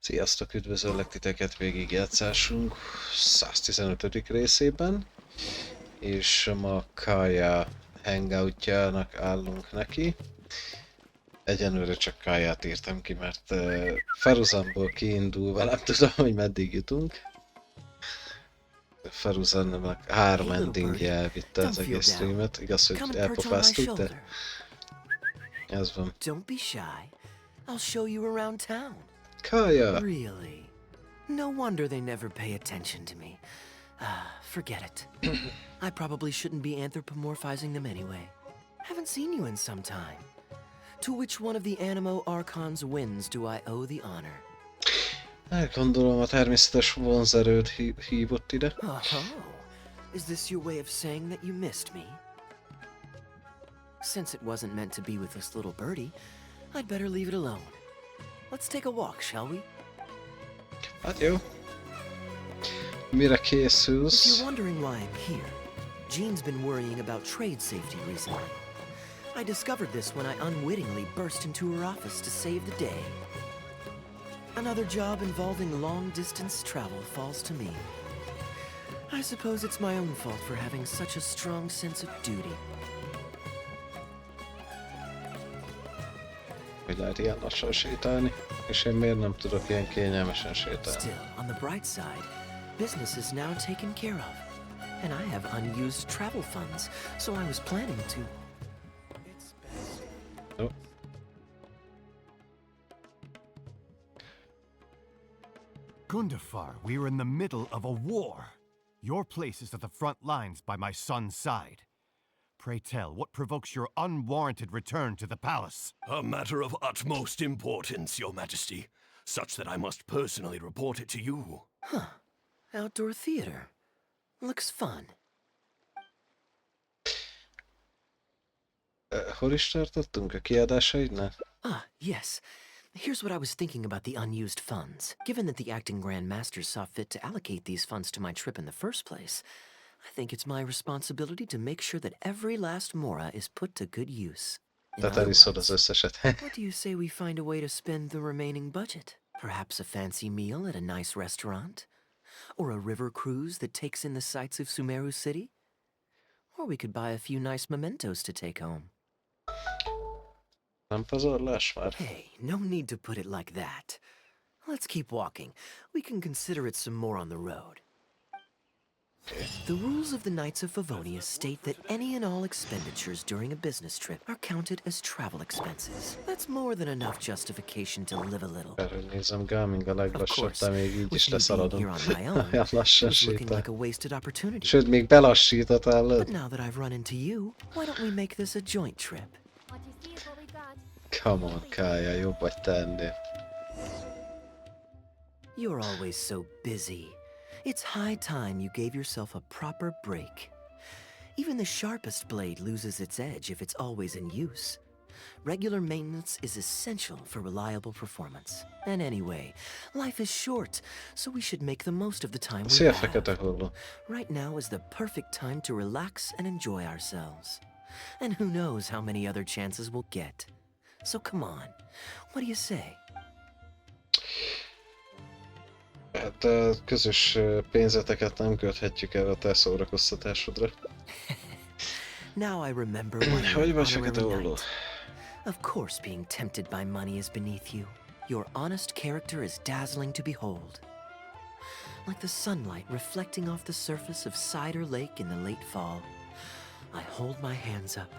Sziasztok, üdvözöllek titeket végigjátszásunk 115. részében, és ma Kaeya hangoutjának állunk neki. Egyenlőre csak Kaeya-t írtam ki, mert Feruzanból kiindulva nem tudom, hogy meddig jutunk. Feruzannak 3 endingje elvitte az egész streamet, igaz, hogy elpofáztuk, de ez van. Don't be shy. I'll show you around town. Kaeya! Really? No wonder they never pay attention to me. Forget it. I probably shouldn't be anthropomorphizing them anyway. Haven't seen you in some time. To which one of the Animo Archons wins do I owe the honor? Gondolom a természetes vonzerőt hívott ide. Oh, is this your way of saying that you missed me? Since it wasn't meant to be with this little birdie, I'd better leave it alone. Let's take a walk, shall we? Hát jó. Mire If készülsz? you're wondering why I'm here, Jean's been worrying about trade safety recently. I discovered this when I unwittingly burst into her office to save the day. Another job involving long-distance travel falls to me. I suppose it's my own fault for having such a strong sense of duty. Hogy lehet ilyen lassan sétálni, és én miért nem tudok ilyen kényelmesen sétálni? Still, on the bright side, business is now taken care of. And I have unused travel funds, so I was planning to... Jó. Gundafar, we are in the middle of a war. Your place is at the front lines by my son's side. Pray tell, what provokes your unwarranted return to the palace? A matter of utmost importance, Your Majesty, such that I must personally report it to you. Huh. Outdoor theater. Looks fun. Hol is tartottunk a kiadásaidnál? Yes. Here's what I was thinking about the unused funds. Given that the acting Grand Master saw fit to allocate these funds to my trip in the first place, I think it's my responsibility to make sure that every last mora is put to good use. In Tehát other eliszod az words, összeset. what do you say we find a way to spend the remaining budget? Perhaps a fancy meal at a nice restaurant? Or a river cruise that takes in the sights of Sumeru City? Or we could buy a few nice mementos to take home. Nem pazarlás már? Hey, no need to put it like that. Let's keep walking. We can consider it some more on the road. The rules of the Knights of Favonius state that any and all expenditures during a business trip are counted as travel expenses. That's more than enough justification to live a little. Erről nézem, Gaming a leglassabb, de még így is with me being leszaladunk. here on my own, Olyan it lassan was looking sétál. like a wasted opportunity. Sőt, még belassított állod. But now that I've run into you, why don't we make this a joint trip? What you see is what we got. Come on, Kaeya, jobb vagy te ennél. You're always so busy. It's high time you gave yourself a proper break. Even the sharpest blade loses its edge if it's always in use. Regular maintenance is essential for reliable performance. And anyway, life is short, so we should make the most of the time we Szia, have. fekete hulló. Right now is the perfect time to relax and enjoy ourselves. And who knows how many other chances we'll get. So come on, what do you say? Hát a közös pénzeteket nem költhetjük el a te szórakoztatásodra. Now I remember why Hogy you're vagy, an fekete honorary hulló? knight. Of course being tempted by money is beneath you. Your honest character is dazzling to behold. Like the sunlight reflecting off the surface of Cider Lake in the late fall, I hold my hands up.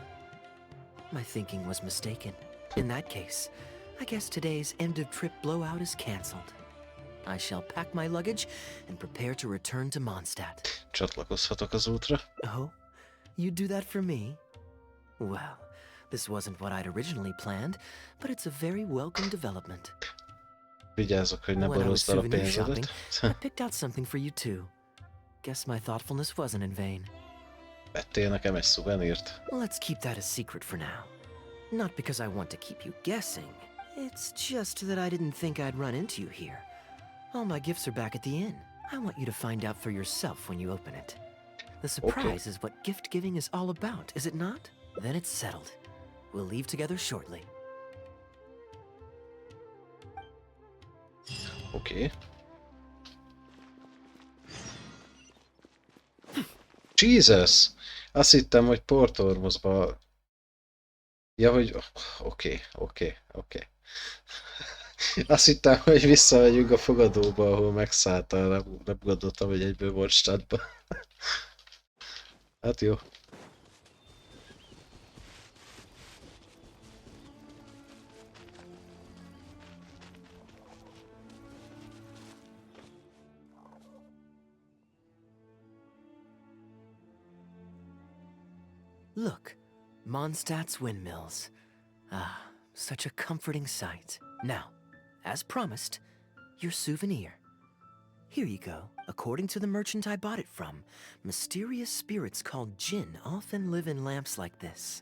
My thinking was mistaken. In that case, I guess today's end-of-trip blowout is cancelled. I shall pack my luggage and prepare to return to Mondstadt. Csatlakozhatok az útra. Oh? You'd do that for me? Well, this wasn't what I'd originally planned, but it's a very welcome development. Vigyázzok, hogy ne When I was borozd el a souvenir shopping, pénzedet. I picked out something for you too. Guess my thoughtfulness wasn't in vain. Vettél nekem egy szuvenírt? Let's keep that a secret for now. Not because I want to keep you guessing. It's just that I didn't think I'd run into you here. All my gifts are back at the inn. I want you to find out for yourself when you open it. The surprise is what gift giving is all about, is it not? Then it's settled. We'll leave together shortly. Oké. Jesus! Azt hittem, hogy Portormosba... Ja, hogy... Oké. Azt hittem, hogy visszamegyünk a fogadóba, ahol megszálltál, nem gondoltam, hogy egyből volt stadba. Hát jó. Look, Mondstadt's windmills. Ah, such a comforting sight. Now, as promised, your souvenir. Here you go. According to the merchant I bought it from, mysterious spirits called Jinn often live in lamps like this.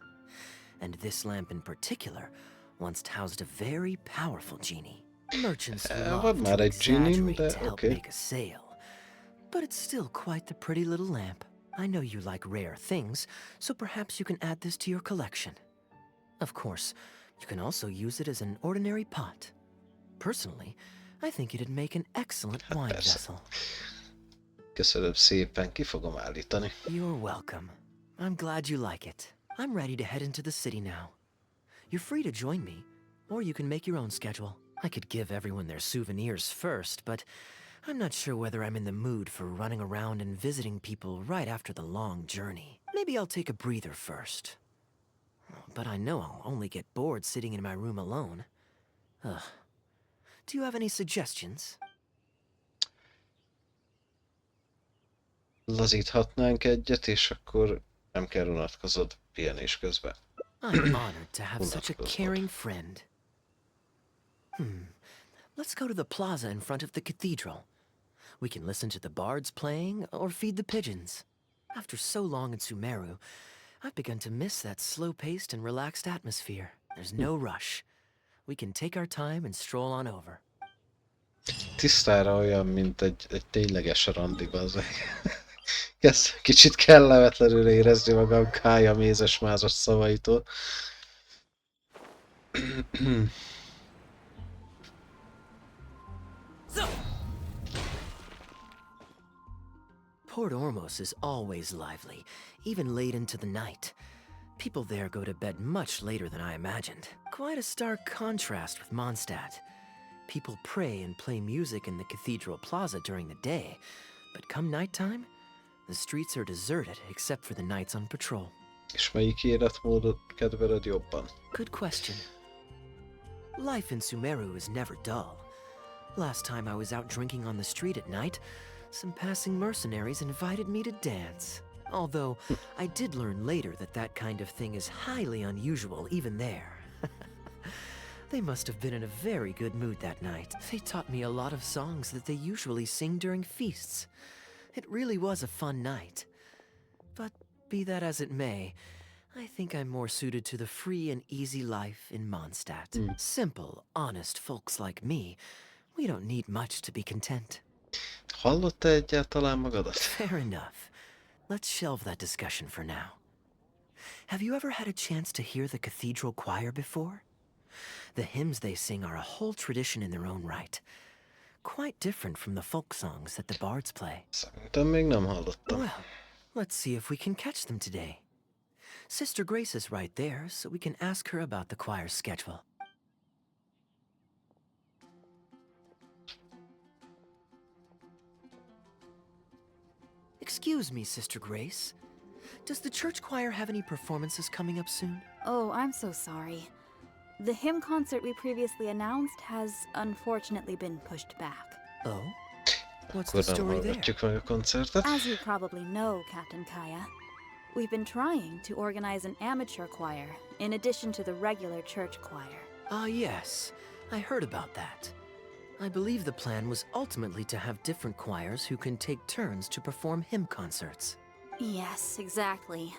And this lamp in particular once housed a very powerful genie. Merchants love Van már to egy genie, exaggerate de to help oké. make a sale. But it's still quite the pretty little lamp. I know you like rare things, so perhaps you can add this to your collection. Of course, you can also use it as an ordinary pot. Personally, I think it'd make an excellent wine persze. vessel. Köszönöm szépen, ki fogom állítani. You're welcome. I'm glad you like it. I'm ready to head into the city now. You're free to join me, or you can make your own schedule. I could give everyone their souvenirs first, but I'm not sure whether I'm in the mood for running around and visiting people right after the long journey. Maybe I'll take a breather first. But I know I'll only get bored sitting in my room alone. Ugh. Do you have any suggestions? Lazíthatnánk egyet, és akkor nem kell unatkozod pihenés közben. I'm honored to have such a caring friend. Let's go to the plaza in front of the cathedral. We can listen to the bards playing or feed the pigeons. After so long in Sumeru, I've begun to miss that slow-paced and relaxed atmosphere. There's no rush. We can take our time and stroll on over. Tisztára olyan, mint egy tényleges randiba az. Kezd kicsit kellemetlenül érezni magam Kaeya mézes-mázas szavaitól. Port Ormos is always lively, even late into the night. People there go to bed much later than I imagined. Quite a stark contrast with Mondstadt. People pray and play music in the cathedral plaza during the day, but come nighttime, the streets are deserted except for the knights on patrol. És melyik életmódot kedveled jobban? Good question. Life in Sumeru is never dull. Last time I was out drinking on the street at night, some passing mercenaries invited me to dance. Although, I did learn later that that kind of thing is highly unusual even there. They must have been in a very good mood that night. They taught me a lot of songs that they usually sing during feasts. It really was a fun night. But be that as it may, I think I'm more suited to the free and easy life in Mondstadt. Simple, honest folks like me, we don't need much to be content. Hallotta egyáltalán magadat? Fair enough. Let's shelve that discussion for now. Have you ever had a chance to hear the cathedral choir before? The hymns they sing are a whole tradition in their own right. Quite different from the folk songs that the bards play. Szerintem még nem hallottam. Well, let's see if we can catch them today. Sister Grace is right there, so we can ask her about the choir's schedule. Excuse me, Sister Grace. Does the church choir have any performances coming up soon? Oh, I'm so sorry. The hymn concert we previously announced has unfortunately been pushed back. Oh? What's the Akkor nem story there? hallgatjuk meg a koncertet. As you probably know, Captain Kaeya, we've been trying to organize an amateur choir in addition to the regular church choir. Ah, yes. I heard about that. I believe the plan was ultimately to have different choirs who can take turns to perform hymn concerts. Yes, exactly.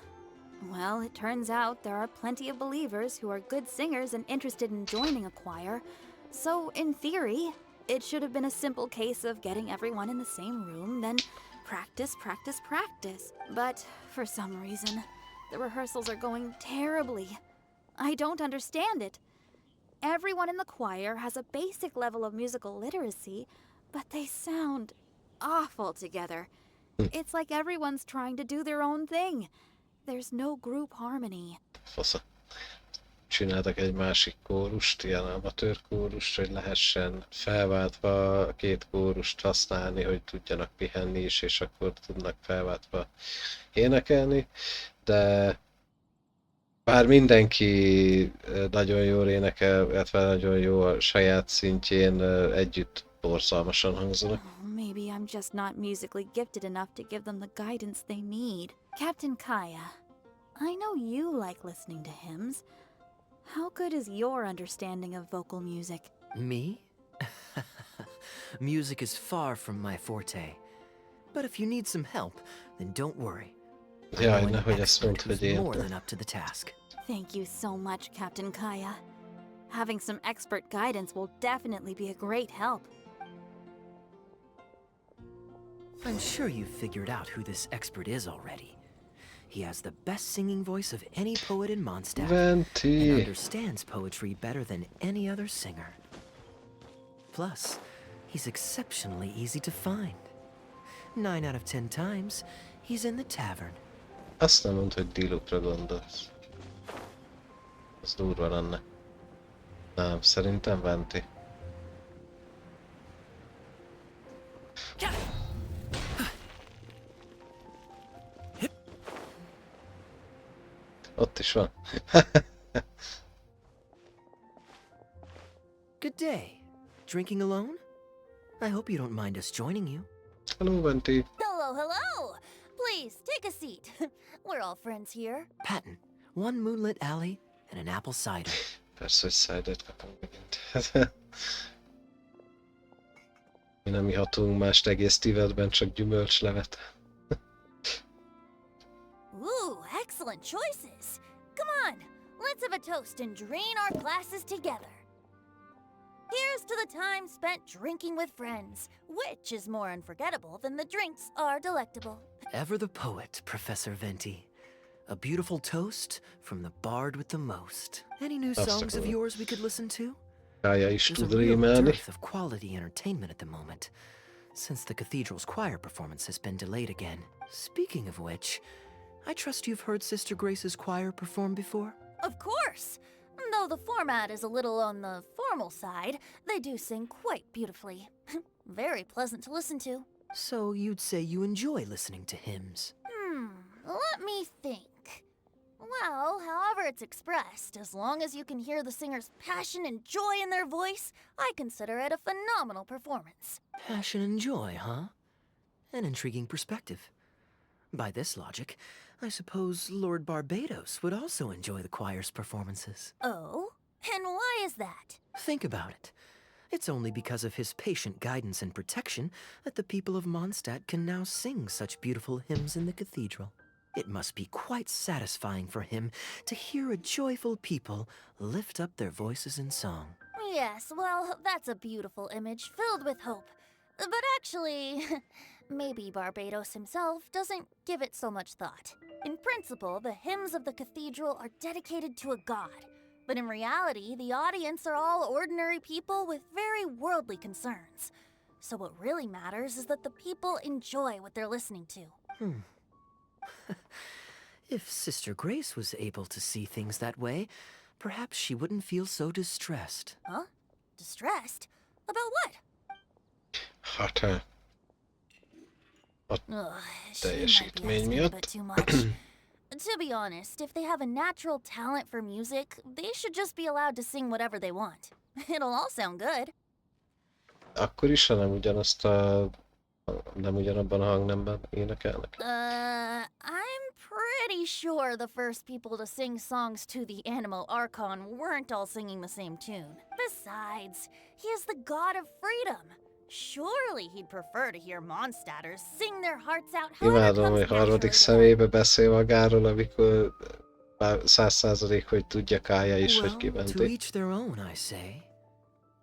Well, it turns out there are plenty of believers who are good singers and interested in joining a choir. So, in theory, it should have been a simple case of getting everyone in the same room, then practice, practice, practice. But for some reason, the rehearsals are going terribly. I don't understand it. Everyone in the choir has a basic level of musical literacy, but they sound awful together. It's like everyone's trying to do their own thing. There's no group harmony. Fasza. Csináltak egy másik kórust, ilyen amatőr kórust, hogy lehessen felváltva a két kórust használni, hogy tudjanak pihenni is, és akkor tudnak felváltva énekelni, de bár mindenki nagyon jól énekel, illetve nagyon jó a saját szintjén, együtt borzalmasan hangzanak. Maybe I'm just not musically gifted enough to give them the guidance they need. Captain Kaeya, I know you like listening to hymns. How good is your understanding of vocal music? Me? Music is far from my forte. But if you need some help, then don't worry. Jaj, I'm an nehogy azt mondd, expert hogy who's more érte. than up to the task. Thank you so much, Captain Kaeya. Having some expert guidance will definitely be a great help. I'm sure you've figured out who this expert is already. He has the best singing voice of any poet in Mondstadt, and Venti! understands poetry better than any other singer. Plus, he's exceptionally easy to find. 9 out of 10 times, he's in the tavern. Azt nem mondd, hogy Dilukra gondolsz. Az durva lenne. Nem, szerintem Venti. Ott is van. Good day. Drinking alone? I hope you don't mind us joining you. Hello, Venti. Hello, hello! Please, take a seat. We're all friends here. Patton, 1 moonlit alley and an apple cider. Persze, hogy szájdát kapunk megint. Mi nem ihatunk mást egész tivedben, csak gyümölcslevet. Ooh, excellent choices. Come on, let's have a toast and drain our glasses together. Here's to the time spent drinking with friends, which is more unforgettable than the drinks are delectable. Ever the poet, Professor Venti. A beautiful toast from the bard with the most. Any new That's songs the of one. yours we could listen to? Kaeya is There's a tud real rímelni. dearth of quality entertainment at the moment, since the cathedral's choir performance has been delayed again. Speaking of which, I trust you've heard Sister Grace's choir perform before? Of course! Though the format is a little on the formal side, they do sing quite beautifully. Very pleasant to listen to. So you'd say you enjoy listening to hymns? Let me think. Well, however it's expressed, as long as you can hear the singer's passion and joy in their voice, I consider it a phenomenal performance. Passion and joy, huh? An intriguing perspective. By this logic, I suppose Lord Barbados would also enjoy the choir's performances. Oh? And why is that? Think about it. It's only because of his patient guidance and protection that the people of Mondstadt can now sing such beautiful hymns in the cathedral. It must be quite satisfying for him to hear a joyful people lift up their voices in song. Yes, well, that's a beautiful image filled with hope. But actually, maybe Barbados himself doesn't give it so much thought. In principle, the hymns of the cathedral are dedicated to a god. But in reality, the audience are all ordinary people with very worldly concerns. So what really matters is that the people enjoy what they're listening to. If Sister Grace was able to see things that way, perhaps she wouldn't feel so distressed. Huh? Distressed? About what? Hát, Ugh, she might be teljesítmény asking a miatt. bit too much. To be honest, if they have a natural talent for music, they should just be allowed to sing whatever they want. It'll all sound good. Akkor is, ha nem ugyanazt a... nem ugyanabban a hangnemben énekelnek. I'm pretty sure the first people to sing songs to the Animal Archon weren't all singing the same tune. Besides, he is the god of freedom. Surely he'd prefer to hear Mondstadters sing their hearts out however Imádom, comes hogy harmadik naturally to them. személybe beszél magáról, amikor már 100%, hogy tudja Kaeya is, hogy Well, ki to Venti. each their own, I say.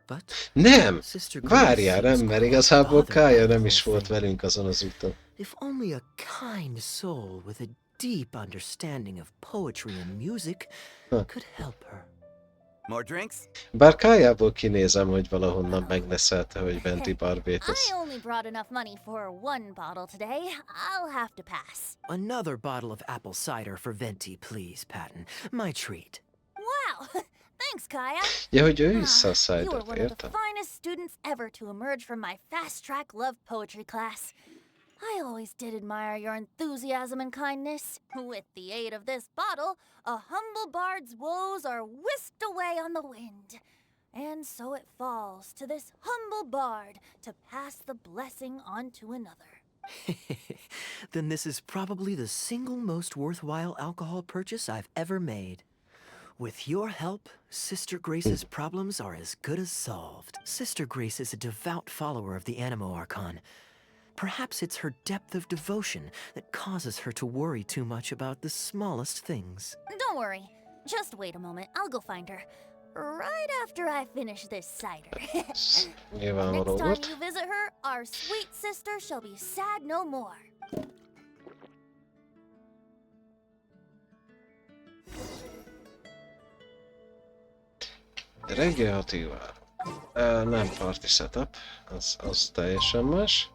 But Nem! Sister Grace Várjál, seems nem, mert quite igazából bothered by Kaeya the nem is whole volt thing. velünk azon az úton. If only a kind soul with a deep understanding of poetry and music Huh. could help her. More drinks? Bár Kaeya-ból kinézem, hogy valahonnan megneszelte, hogy Venti barbétosz. I only brought enough money for one bottle today. I'll have to pass. Another bottle of apple cider for Venti, please, Patton. My treat. Wow! Thanks, Kaeya. Ja, hogy ő iszza a You were cider, one of the értem? finest students ever to emerge from my fast-track love poetry class. I always did admire your enthusiasm and kindness. With the aid of this bottle, a humble bard's woes are whisked away on the wind. And so it falls to this humble bard to pass the blessing on to another. Then this is probably the single most worthwhile alcohol purchase I've ever made. With your help, Sister Grace's problems are as good as solved. Sister Grace is a devout follower of the Animo Archon. Perhaps it's her depth of devotion that causes her to worry too much about the smallest things. Don't worry. Just wait a moment. I'll go find her. Right after I finish this cider. Nyilvánvaló Next time volt. you visit her, our sweet sister shall be sad no more. Reggel 6 nem party setup, az teljesen más.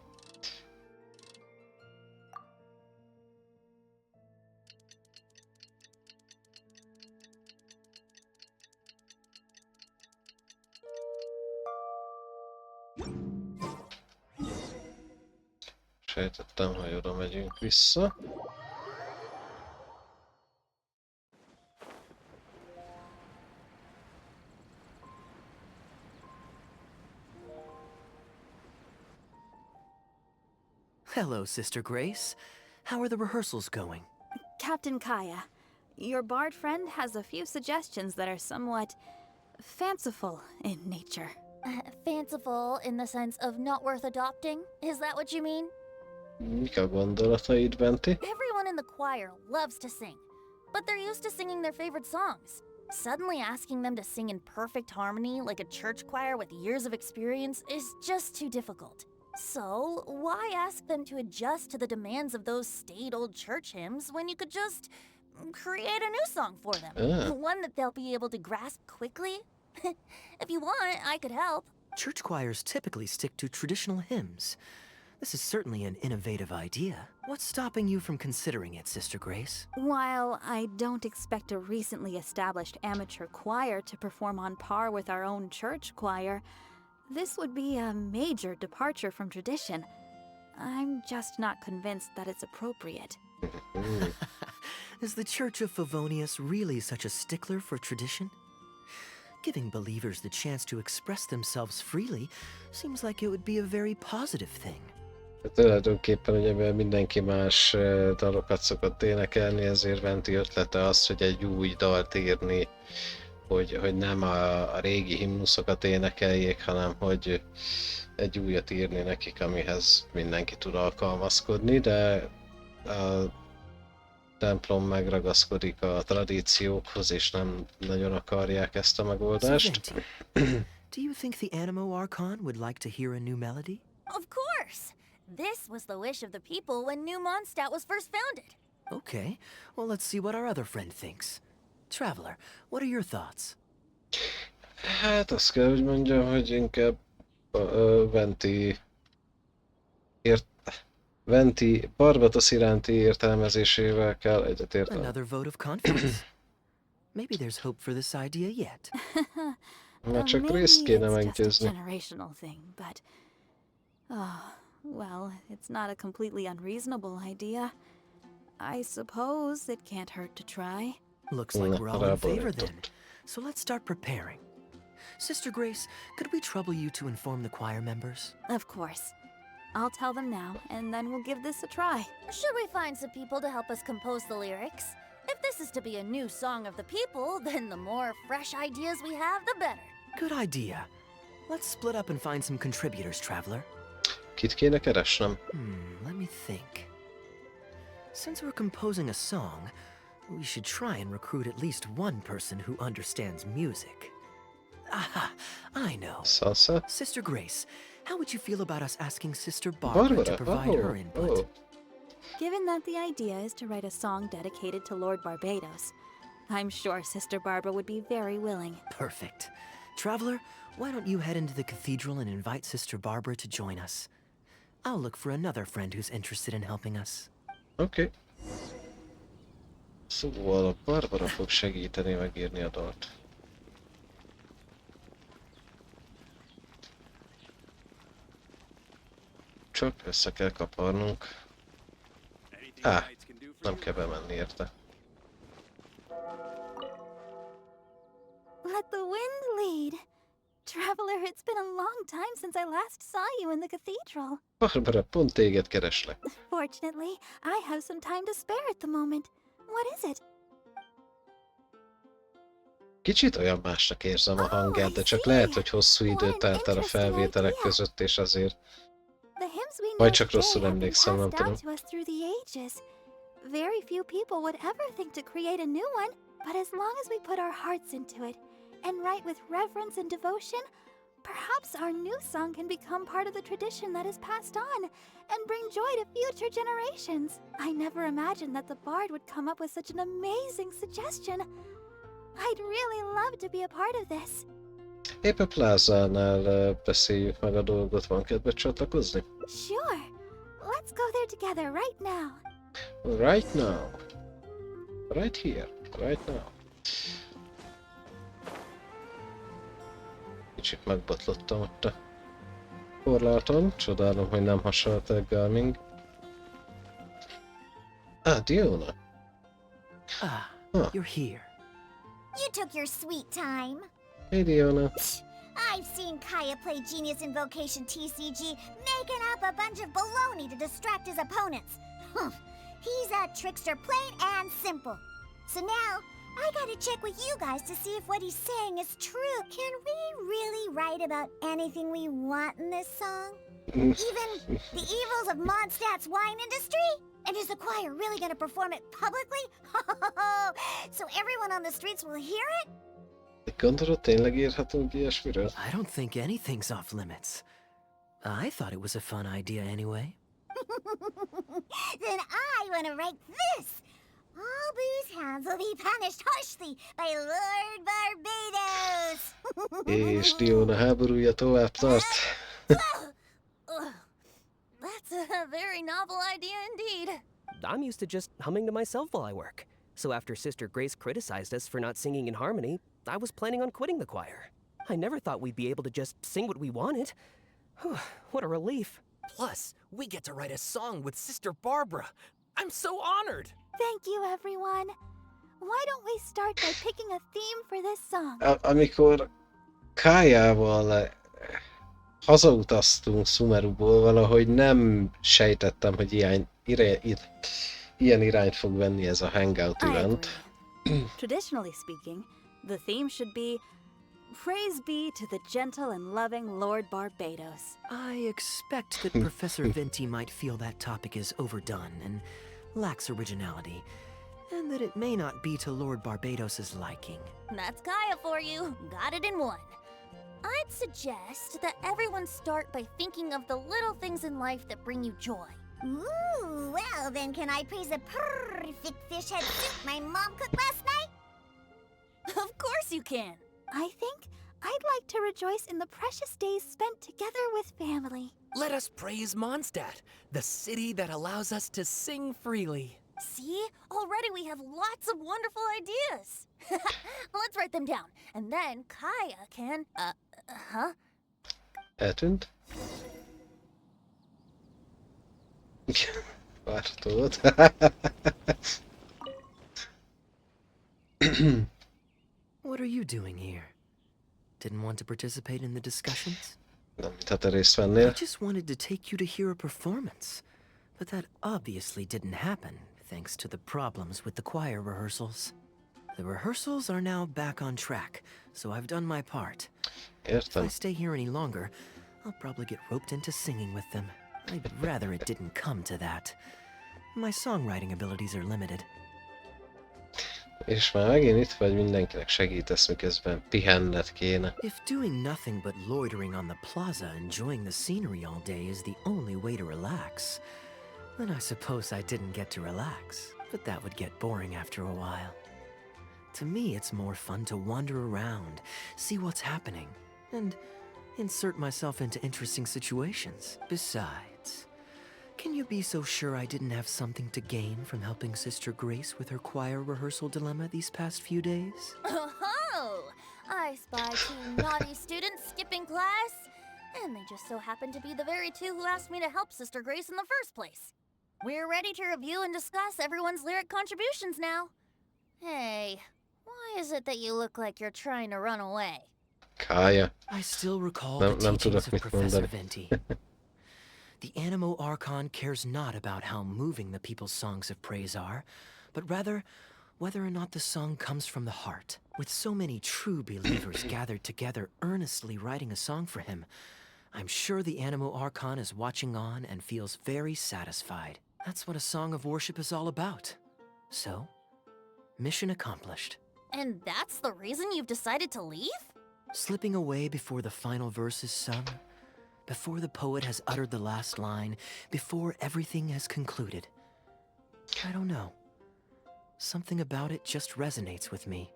Sejtettem, hogy oda megyünk vissza. Hello, Sister Grace. How are the rehearsals going? Captain Kaeya, your bard friend has a few suggestions that are somewhat fanciful in nature. Fanciful in the sense of not worth adopting? Is that what you mean? Mik a gondolataid, Venti? Everyone in the choir loves to sing, but they're used to singing their favorite songs. Suddenly asking them to sing in perfect harmony like a church choir with years of experience is just too difficult. So, why ask them to adjust to the demands of those staid old church hymns when you could just create a new song for them? One that they'll be able to grasp quickly? If you want, I could help. Church choirs typically stick to traditional hymns. This is certainly an innovative idea. What's stopping you from considering it, Sister Grace? While I don't expect a recently established amateur choir to perform on par with our own church choir, this would be a major departure from tradition. I'm just not convinced that it's appropriate. Is the Church of Favonius really such a stickler for tradition? Giving believers the chance to express themselves freely seems like it would be a very positive thing. Tulajdonképpen ugye mivel mindenki más dalokat szokott énekelni, ezért Venti ötlete az, hogy egy új dalt írni, hogy nem a régi himnuszokat énekeljék, hanem hogy egy újat írni nekik, amihez mindenki tud alkalmazkodni, de a templom megragaszkodik a tradíciókhoz, és nem nagyon akarják ezt a megoldást. So, do you think the Animo Archon would like to hear a new melody? Of course! This was the wish of the people when New Mondstadt was first founded. Okay, well, let's see what our other friend thinks. Traveler, what are your thoughts? Hát azt kell, hogy mondjam, hogy inkább Venti Barbatos iránti értelmezésével kell egyetérteni. Another vote of confidence. Maybe there's hope for this idea yet. Már csak Maybe részt kéne it's just a meggyőzni. generational thing, but well, it's not a completely unreasonable idea. I suppose it can't hurt to try. Looks like we're all in favor then. Rábólintott. So let's start preparing. Sister Grace, could we trouble you to inform the choir members? Of course. I'll tell them now, and then we'll give this a try. Should we find some people to help us compose the lyrics? If this is to be a new song of the people, then the more fresh ideas we have, the better. Good idea. Let's split up and find some contributors, Traveler. Kit kéne keresnem? Let me think. Since we're composing a song, we should try and recruit at least one person who understands music. Aha, I know. Salsa? Sister Grace, how would you feel about us asking Sister Barbara to provide her input? Given that the idea is to write a song dedicated to Lord Barbados, I'm sure Sister Barbara would be very willing. Perfect. Traveler, why don't you head into the cathedral and invite Sister Barbara to join us? I'll look for another friend who's interested in helping us. Oké. Szóval a Barbara fog segíteni megírni a dalt. Csak össze kell kaparnunk. Nem kell bemenni érte. Let the wind lead. Traveler, it's been a long time since I last saw you in the cathedral. Barbara, pont téged kereslek. Fortunately, I have some time to spare at the moment. What is it? Kicsit olyan másnak érzem a hangját, de csak lehet, hogy hosszú idő telt el a felvételek között, és azért... Vagy csak rosszul emlékszem, nem tudom. Very few people would ever think to create a new one, but as long as we put our hearts into it and write with reverence and devotion, perhaps our new song can become part of the tradition that is passed on and bring joy to future generations. I never imagined that the bard would come up with such an amazing suggestion. I'd really love to be a part of this. Épp a plázánál beszéljük meg a dolgot, van kedved csatlakozni? Sure. Let's go there together right now. Right now. Right here. Right now. Kicsit megbotlottam ott a korláton. Csodálom, hogy nem hasonlott el Garming. Diona. You're here. You took your sweet time. Hey, Diona. I've seen Kaeya play Genius Invocation TCG, making up a bunch of baloney to distract his opponents. He's a trickster, plain and simple. So now, I gotta check with you guys to see if what he's saying is true. Can we really write about anything we want in this song? Even the evils of Mondstadt's wine industry? And is the choir really gonna perform it publicly? So everyone on the streets will hear it? Gondolod, tényleg írhatunk ilyesmiről? I don't think anything's off limits. I thought it was a fun idea anyway. Then I want to write this. All booze hounds will be punished harshly by Lord Barbados. És Diona háborúja tovább tart. That's a very novel idea indeed. I'm used to just humming to myself while I work. So after Sister Grace criticized us for not singing in harmony, I was planning on quitting the choir. I never thought we'd be able to just sing what we wanted. What a relief. Plus, we get to write a song with Sister Barbara. I'm so honored! Thank you, everyone. Why don't we start by picking a theme for this song? Amikor Kaeya-val hazautaztunk Sumeruból, valahogy nem sejtettem, hogy ilyen irányt fog venni ez a Hangout event. Traditionally speaking, the theme should be Praise be to the gentle and loving Lord Barbados. I expect that Professor Venti might feel that topic is overdone and lacks originality, and that it may not be to Lord Barbados's liking. That's Kaeya for you. Got it in one. I'd suggest that everyone start by thinking of the little things in life that bring you joy. Ooh, well then can I praise the perfect fish head soup my mom cooked last night? Of course you can. I think I'd like to rejoice in the precious days spent together with family. Let us praise Mondstadt, the city that allows us to sing freely. See? Already we have lots of wonderful ideas. Let's write them down. And then Kaeya can, Eltűnt? Várható. What are you doing here? Didn't want to participate in the discussions? Nem, mintha te részt vennél. I just wanted to take you to hear a performance, but that obviously didn't happen, thanks to the problems with the choir rehearsals. The rehearsals are now back on track, so I've done my part. If I Értem. stay here any longer, I'll probably get roped into singing with them. I'd rather it didn't come to that. My songwriting abilities are limited. És már megint itt vagy, mindenkinek segítesz, miközben pihenned kéne. If doing nothing but loitering on the plaza enjoying the scenery all day is the only way to relax, then I suppose I didn't get to relax, but that would get boring after a while. To me, it's more fun to wander around, see what's happening, and insert myself into interesting situations. Besides, can you be so sure I didn't have something to gain from helping Sister Grace with her choir rehearsal dilemma these past few days? Oh, I spy 2 naughty students skipping class, and they just so happen to be the very 2 who asked me to help Sister Grace in the first place. We're ready to review and discuss everyone's lyric contributions now. Hey, why is it that you look like you're trying to run away? Kaeya. I still recall Nem- the nem tudok teachings of mit Professor mondani. Venti. The Animo Archon cares not about how moving the people's songs of praise are, but rather whether or not the song comes from the heart. With so many true believers gathered together earnestly writing a song for him, I'm sure the Animo Archon is watching on and feels very satisfied. That's what a song of worship is all about. So, mission accomplished. And that's the reason you've decided to leave? Slipping away before the final verse is sung, before the poet has uttered the last line, before everything has concluded. I don't know. Something about it just resonates with me.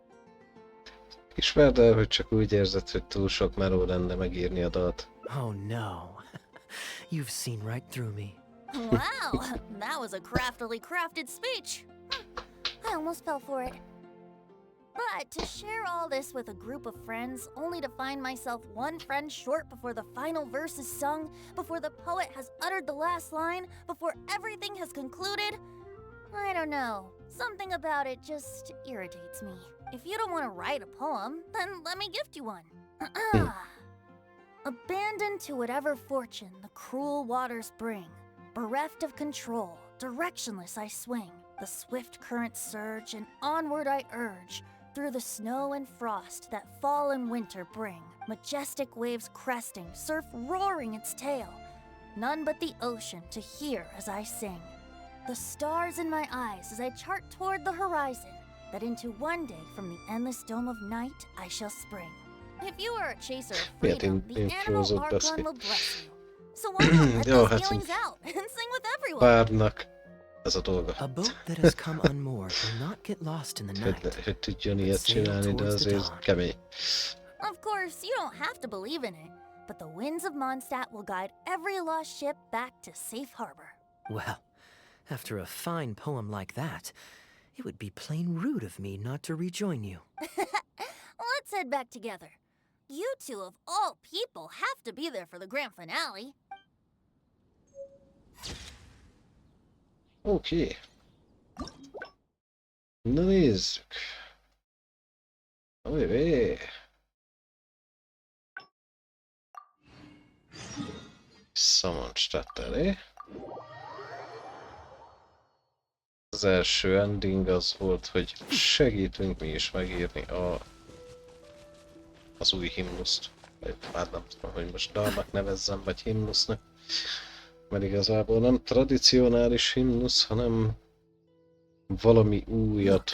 Ismerd el, hogy csak úgy érzed, hogy túl sok meló lenne megírni a dalt. Oh no. You've seen right through me. Wow, that was a craftily crafted speech. I almost fell for it. But to share all this with a group of friends, only to find myself 1 friend short before the final verse is sung, before the poet has uttered the last line, before everything has concluded, I don't know. Something about it just irritates me. If you don't want to write a poem, then let me gift you one. Abandoned to whatever fortune the cruel waters bring, bereft of control, directionless I swing, the swift currents surge, and onward I urge, through the snow and frost that fall and winter bring, majestic waves cresting, surf roaring its tail, none but the ocean to hear as I sing. The stars in my eyes as I chart toward the horizon, that into one day from the endless dome of night I shall spring. If you are a chaser of Miért freedom, the Animal infózott Archon beszél? will bless you. So why not let Jó, those hát feelings out and sing with everyone? párnak ez a dolga. A boat that has come unmoored will not get lost in the night. Hogy tudjon ilyet csinálni, de azért kemény. Of course, you don't have to believe in it, but the winds of Mondstadt will guide every lost ship back to safe harbor. Well, after a fine poem like that, it would be plain rude of me not to rejoin you. Let's head back together. You 2 of all people have to be there for the grand finale. Oké. Na nézzük. Ojjé. Mondstadt elé. Az első ending az volt, hogy segítünk mi is megírni az új himnuszt. Hát nem tudom, hogy most dalnak nevezzem, vagy himnusznak. Mert igazából nem tradicionális himnusz, hanem valami újat.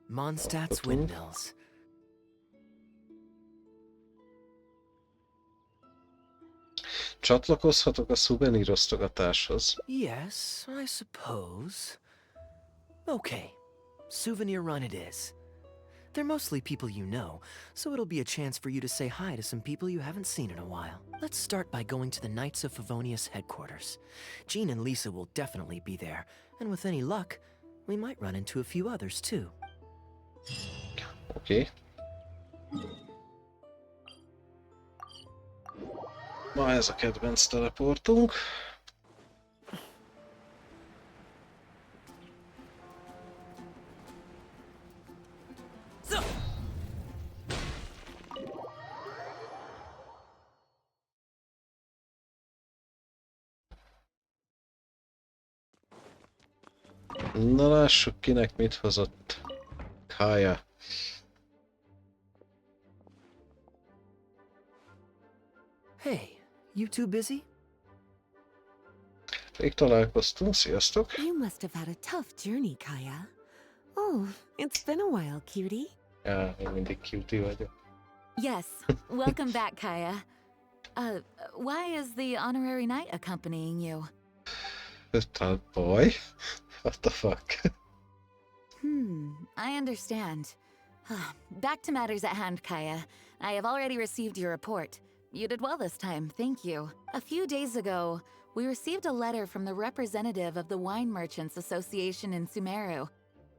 Mondstadt's Windmills. Csatlakozhatok a szuveníroztogatáshoz. Yes, I suppose. Okay, souvenir run it is. They're mostly people you know, so it'll be a chance for you to say hi to some people you haven't seen in a while. Let's start by going to the Knights of Favonius headquarters. Jean and Lisa will definitely be there, and with any luck, we might run into a few others too. Oké. Ma ez a kedvenc teleportunk. Na lássuk, kinek mit hozott Kaeya. Hey, you two busy? Rég találkoztunk, sziasztok! You must have had a tough journey, Kaeya. Oh, it's been a while, cutie. Já, én mindig cutie vagyok. Yes, welcome back, Kaeya. Why is the honorary knight accompanying you? That boy? What the fuck? I understand. Back to matters at hand, Kaeya. I have already received your report. You did well this time, thank you. A few days ago, we received a letter from the representative of the Wine Merchants Association in Sumeru.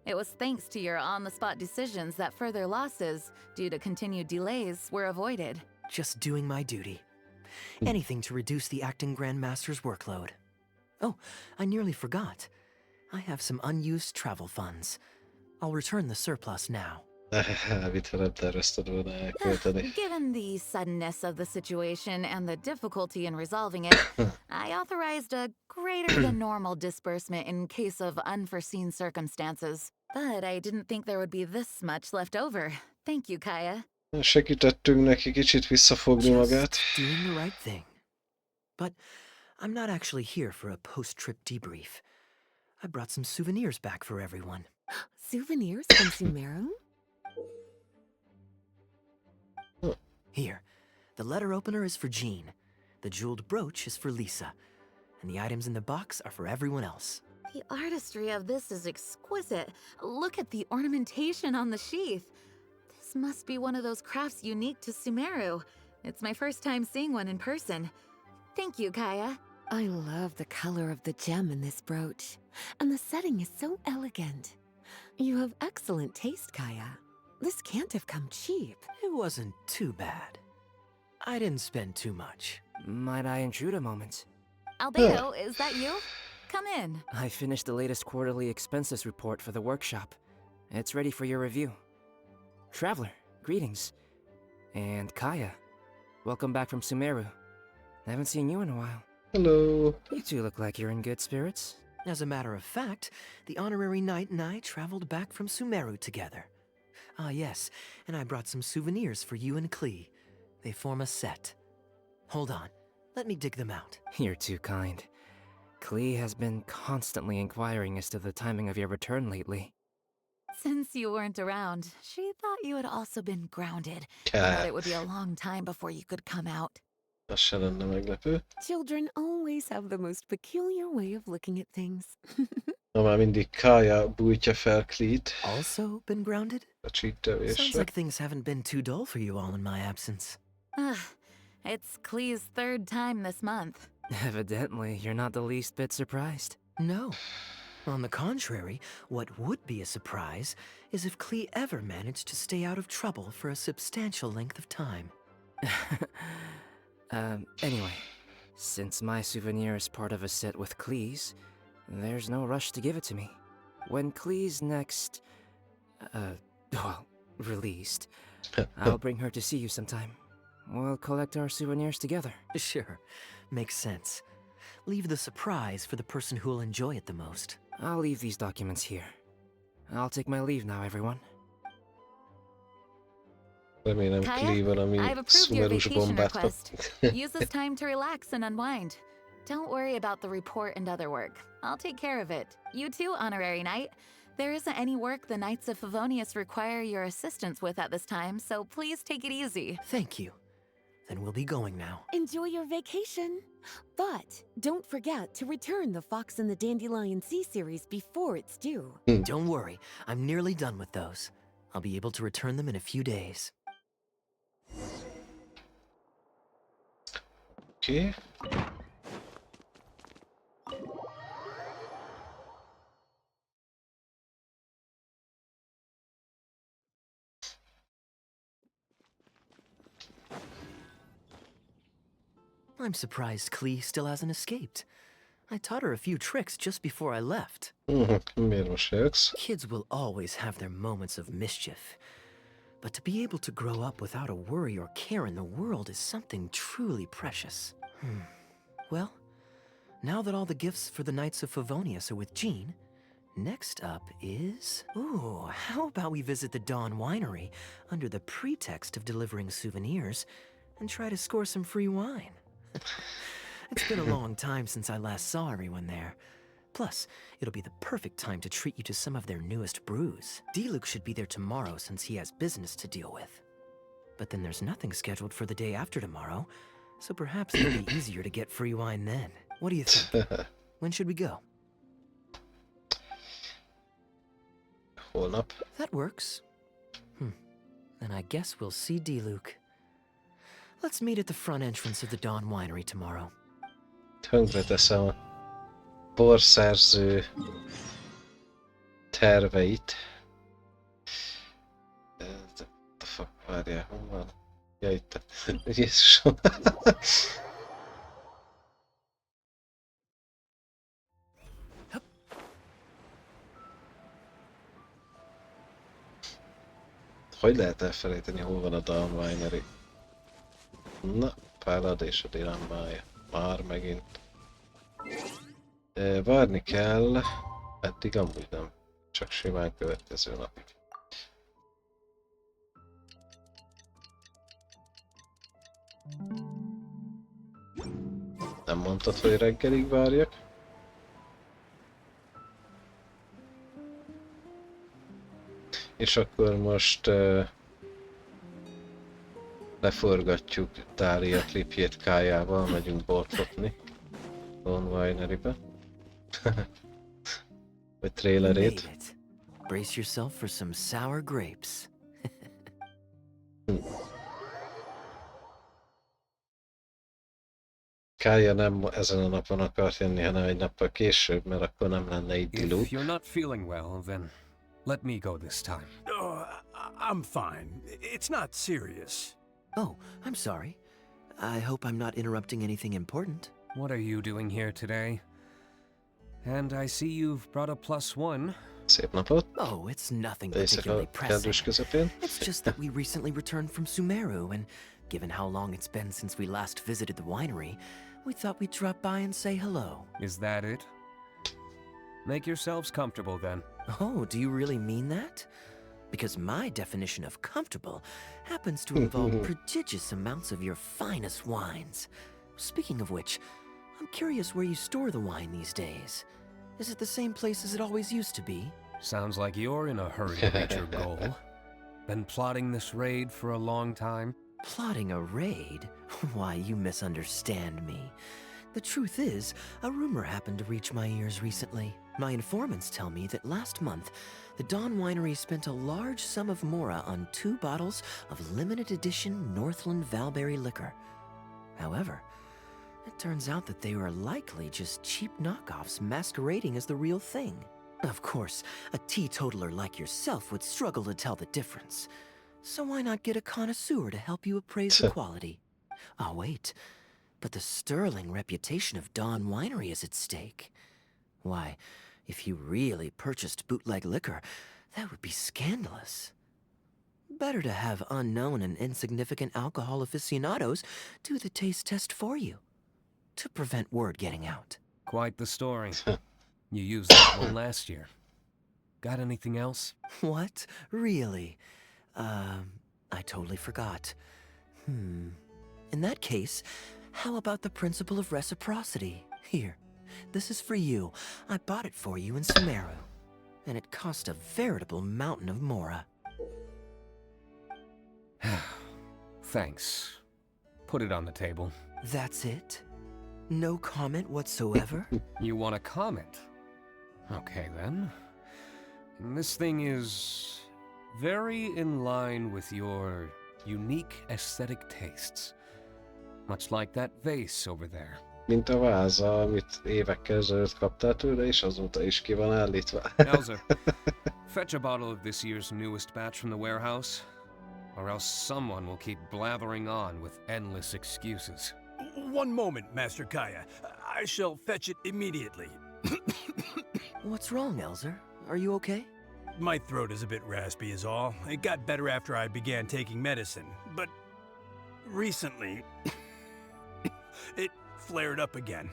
It was thanks to your on-the-spot decisions that further losses, due to continued delays, were avoided. Just doing my duty. Anything to reduce the acting Grandmaster's workload. Oh, I nearly forgot. I have some unused travel funds. I'll return the surplus now. Elvitelebb tervezted volna elkölteni. Given the suddenness of the situation and the difficulty in resolving it, I authorized a greater than normal disbursement in case of unforeseen circumstances. But I didn't think there would be this much left over. Thank you, Kaeya. Segítettünk neki kicsit visszafogni magát. Just doing the right thing. But I'm not actually here for a post-trip debrief. I brought some souvenirs back for everyone. Souvenirs from Sumeru? Here, the letter opener is for Jean. The jeweled brooch is for Lisa. And the items in the box are for everyone else. The artistry of this is exquisite. Look at the ornamentation on the sheath. This must be one of those crafts unique to Sumeru. It's my first time seeing one in person. Thank you, Kaeya. I love the color of the gem in this brooch. And the setting is so elegant. You have excellent taste, Kaeya. This can't have come cheap. It wasn't too bad. I didn't spend too much. Might I intrude a moment? Albedo, is that you? Come in. I finished the latest quarterly expenses report for the workshop. It's ready for your review. Traveler, greetings. And Kaeya, welcome back from Sumeru. I haven't seen you in a while. Hello. You two look like you're in good spirits. As a matter of fact, the honorary knight and I traveled back from Sumeru together. Ah, yes, and I brought some souvenirs for you and Klee. They form a set. Hold on, let me dig them out. You're too kind. Klee has been constantly inquiring as to the timing of your return lately. Since you weren't around, she thought you had also been grounded. But it would be a long time before you could come out. Az se lenne meglepő. Children always have the most peculiar way of looking at things. Na már mindig Kaeya bújtja fel Cleet Also been grounded? a Sounds csíktevésre. like things haven't been too dull for you all in my absence. It's Klee's third time this month. Evidently, you're not the least bit surprised. No. On the contrary, what would be a surprise is if Klee ever managed to stay out of trouble for a substantial length of time. Anyway, since my souvenir is part of a set with Klee's, there's no rush to give it to me. When Klee's next, released, I'll bring her to see you sometime. We'll collect our souvenirs together. Sure, makes sense. Leave the surprise for the person who'll enjoy it the most. I'll leave these documents here. I'll take my leave now, everyone. Remélem Klee valami I've approved your szumerus vacation bombát kap. request. Use this time to relax and unwind. Don't worry about the report and other work. I'll take care of it. You too, Honorary Knight. There isn't any work the Knights of Favonius require your assistance with at this time, so please take it easy. Thank you. Then we'll be going now. Enjoy your vacation. But don't forget to return the Fox and the Dandelion Sea series before it's due. Don't worry, I'm nearly done with those. I'll be able to return them in a few days. Oké. I'm surprised Klee still hasn't escaped. I taught her a few tricks just before I left. Miért mosolyogsz? Kids will always have their moments of mischief. But to be able to grow up without a worry or care in the world is something truly precious. Well, now that all the gifts for the Knights of Favonius are with Jean, next up is... Ooh, how about we visit the Dawn Winery under the pretext of delivering souvenirs and try to score some free wine? It's been a long time since I last saw everyone there. Plus, it'll be the perfect time to treat you to some of their newest brews. Diluc should be there tomorrow since he has business to deal with. But then there's nothing scheduled for the day after tomorrow, so perhaps it'll be easier to get free wine then. What do you think? When should we go? Holnap. That works. then I guess we'll see Diluc. Let's meet at the front entrance of the Dawn Winery tomorrow. Tönkreteszem a porszerző terveit. What the fuck, várjál, hol van? Ja, itt. Jézusom. Hogy lehet elfelejteni, hol van a Dawn Winery? Na, Pálad és a dilemmája. Már megint. Várni kell, eddig amúgy nem. Csak simán következő napig. Nem mondtad, hogy reggelig várjak? És akkor most leforgatjuk Dália klipjét Kaeya-val, megyünk boltotni Dawn Winery-be. Vagy trailerét. Made it. Brace yourself for some sour grapes. Kaeya nem ezen a napon akart jönni, hanem egy nappal később, mert akkor nem lenne itt Diluc. If you're not feeling well, then let me go this time. Oh, I'm fine. It's not serious. Oh, I'm sorry. I hope I'm not interrupting anything important. What are you doing here today? And I see you've brought a +1. Szép napot! Oh, it's nothing Éjszaka particularly pressing. kedves közepén. It's just that we recently returned from Sumeru, and given how long it's been since we last visited the winery, we thought we'd drop by and say hello. Is that it? Make yourselves comfortable then. Oh, do you really mean that? Because my definition of comfortable happens to involve prodigious amounts of your finest wines. Speaking of which, I'm curious where you store the wine these days. Is it the same place as it always used to be? Sounds like you're in a hurry to reach your goal. Been plotting this raid for a long time? Plotting a raid? Why, you misunderstand me. The truth is, a rumor happened to reach my ears recently. My informants tell me that last month, the Dawn Winery spent a large sum of mora on 2 bottles of limited edition Northland Valberry liquor. However, it turns out that they were likely just cheap knockoffs masquerading as the real thing. Of course, a teetotaler like yourself would struggle to tell the difference. So why not get a connoisseur to help you appraise the quality? Oh, wait. But the sterling reputation of Dawn Winery is at stake. Why, if you really purchased bootleg liquor, that would be scandalous. Better to have unknown and insignificant alcohol aficionados do the taste test for you, to prevent word getting out. Quite the story. You used that one last year. Got anything else? What? Really? I totally forgot. In that case, how about the principle of reciprocity? Here, this is for you. I bought it for you in Sumeru, and it cost a veritable mountain of mora. Thanks. Put it on the table. That's it? No comment whatsoever? You want a comment? Okay then. This thing is very in line with your unique aesthetic tastes. Much like that vase over there. Mint a váza, amit évekkel ezelőtt kaptál tőle, és azóta is ki van állítva. Elzer, fetch a bottle of this year's newest batch from the warehouse, or else someone will keep blathering on with endless excuses. One moment, Master Kaeya. I shall fetch it immediately. What's wrong, Elzer? Are you okay? My throat is a bit raspy is all. It got better after I began taking medicine, but recently it flared up again.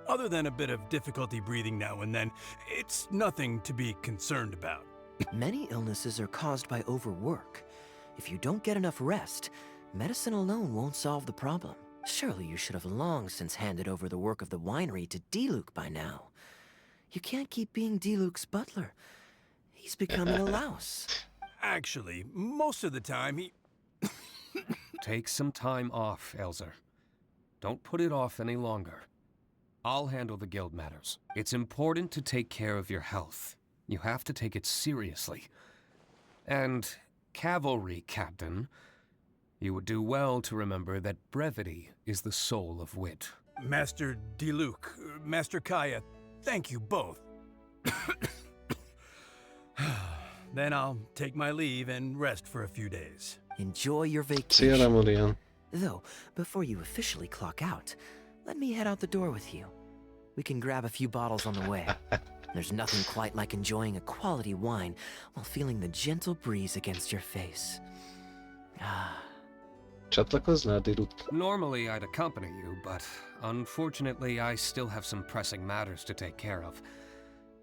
Other than a bit of difficulty breathing now and then, it's nothing to be concerned about. Many illnesses are caused by overwork. If you don't get enough rest, medicine alone won't solve the problem. Surely you should have long since handed over the work of the winery to Diluc by now. You can't keep being Diluc's butler. He's becoming a louse. Actually, most of the time he... Take some time off, Elzer. Don't put it off any longer. I'll handle the guild matters. It's important to take care of your health. You have to take it seriously. And cavalry captain, you would do well to remember that brevity is the soul of wit. Master Diluc, Master Kaeya, thank you both. Then I'll take my leave and rest for a few days. Enjoy your Szia, vacation. Lemurian. Though, before you officially clock out, let me head out the door with you. We can grab a few bottles on the way. There's nothing quite like enjoying a quality wine while feeling the gentle breeze against your face. Ah. Csatlakoznál, Diluc? Normally I'd accompany you, but unfortunately I still have some pressing matters to take care of.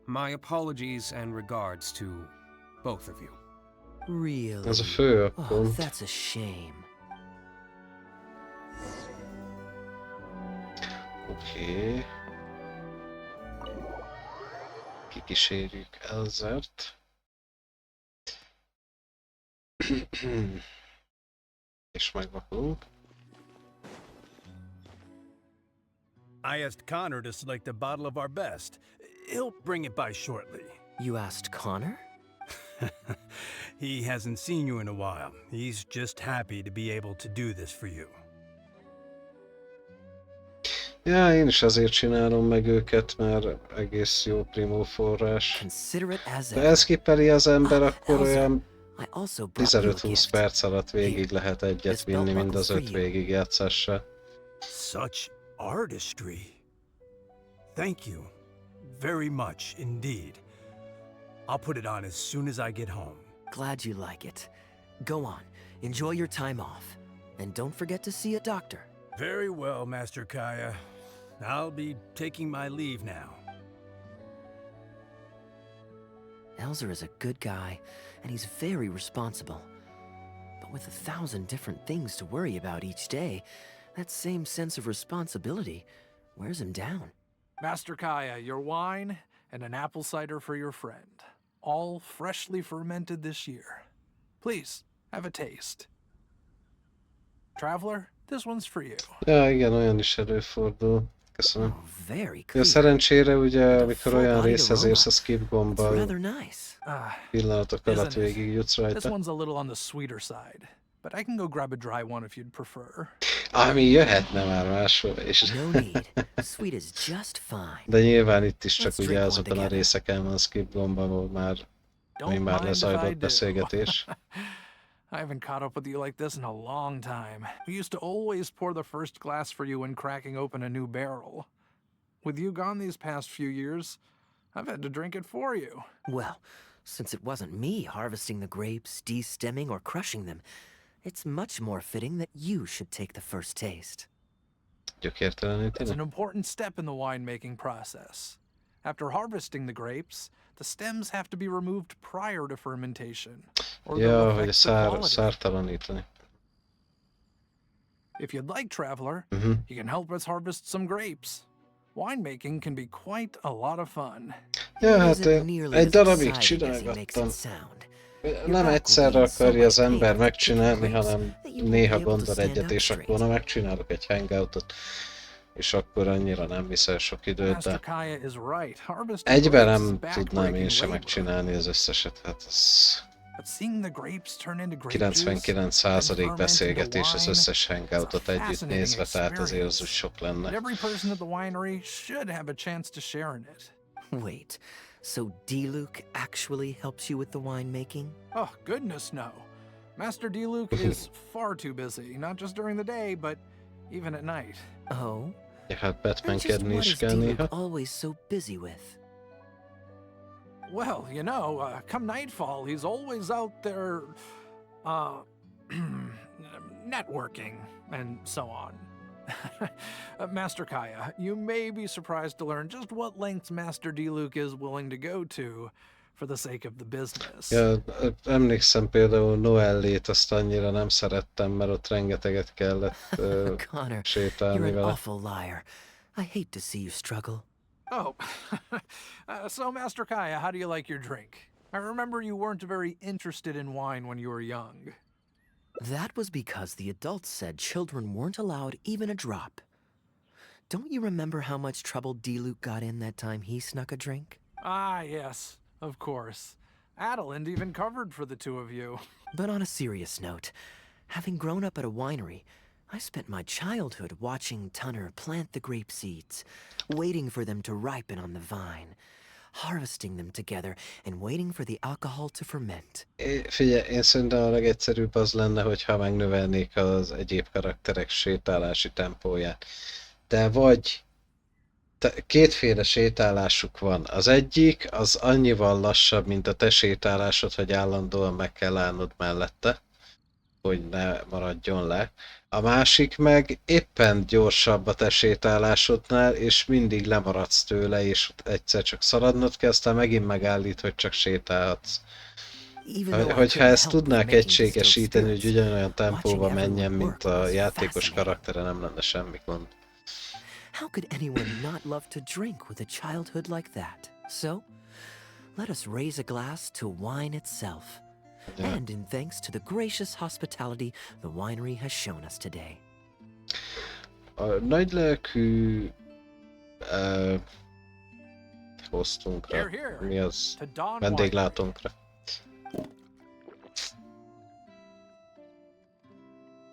My apologies and regards to both of you. Really? Ez a fő Oh, akkor. that's a shame. Oké. Kikísérjük Elzert. És megvakulunk. I asked Connor to select a bottle of our best. He'll bring it by shortly. You asked Connor? He hasn't seen you in a while. He's just happy to be able to do this for you. Ja, én is azért csinálom meg őket, mert egész jó primo forrás. Consider it as De elskippeli az ember, akkor olyan I also brought you a 15-20 gift. perc alatt végig lehet egyet vinni, mind az 5 végigjátszással. Such artistry. Thank you very much indeed. I'll put it on as soon as I get home. Glad you like it. Go on, enjoy your time off. And don't forget to see a doctor. Very well, Master Kaeya. I'll be taking my leave now. Elzer is a good guy, and he's very responsible. But with 1,000 different things to worry about each day, that same sense of responsibility wears him down. Master Kaeya, your wine and an apple cider for your friend. All freshly fermented this year. Please, have a taste. Traveler, this one's for you. Ja, igen, olyan is előfordul. Köszönöm. Oh, very Ja, cool. szerencsére ugye, The amikor olyan full-bodied részhez érsz a aroma. skip That's gombbal, rather nice. pillanatok alatt Isn't it? végigjutsz This rajta. one's a little on the sweeter side, but I can go grab a dry one if you'd prefer. Ami jöhetne már máshol is. No need. Sweet is just fine. De nyilván itt is csak Let's ugye drink one azokon a together. részeken van skip gomba, ahol már, ami Don't már mind if I lezajlott do. beszélgetés. I haven't caught up with you like this in a long time. We used to always pour the first glass for you when cracking open a new barrel. With you gone these past few years, I've had to drink it for you. Well, since it wasn't me harvesting the grapes, de-stemming, or crushing them, it's much more fitting that you should take the first taste. It's Gyökérteleníteni? an important step in the winemaking process. After harvesting the grapes, the stems have to be removed prior to fermentation, or they'll Ja, hogy affect the quality. szártalanítani. If you'd like, Traveler, Mhm. you can help us harvest some grapes. Winemaking can be quite a lot of fun. Ja, It hát isn't nearly egy as darabig exciting as he makes csinálgattam. it sound. Nem egyszerre akarja az ember megcsinálni, hanem néha gondol egyet, és akkor na megcsinálok egy hangoutot, és akkor annyira nem viszel sok időt, Master de Kaeya is right. Harvesting egyben grapes is nem tudnám backbreaking én sem labor. megcsinálni az összeset, hát ez But seeing the grapes turn into grape juice, 99% beszélgetés az wine, összes hangoutot it's a együtt fascinating nézve, tehát azért az úgy experience. sok lenne. Every person at the winery should have a chance to share in it. Wait, so Diluc actually helps you with the winemaking? Oh, goodness no. Master Diluc is far too busy, not just during the day, but even at night. Oh? Ja, hát And just Batmankedni what is is kell Diluc néha. always so busy with? Well, you know, come nightfall, he's always out there, networking and so on. Master Kaeya, you may be surprised to learn just what lengths Master Diluc is willing to go to for the sake of the business. Ja, emlékszem például Noellét, azt annyira nem szerettem, mert ott rengeteget kellett Connor, sétálni you're an vele. awful liar. I hate to see you struggle. Oh, so Master Kaeya, how do you like your drink? I remember you weren't very interested in wine when you were young. That was because the adults said children weren't allowed even a drop. Don't you remember how much trouble Diluc got in that time he snuck a drink? Ah, yes, of course. Adeland even covered for the two of you. But on a serious note, having grown up at a winery, I spent my childhood watching Tunner plant the grape seeds, waiting for them to ripen on the vine, harvesting them together, and waiting for the alcohol to ferment. Figyelj, én szerintem a legegyszerűbb az lenne, hogyha megnövelnék az egyéb karakterek sétálási tempóját. De vagy kétféle sétálásuk van. Az egyik, az annyival lassabb, mint a te sétálásod, hogy állandóan meg kell állnod mellette, hogy ne maradjon le. A másik meg éppen gyorsabb a te sétálásodnál, és mindig lemaradsz tőle, és egyszer csak szaladnod kell, aztán megint megállít, hogy csak sétálhatsz. Hogyha ezt tudnák egységesíteni, hogy ugyanolyan tempóba menjen, mint a játékos karaktere, nem lenne semmi gond. How could anyone not love to drink with a childhood like that? So, let us raise a glass to wine itself. Yeah. And in thanks to the gracious hospitality the winery has shown us today. A nagylelkű hoztunkra, mi az? Vendéglátónkra.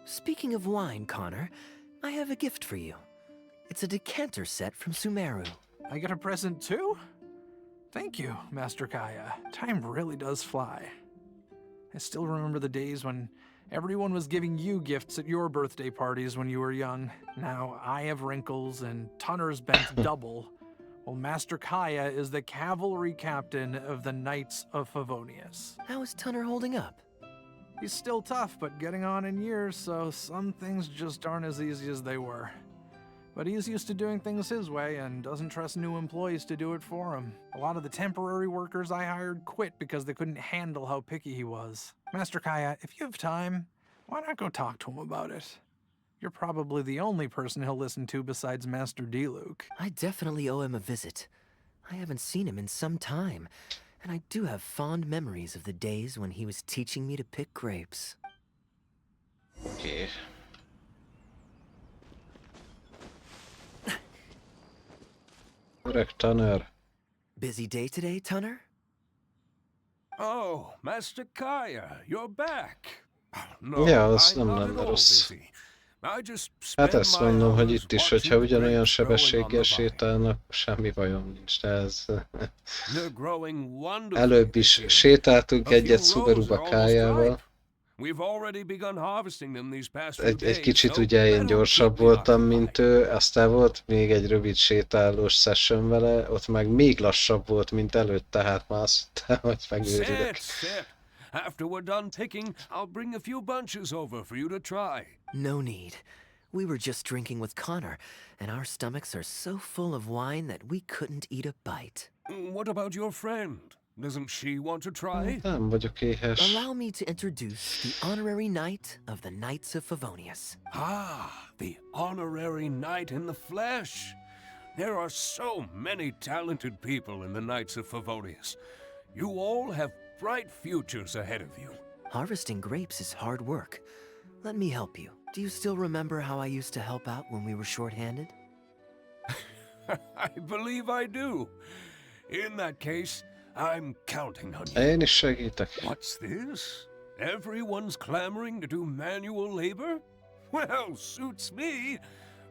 Speaking of wine, Connor, I have a gift for you. It's a decanter set from Sumeru. I get a present too? Thank you, Master Kaeya. Time really does fly. I still remember the days when everyone was giving you gifts at your birthday parties when you were young. Now I have wrinkles and Tunner's bent double, while Master Kaeya is the cavalry captain of the Knights of Favonius. How is Tunner holding up? He's still tough, but getting on in years, so some things just aren't as easy as they were. But he's used to doing things his way and doesn't trust new employees to do it for him. A lot of the temporary workers I hired quit because they couldn't handle how picky he was. Master Kaeya, if you have time, why not go talk to him about it? You're probably the only person he'll listen to besides Master D-Luke. I definitely owe him a visit. I haven't seen him in some time, and I do have fond memories of the days when he was teaching me to pick grapes. Okay. Öreg Tunner. Busy day today, Tunner? Oh, Master Kaeya, you're back. No, Ja, az I'm nem not at lenne all rossz. busy. I just Hát spend ezt my mondom, hogy hours itt is, hogyha watching ugyanolyan grapes growing on sebességgel the vine. sétálnak, semmi bajom nincs, de ez... They're growing wonderfully Előbb is this year. sétáltunk A few egyet rows Sumeruba are almost Kaeya-val. ripe. We've already begun harvesting them these past few Egy days, kicsit so ugye let én 'em gyorsabb keep me voltam, occupied. mint ő, aztán volt még egy rövid sétálós session vele, ott meg még lassabb volt, mint előtt, tehát már azt hittem, hogy megőrülök. Sit. After we're done picking, I'll bring a few bunches over for you to try. No need. We were just drinking with Connor, and our stomachs are so full of wine that we couldn't eat a bite. What about your friend? Doesn't she want to try? Nem vagyok éhes. Allow me to introduce the honorary knight of the Knights of Favonius. Ah, the honorary knight in the flesh. There are so many talented people in the Knights of Favonius. You all have bright futures ahead of you. Harvesting grapes is hard work. Let me help you. Do you still remember how I used to help out when we were short-handed? I believe I do. In that case, I'm counting on you. Én is segítek. What's this? Everyone's clamoring to do manual labor? Well, suits me.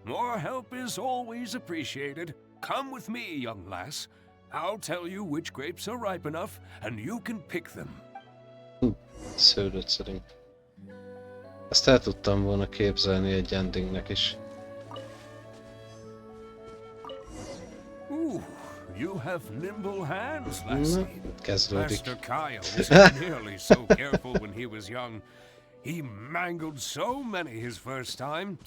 More help is always appreciated. Come with me, young lass. I'll tell you which grapes are ripe enough, and you can pick them. Szőlőt szerint. Ezt el tudtam volna képzelni egy endingnek is. Ooh, you have nimble hands, Na, lassie. kezdődik. Master Kaeya wasn't nearly so careful when he was young. He mangled so many his first time.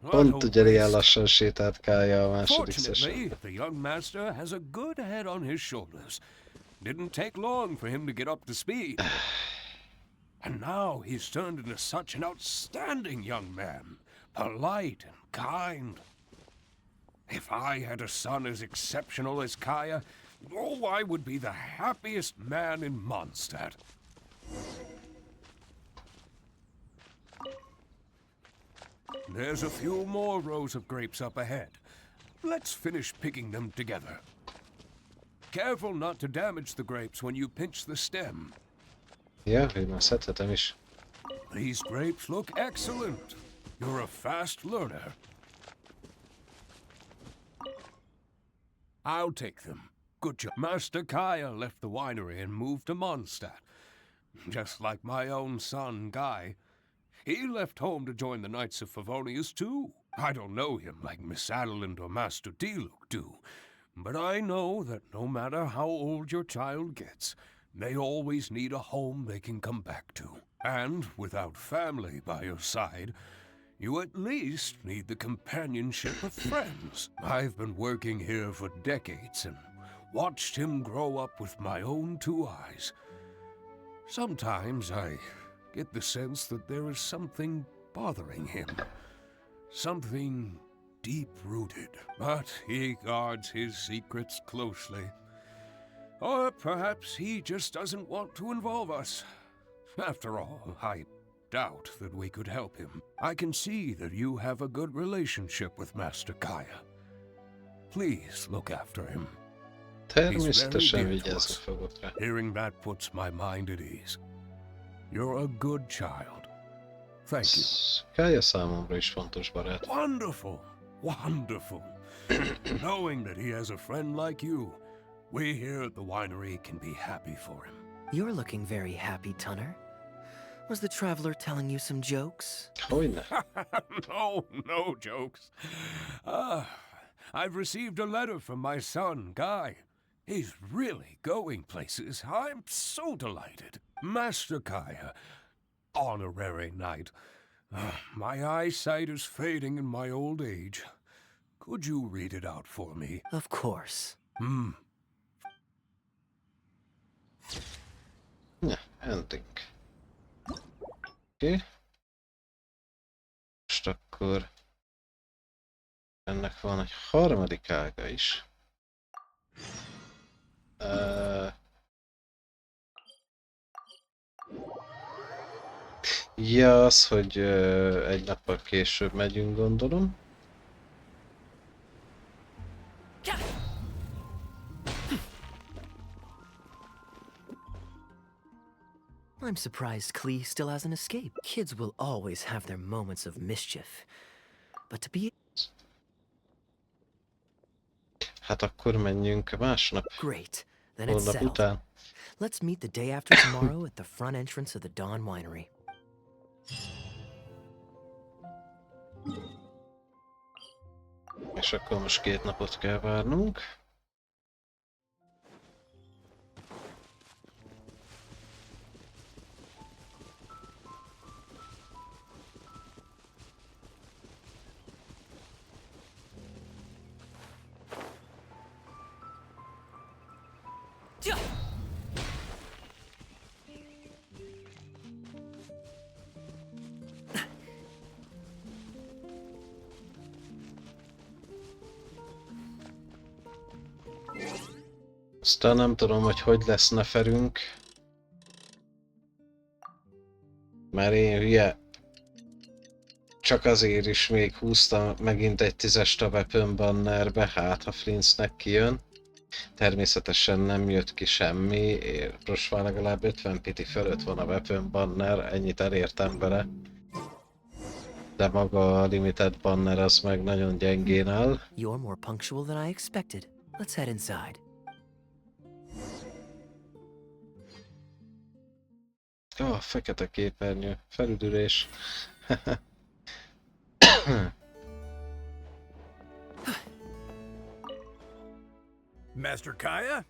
What Pont a ugye ilyen waste. lassan sétált Kaeya a második Fortunately, session. the young master has a good head on his shoulders. Didn't take long for him to get up to speed. And now he's turned into such an outstanding young man, polite and kind. If I had a son as exceptional as Kaeya, oh, I would be the happiest man in Mondstadt. There's a few more rows of grapes up ahead. Let's finish picking them together. Careful not to damage the grapes when you pinch the stem. Ja, én már szedhetem is. These grapes look excellent. You're a fast learner. I'll take them. Good job. Master Kaeya left the winery and moved to Mondstadt. Just like my own son, Guy. He left home to join the Knights of Favonius, too. I don't know him like Miss Adeline or Master Diluc do, but I know that no matter how old your child gets, they always need a home they can come back to. And without family by your side, you at least need the companionship of friends. I've been working here for decades and watched him grow up with my own 2 eyes. Sometimes I get the sense that there is something bothering him. Something deep-rooted, but he guards his secrets closely. Or perhaps he just doesn't want to involve us. After all, I doubt that we could help him. I can see that you have a good relationship with Master Kaeya. Please look after him. Természetesen vigyázni fogok rá. Hearing that puts my mind at ease. You're a good child. Thank you. Kaeya számomra is fontos barát. Wonderful, wonderful. Knowing that he has a friend like you, we here at the winery can be happy for him. You're looking very happy, Tunner. Was the traveler telling you some jokes? Hogyne. No jokes. I've received a letter from my son, Guy. He's really going places. I'm so delighted. Master Kaeya, honorary knight. My eyesight is fading in my old age. Could you read it out for me? Of course. Ja, ending. Oké. Most akkor ennek van egy harmadik ága is. Ja, az, hogy egy nappal később megyünk, gondolom. I'm surprised Klee still hasn't escaped. Kids will always have their moments of mischief. But to be... Hát akkor menjünk másnap. Great. Then it's Holnap settled. után. Let's meet the day after tomorrow at the front entrance of the Dawn Winery. És akkor most 2 napot kell várnunk. Aztán nem tudom, hogy lesz neferünk. Mert én hülye. Csak azért is még húztam megint egy 10-est a weapon bannerbe, hát ha Flintsnek kijön. Természetesen nem jött ki semmi, most már legalább 50 piti fölött van a weapon banner, ennyit elértem vele. De maga a limited banner az meg nagyon gyengén áll. You're more punctual than I expected. Let's head inside. Fekete képernyő, felüdülés. Master Kaeya?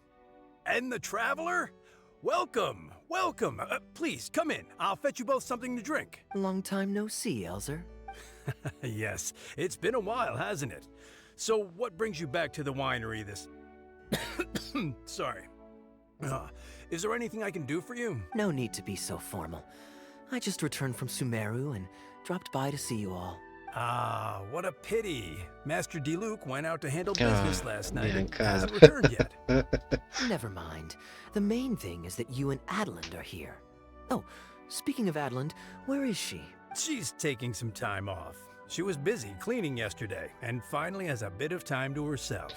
And the traveler? Welcome, welcome. Please, come in. I'll fetch you both something to drink. Long time no see, Elzer. Yes, it's been a while, hasn't it? So what brings you back to the winery this... Sorry. Is there anything I can do for you? No need to be so formal. I just returned from Sumeru and dropped by to see you all. Ah, what a pity. Master Diluc went out to handle business last night and God. hasn't returned yet. Never mind. The main thing is that you and Adeland are here. Oh, speaking of Adeland, where is she? She's taking some time off. She was busy cleaning yesterday and finally has a bit of time to herself.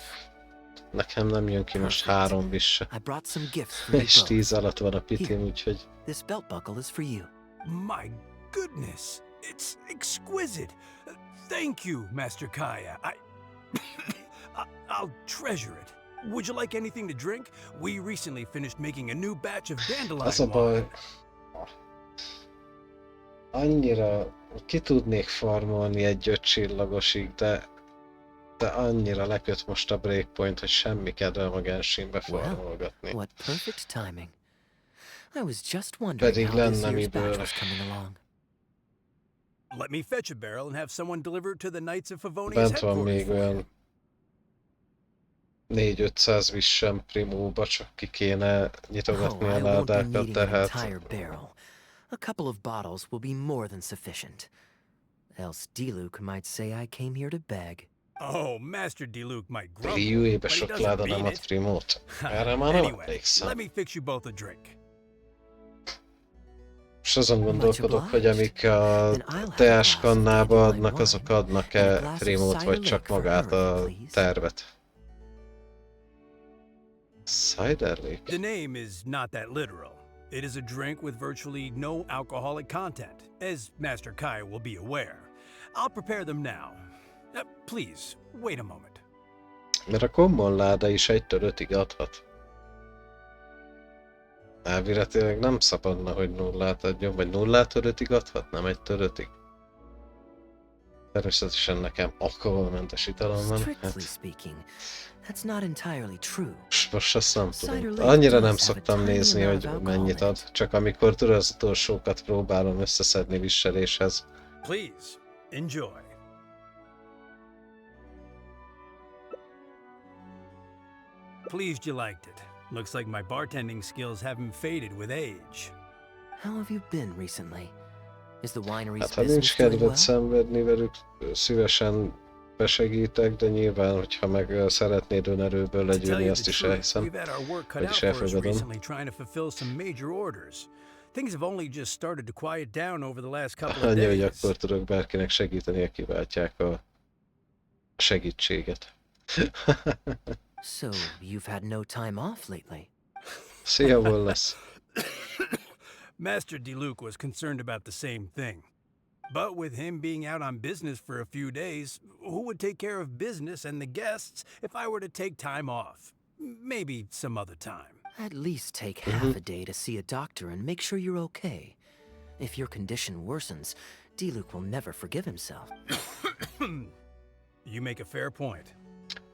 Nekem nem jön ki most 3 vissza. I brought some gifts for you És both. 10 alatt van a pitim, úgyhogy... This belt buckle is for you. My goodness, it's exquisite. Thank you, Master Kaeya. I'll treasure it. Would you like anything to drink? We recently finished making a new batch of dandelion Az a wine. baj... Annyira ki tudnék farmolni egy 5 csillagosig, de annyira leköt most a breakpoint, hogy semmi kedvem a Genshinbe farmolgatni. What perfect timing. I was just wondering Pedig how this lenne year's batch miből. was coming along. Let me fetch a barrel and have someone deliver it to the Knights of Favonia's Bent van headquarters még for you. olyan 400-500 vissem primóba, csak ki kéne nyitogatni Oh, a I won't be ládákat, needing an tehát... entire barrel. A couple of bottles will be more than sufficient. Else Diluc might say I came here to beg. Oh, Master Diluc might grumble, Liu-ébe but he sok doesn't láda nem mean ad it. primót. Erre már nem Anyway, let emlékszem. me fix you both a drink. És azon gondolkodok, Much hogy amik a Then I'll have a teás glass of kannába dandelion adnak, azok wine adnak-e and a glass of primót, cider vagy csak lake for magát her, a please. tervet. Cider Lake? The name is not that literal. It is a drink with virtually no alcoholic content, as Master Kaeya will be aware. I'll prepare them now. Please, wait a moment. Mert a common láda is 1-től 5-ig adhat. Elvéletileg nem szabadna, hogy 0-át adjon, vagy 0-től 5-ig adhat, nem 1-től 5-ig. Természetesen nekem alkoholmentes italom van, Strictly hát speaking, that's not entirely true. most azt nem Cider tudom. Lake Annyira does nem have a szoktam tiny nézni, amount hogy of mennyit alcohol in ad, csak amikor tudod az utolsókat próbálom összeszedni viseléshez. Please, enjoy. Pleased you liked it. Looks like my bartending skills haven't faded with age. How have you been recently? Is the winery's Hát ha nincs business doing kedved well? szenvedni velük, szívesen besegítek, de nyilván, hogyha meg szeretnéd önerőből To tell legyűlni, you azt the is truth, elhiszem. we've had our work cut out Vagyis for us elfogadom. recently trying to fulfill some major orders. Things have only just started to quiet down over the last couple of Annyi, hogy days. akkor tudok bárkinek segíteni, aki kiváltják a segítséget. So, you've had no time off lately? Szia, Wallace! Master Diluc was concerned about the same thing. But with him being out on business for a few days, who would take care of business and the guests if I were to take time off? Maybe some other time. At least take half a day to see a doctor and make sure you're okay. If your condition worsens, Diluc will never forgive himself. You make a fair point.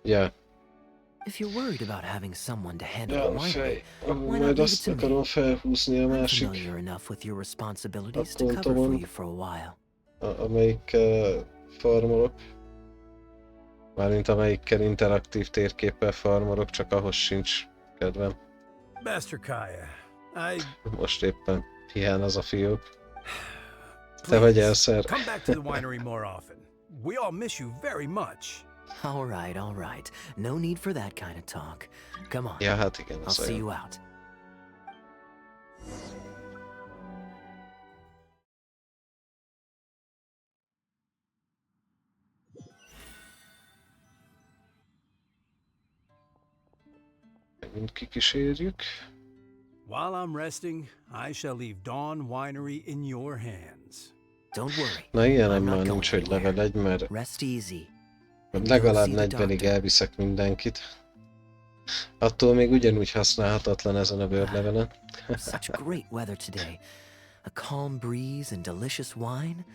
Ja, If you're worried about having someone to handle the ja, winery, fej. why not Majd leave it azt to akarom me? felhúzni a I'm másik, familiar enough with your responsibilities to cover Kontomon. for you for a while. amelyikkel farmolok. Mármint amelyikkel interaktív térképpel farmolok, csak ahhoz sincs kedvem. Master Kaeya, I... Most éppen hiány az a fiók. Te vagy elszer. Come back to the winery more often. We all miss you very much. All right. No need for that kind of talk. Come on. Ja, hát igen, I'll az see olyan. you out. Megint kikísérjük. While I'm resting, I shall leave Dawn Winery in your hands. Don't worry. Na ilyenem I'm not már going nincs, hogy anywhere. level 1, mert Rest easy. legalább see the 40-ig doctor. elviszek mindenkit. Attól még ugyanúgy használhatatlan ezen a bőrlevelen. Such great weather today. A calm breeze and delicious wine.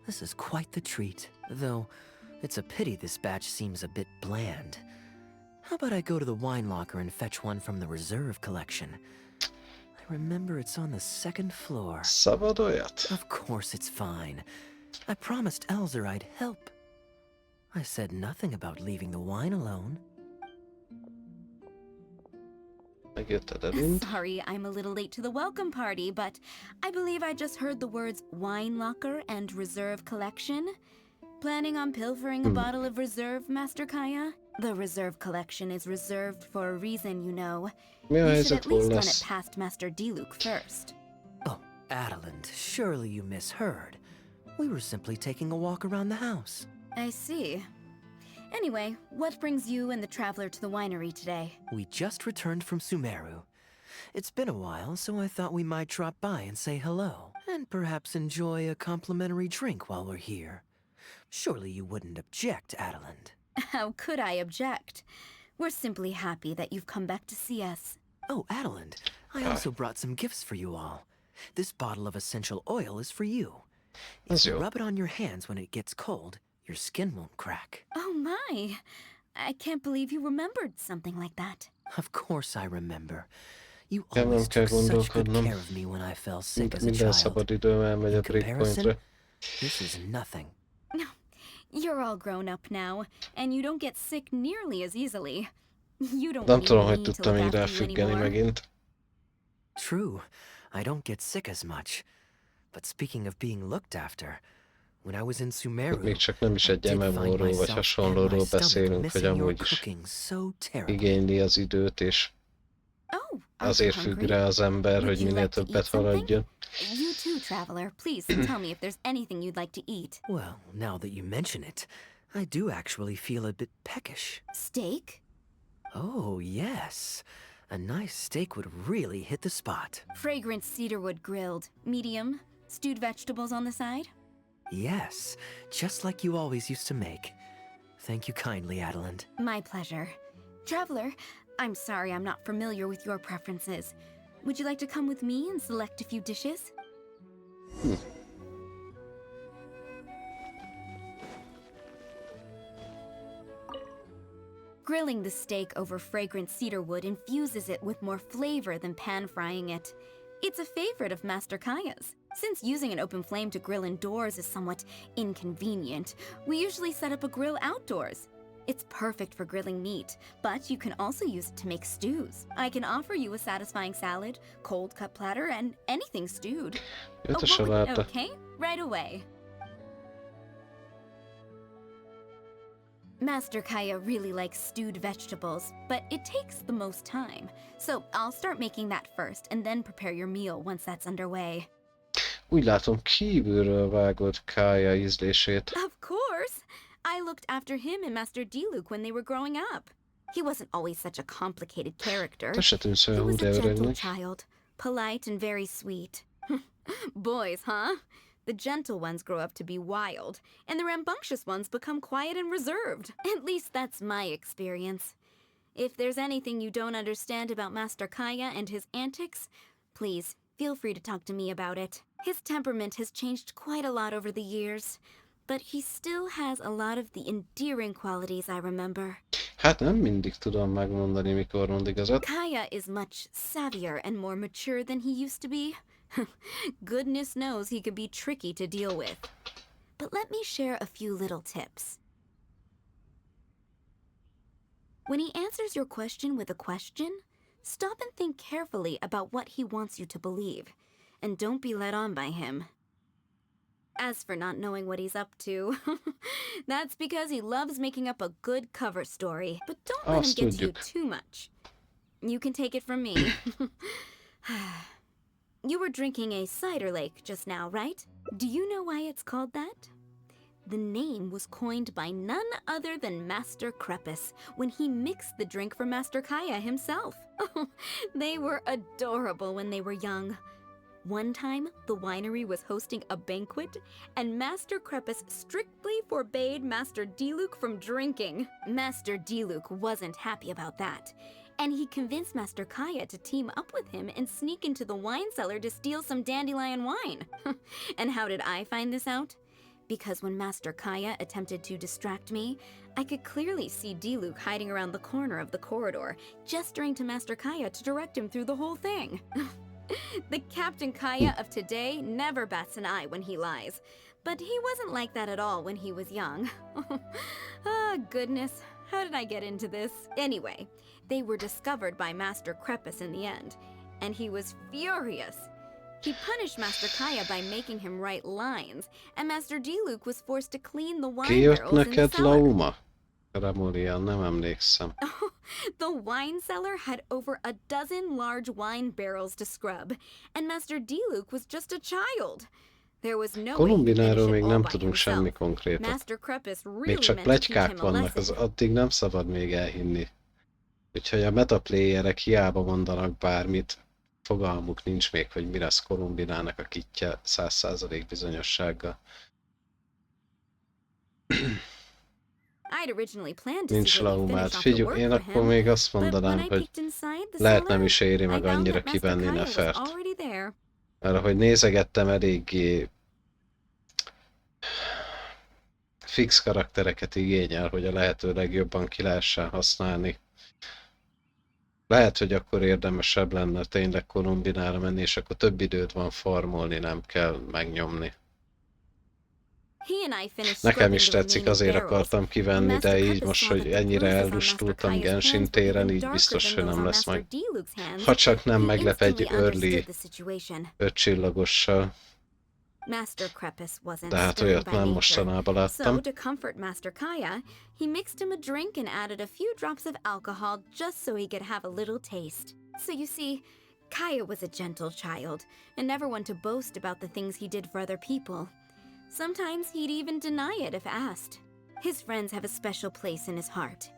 This is quite the treat. Though, it's a pity this batch seems a bit bland. How about I go to the wine locker and fetch one from the reserve collection? I remember it's on the second floor. Szabad olyat? Of course it's fine. I promised Elzer I'd help. I said nothing about leaving the wine alone. Megjötted elint. Sorry, I'm a little late to the welcome party, but I believe I just heard the words wine locker and reserve collection. Planning on pilfering a bottle of reserve, Master Kaeya? The reserve collection is reserved for a reason, you know. Mi a You should helyzet, at least run it Wallace? past Master Diluc first. Oh, Adeland, surely you misheard. We were simply taking a walk around the house. I see. Anyway, what brings you and the traveler to the winery today? We just returned from Sumeru. It's been a while, so I thought we might drop by and say hello, and perhaps enjoy a complimentary drink while we're here. Surely you wouldn't object, Adeland. How could I object? We're simply happy that you've come back to see us. Oh, Adeland, I also brought some gifts for you all. This bottle of essential oil is for you. If you rub it on your hands when it gets cold, your skin won't crack. Oh my! I can't believe you remembered something like that. Of course I remember. You always took such good care of me when I fell sick as a child. In comparison, this is nothing. You're all grown up now, and you don't get sick nearly as easily. You don't Nem need tudom, hogy me to tudtam look így after you ráfüggeni anymore. megint. True, I don't get sick as much. But speaking of being looked after, when I was in Sumeru, Még csak nem is egy MMO-ról vagy hasonlóról beszélünk, hogy amúgy is igényli az időt, és azért függ rá az ember, hogy minél többet haladjon. You too, traveler. Please tell me if there's anything you'd like to eat. Well, now that you mention it, I do actually feel a bit peckish. Steak? Oh, yes. A nice steak would really hit the spot. Fragrant cedarwood grilled. Medium. Stewed vegetables on the side? Yes, just like you always used to make. Thank you kindly, Adeland. My pleasure. Traveler, I'm sorry I'm not familiar with your preferences. Would you like to come with me and select a few dishes? Grilling the steak over fragrant cedarwood infuses it with more flavor than pan-frying it. It's a favorite of Master Kaeya's. Since using an open flame to grill indoors is somewhat inconvenient, we usually set up a grill outdoors. It's perfect for grilling meat, but you can also use it to make stews. I can offer you a satisfying salad, cold cut platter, and anything stewed. Okay, right away. Master Kaeya really likes stewed vegetables, but it takes the most time. So I'll start making that first, and then prepare your meal once that's underway. Úgy látom, kívülről vágod Kaeya ízlését. Of course! I looked after him and Master Diluc when they were growing up. He wasn't always such a complicated character. Te se tűnsz olyan He was húde a gentle öregnek. child, polite and very sweet. Boys, huh? The gentle ones grow up to be wild, and the rambunctious ones become quiet and reserved. At least that's my experience. If there's anything you don't understand about Master Kaeya and his antics, please feel free to talk to me about it. His temperament has changed quite a lot over the years, but he still has a lot of the endearing qualities I remember. Hát nem mindig tudom megmondani, mikor mond igazat. Kaeya is much savvier and more mature than he used to be. Goodness knows he could be tricky to deal with. But let me share a few little tips. When he answers your question with a question, stop and think carefully about what he wants you to believe, and don't be led on by him. As for not knowing what he's up to, that's because he loves making up a good cover story, but don't let him get to you too much. You can take it from me. You were drinking a cider lake just now, right? Do you know why it's called that? The name was coined by none other than Master Crepus when he mixed the drink for Master Kaeya himself. They were adorable when they were young. One time, the winery was hosting a banquet, and Master Crepus strictly forbade Master Diluc from drinking. Master Diluc wasn't happy about that, and he convinced Master Kaeya to team up with him and sneak into the wine cellar to steal some dandelion wine. And how did I find this out? Because when Master Kaeya attempted to distract me, I could clearly see Diluc hiding around the corner of the corridor, gesturing to Master Kaeya to direct him through the whole thing. The Captain Kaeya of today never bats an eye when he lies, but he wasn't like that at all when he was young. Ah, goodness, how did I get into this? Anyway, they were discovered by Master Crepus in the end, and he was furious. He punished Master Kaeya by making him write lines, and Master Diluc was forced to clean the wine barrels in the cellar. Lauma? Ramurian, nem emlékszem. The wine cellar had over a dozen large wine barrels to scrub, and Master Diluc was just a child. There was no way he Kolumbináról finished még it all nem by tudunk semmi himself. konkrétat. Master Krepis Még really csak meant to teach pletykák him a vannak, az lesson. addig nem szabad még elhinni. Úgyhogy a metaplayerek hiába mondanak bármit, fogalmuk nincs még, hogy mi lesz Kolumbinának a kitje 100% bizonyossággal. I'd originally planned to Nincs secretly laumát. finish off the Figyelj, work én for akkor him, még azt but when mondanám, I hogy peeked inside the lehet nem cellar, is éri I meg found annyira that Master kivenni Kaeya was Nefert. already there. Mert ahogy nézegettem, eléggé fix karaktereket igényel, hogy a lehető legjobban ki lehessen használni. Lehet, hogy akkor érdemesebb lenne tényleg Kolumbinára menni, és akkor több időt van farmolni, nem kell megnyomni. He and I finished Nekem scrubbing is the tetszik, remaining azért barrels. akartam kivenni, When de Master így Krepis most, saw hogy that the ennyire bruises on ellustultam Master Kaeya's Genshin hands were téren, even így darker biztos, than hogy those nem on lesz Master meg. Diluc's hands. Ha csak nem He meglep egy instantly early understood the situation. 5 csillagossal, Master Krepis wasn't de hát stern olyat by nem nature. mostanában So, láttam. to comfort Master Kaeya, he mixed him a drink and added a few drops of alcohol just so he could have a little taste. So you see, Kaeya was a gentle child and never one to boast about the things he did for other people. Sometimes he'd even deny it if asked. His friends have a special place in his heart,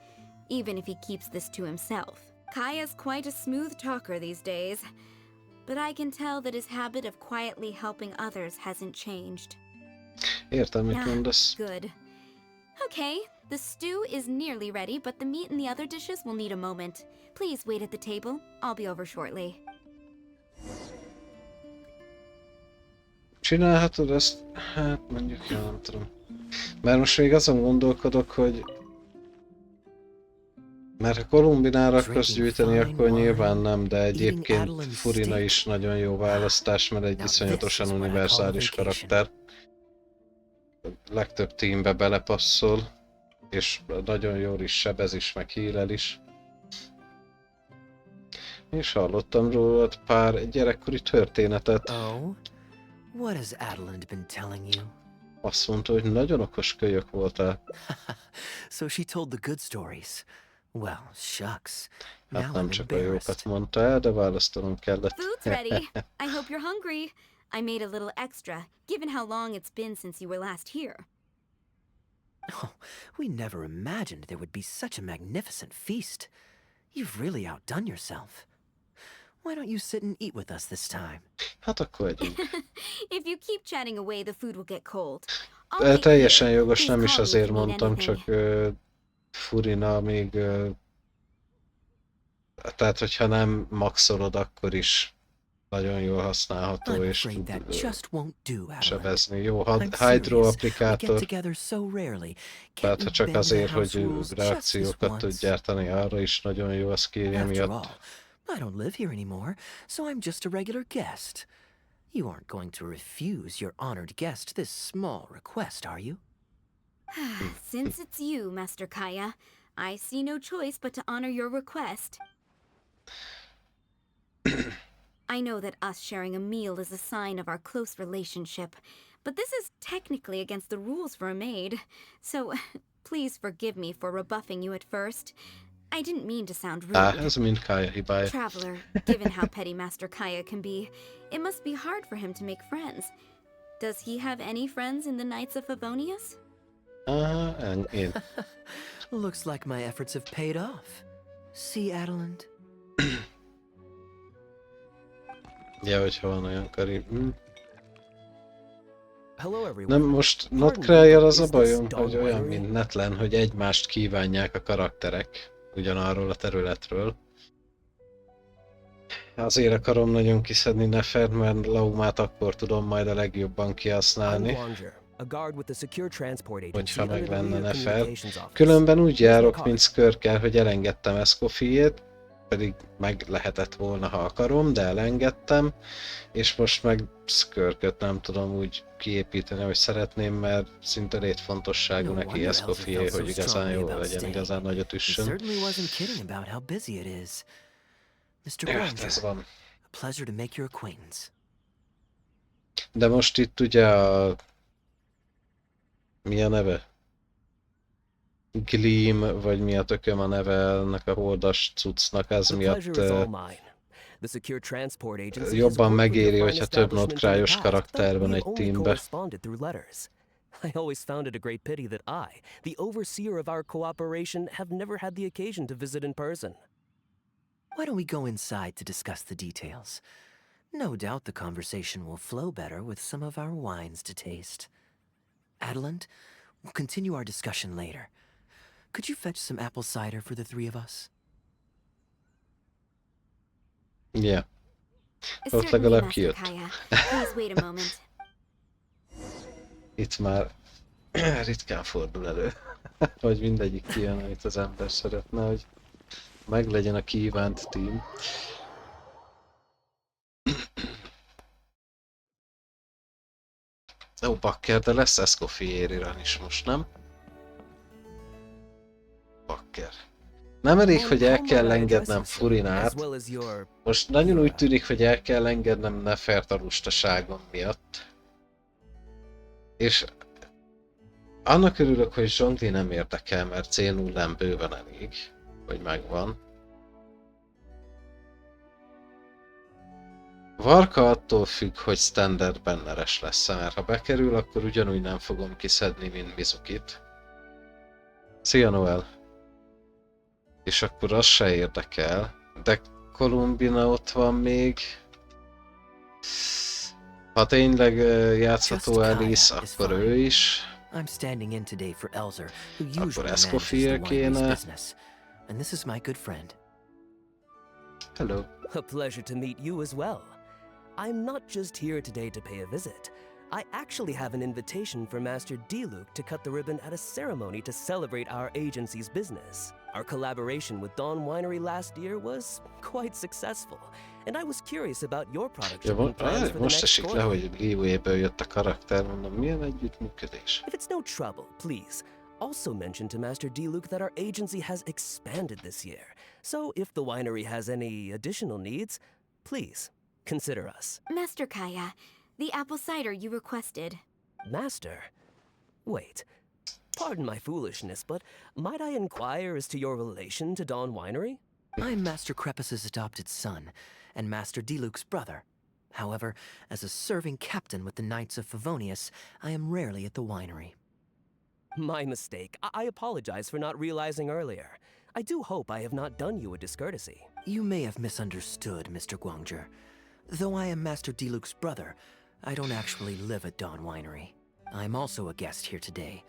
even if he keeps this to himself. Kaeya's quite a smooth talker these days, but I can tell that his habit of quietly helping others hasn't changed. Értem, mit Ah, mondasz. good. Okay, the stew is nearly ready, but the meat and the other dishes will need a moment. Please wait at the table. I'll be over shortly. Csinálhatod ezt? Hát mondjuk, ja, nem tudom. Mert most még azon gondolkodok, hogy... Mert ha Kolumbinára akarsz gyűjteni, akkor nyilván nem, de egyébként Furina is nagyon jó választás, mert egy iszonyatosan univerzális karakter. Legtöbb teambe belepasszol, és nagyon jól is sebez is, meg heal is. És hallottam rólad pár gyerekkori történetet. Oh? What has Adeland been telling you? Azt mondta, hogy nagyon okos kölyök voltál. So she told the good stories. Well, shucks. Hát Now nem I'm csak a jókat embarrassed. mondta el, de választanom kellett. Food's ready. I hope you're hungry. I made a little extra, given how long it's been since you were last here. Oh, we never imagined there would be such a magnificent feast. You've really outdone yourself. Why don't you sit and eat with us this time? Hát akkor együnk. If you keep chatting away, the food will get cold. I'll wait Teljesen here. jogos, Please nem is call me if azért you need mondtam, anything. csak Furina még... tehát, hogyha nem maxolod, akkor is nagyon jól használható, I'm és afraid tud that just won't do, Adeland. sebezni. Jó, I'm hydro serious. We get applikátor. together so rarely. Tehát Can't ha you csak bend the azért, house hogy rules just this reakciókat tud once? gyártani, arra is nagyon jó a skillje After miatt. all, I don't live here anymore, so I'm just a regular guest. You aren't going to refuse your honored guest this small request, are you? Since it's you, Master Kaeya, I see no choice but to honor your request. I know that us sharing a meal is a sign of our close relationship, but this is technically against the rules for a maid, so please forgive me for rebuffing you at first. I didn't mean to sound rude. Ez mind Kaeya hibája. Traveler, given how petty Master Kaeya can be, it must be hard for him to make friends. Does he have any friends in the Knights of Favonius? Én. Looks like my efforts have paid off. See, Adeland? Ja, hogyha van olyan Karim. Hello, everyone. Nem, most Pardon me, Notcryer az is a this bajom, Dawn hogy olyan, Winery? mint Netlen, hogy egymást kívánják a karakterek ugyanarról a területről. Azért akarom nagyon kiszedni Nefert, mert Laumát akkor tudom majd a legjobban I'm kihasználni, Wanger, a guard with the Secure Transport Agency hogyha under meg the lenne Leader Nefer. Communications Office. Különben úgy Here's my járok, card. mint Skirkel, hogy elengedtem Escofiét, pedig meg lehetett volna, ha akarom, de elengedtem, és most meg Skirköt nem tudom úgy kiépíteni, ahogy szeretném, mert szinte létfontosságú No neki wonder Elsie Escofié, felt so hogy igazán strongly jó about legyen, staying. igazán nagyot He üssön. certainly wasn't kidding about how busy it is. Mr. Ja, Granger, ez van. a pleasure to make your acquaintance. De most itt ugye a... Mi a neve? Gleam, vagy mi a tököm a neve ennek a holdas cuccnak, ez The miatt pleasure is all mine. The secure transport agency has Jobban worked with the megéri, fine hogyha több establishments in the notgrájos past, karakter but van we've egy only teambe. corresponded through letters. I always found it a great pity that I, the overseer of our cooperation, have never had the occasion to visit in person. Why don't we go inside to discuss the details? No doubt the conversation will flow better with some of our wines to taste. Adelant, we'll continue our discussion later. Could you fetch some apple cider for the three of us? Yeah. Ott Certainly, legalább Master kijött. Kaeya. Please wait a moment. Itt már ritkán fordul elő, hogy mindegyik kijön, amit az ember szeretne, hogy meglegyen a kívánt team. Ó, bakker, de lesz Escoffier run is most, nem? Bakker. Nem elég, hogy el kell engednem Furinát. Most nagyon úgy tűnik, hogy el kell engednem Nefert a lustaságom miatt. És annak örülök, hogy Zsongli nem érdekel, mert C0-en bőven elég, hogy megvan. Varka attól függ, hogy standardben neres lesz, mert ha bekerül, akkor ugyanúgy nem fogom kiszedni, mint Mizukit. Szia, Noel! És akkor az se érdekel, de Columbina ott van még. Ha tényleg játszható Alice, akkor ő is. I'm standing in today for Elzer, who usually Akkor manages the Escoffier winery's kéne. business. And this is my good friend. Hello. A pleasure to meet you as well. I'm not just here today to pay a visit. I actually have an invitation for Master D-Luke to cut the ribbon at a ceremony to celebrate our agency's business. Our collaboration with Dawn Winery last year was quite successful, and I was curious about your product Ja, shipping plans for the most next esik le, quarter. hogy Liu-ből jött a karakter, mondom, milyen együttműködés. If it's no trouble, please, also mention to Master D-Luke that our agency has expanded this year. So if the winery has any additional needs, please, consider us. Master Kaeya, the apple cider you requested. Master? Wait. Pardon my foolishness, but might I inquire as to your relation to Dawn Winery? I'm Master Crepus's adopted son, and Master D-Luke's brother. However, as a serving captain with the Knights of Favonius, I am rarely at the winery. My mistake. I apologize for not realizing earlier. I do hope I have not done you a discourtesy. You may have misunderstood, Mr. Guangzhe. Though I am Master D-Luke's brother, I don't actually live at Dawn Winery. I'm also a guest here today.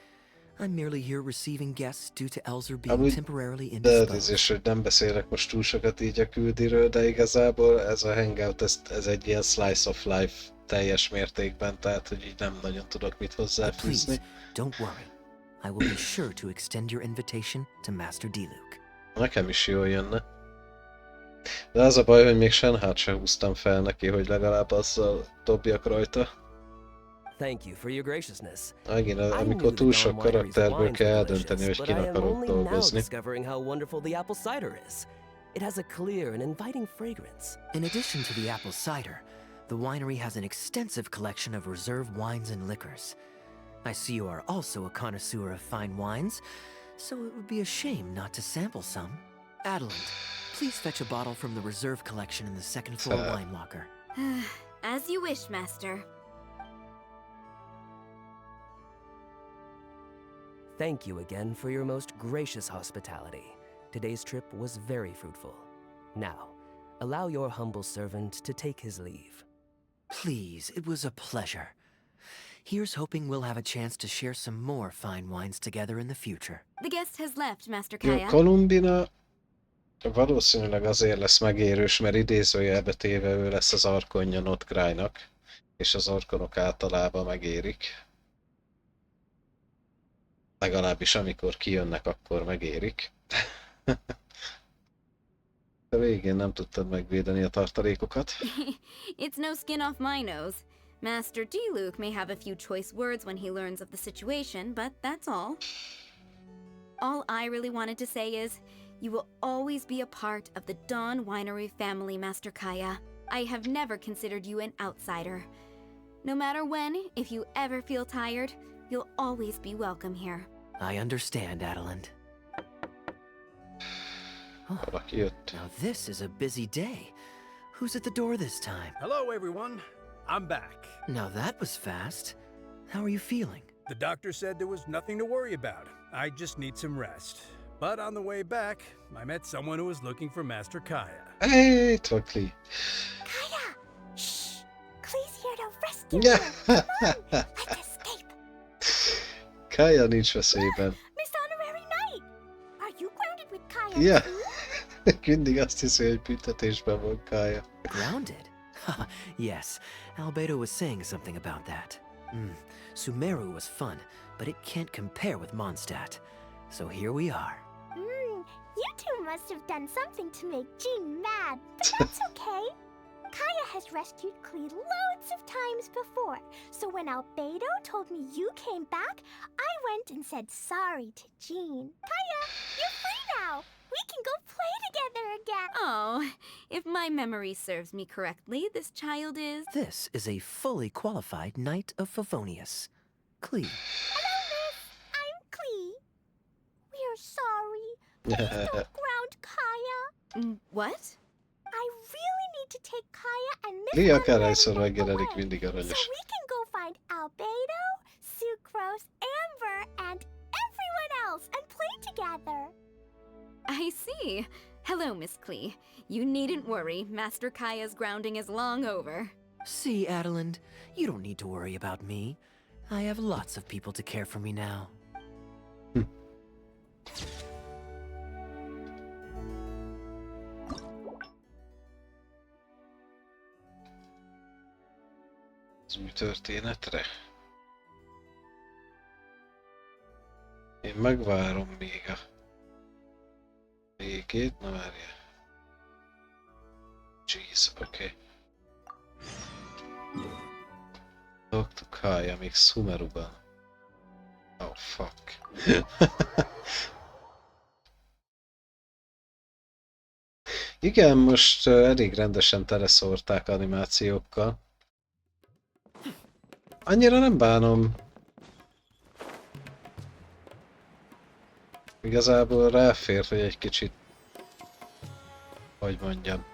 I'm merely here receiving guests due to Elzer being temporarily indisposed. Elnézést, hogy nem beszélek most túl sokat így a küldiről, de igazából ez a hangout, ez egy ilyen slice of life teljes mértékben, tehát hogy így nem nagyon tudok mit hozzáfűzni. Don't worry. I will be sure to extend your invitation to Master D-Luke. Nekem is jól jönne. De az a baj, hogy még Shenhát se húztam fel neki, hogy legalább azzal dobjak rajta. Thank you for your graciousness. Megint, amikor túl sok karakterből kell eldönteni, hogy kin akarok dolgozni. Discovering how wonderful the apple cider is. It has a clear and inviting fragrance. In addition to the apple cider, the winery has an extensive collection of reserve wines and liquors. I see you are also a connoisseur of fine wines, so it would be a shame not to sample some. Adelant, please fetch a bottle from the reserve collection in the second floor wine locker. As you wish, Master. Thank you again for your most gracious hospitality. Today's trip was very fruitful. Now, allow your humble servant to take his leave. Please, it was a pleasure. Here's hoping we'll have a chance to share some more fine wines together in the future. The guest has left, Master Jó, Kaeya. Columbina valószínűleg azért lesz megérős, mert idézőjelbe téve ő lesz az arkonja Notgrájnak, és az arkonok általában megérik. Legalábbis amikor kijönnek, akkor megérik. De végén nem tudtad megvédeni a tartalékokat. It's no skin off my nose. Master D-Luke may have a few choice words when he learns of the situation, but that's all. All I really wanted to say is, you will always be a part of the Dawn Winery family, Master Kaeya. I have never considered you an outsider. No matter when, if you ever feel tired, you'll always be welcome here. I understand, Adelant. Valaki jött. Now this is a busy day. Who's at the door this time? Hello, everyone. I'm back. Now that was fast. How are you feeling? The doctor said there was nothing to worry about. I just need some rest. But on the way back, I met someone who was looking for Master Kaeya. Hey, itt van Klee. Kaeya! Shh! Klee's here to rescue Yeah. you! Come on! Let's escape! Kaeya nincs veszélyben. Miss Honorary Knight! Are you grounded with Kaeya Yeah. too? Mindig azt hiszi, hogy büntetésben van Kaeya. Grounded? Yes, Albedo was saying something about that. Sumeru was fun, but it can't compare with Mondstadt. So here we are. You two must have done something to make Jean mad, but that's okay. Kaeya has rescued Klee loads of times before, so when Albedo told me you came back, I went and said sorry to Jean. Kaeya, you're free now! We can go play together again! Oh, if my memory serves me correctly, this child is... This is a fully qualified Knight of Favonius. Klee. Hello, Miss! I'm Klee. We're sorry. Please don't ground Kaeya. What? I really need to take Kaeya and Miss Klee Honorary akárhányszor Knight megjelenik, away, mindig so aranyos. we can go find Albedo, Sucrose, Amber, and everyone else and play together. I see. Hello, Miss Klee. You needn't worry. Master Kaeya's grounding is long over. See, Adeland, you don't need to worry about me. I have lots of people to care for me now. Az új történetre? Én megvárom még a végét, na várjál. Jeez, oké. Dr. Kaeya még Sumeruban. Oh fuck. Igen, most elég rendesen teleszórták animációkkal. Annyira nem bánom. Igazából ráfér, hogy egy kicsit, hogy mondjam,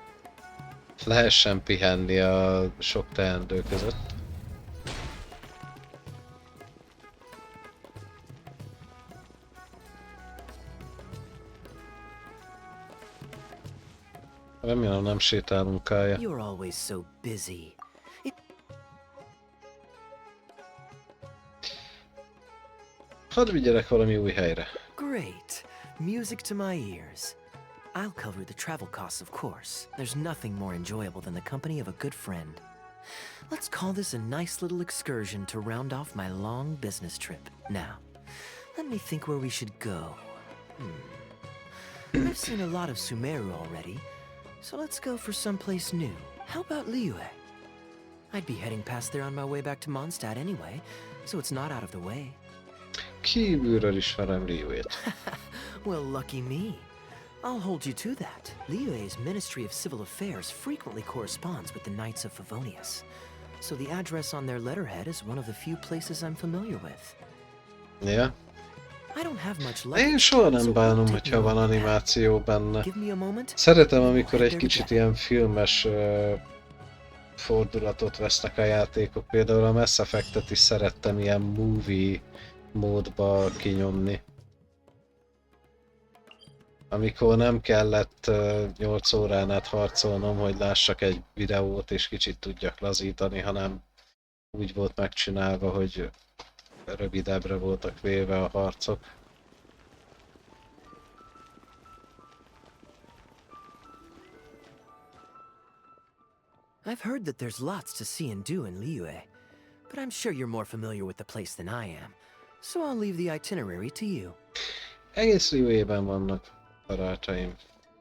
lehessen pihenni a sok teendő között. Remélem nem sétálunk, Kaeya. You're always so busy. Hadd vigyelek valami új helyre. Great. Music to my ears. I'll cover the travel costs, of course. There's nothing more enjoyable than the company of a good friend. Let's call this a nice little excursion to round off my long business trip. Now, let me think where we should go. I've seen a lot of Sumeru already, so let's go for someplace new. How about Liyue? I'd be heading past there on my way back to Mondstadt anyway, so it's not out of the way. Kívülről ismerem Liyue-t. Well, lucky me. I'll hold you to that. Liyue's Ministry of Civil Affairs frequently corresponds with the Knights of Favonius, so the address on their letterhead is one of the few places I'm familiar with. Yeah. I don't have much Én soha nem bánom, hogyha van animáció benne. Give me a moment. Szeretem, amikor egy kicsit ilyen filmes fordulatot vesznek a játékok. Például a Mass Effect-et is szerettem ilyen movie módba kinyomni. Amikor nem kellett 8 órán át harcolnom, hogy lássak egy videót és kicsit tudjak lazítani, hanem úgy volt megcsinálva, hogy rövidebbre voltak véve a harcok. I've heard that there's lots to see and do in Liyue, but I'm sure you're more familiar with the place than I am, so I'll leave the itinerary to you. Egész Liyue-ben vannak barátaim.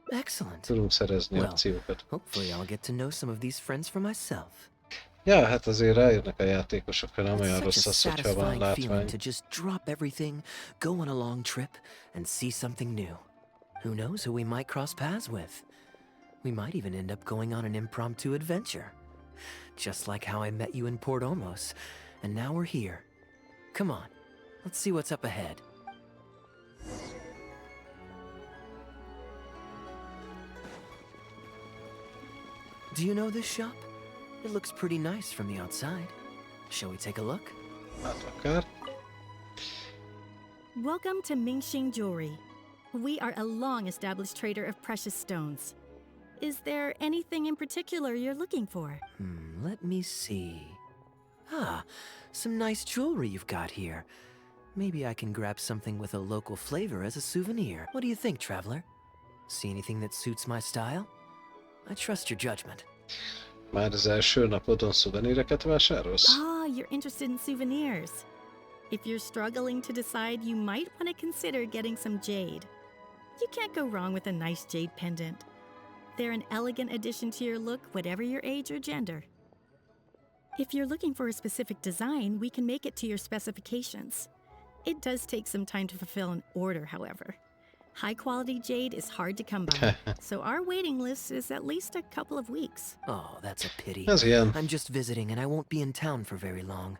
Excellent. Tudunk szerezni Well, akciókat. hopefully I'll get to know some of these friends for myself. Ja, hát azért rájönnek a játékosok, hogy nem It's olyan such rossz a az, hogyha van satisfying feeling látvány. to just drop everything, go on a long trip, and see something new. Who knows who we might cross paths with? We might even end up going on an impromptu adventure. Just like how I met you in Port Olmos, and now we're here. Come on, let's see what's up ahead. Do you know this shop? It looks pretty nice from the outside. Shall we take a look? Hát akár. Welcome to Mingxing Jewelry. We are a long-established trader of precious stones. Is there anything in particular you're looking for? Let me see. Ah, some nice jewelry you've got here. Maybe I can grab something with a local flavor as a souvenir. What do you think, traveler? See anything that suits my style? I trust your judgment. Már az első napodon szuveníreket vásárolsz? Ah, you're interested in souvenirs. If you're struggling to decide, you might want to consider getting some jade. You can't go wrong with a nice jade pendant. They're an elegant addition to your look, whatever your age or gender. If you're looking for a specific design, we can make it to your specifications. It does take some time to fulfill an order, however. High-quality jade is hard to come by, so our waiting list is at least a couple of weeks. Oh, that's a pity. Ez ilyen I'm just visiting and I won't be in town for very long.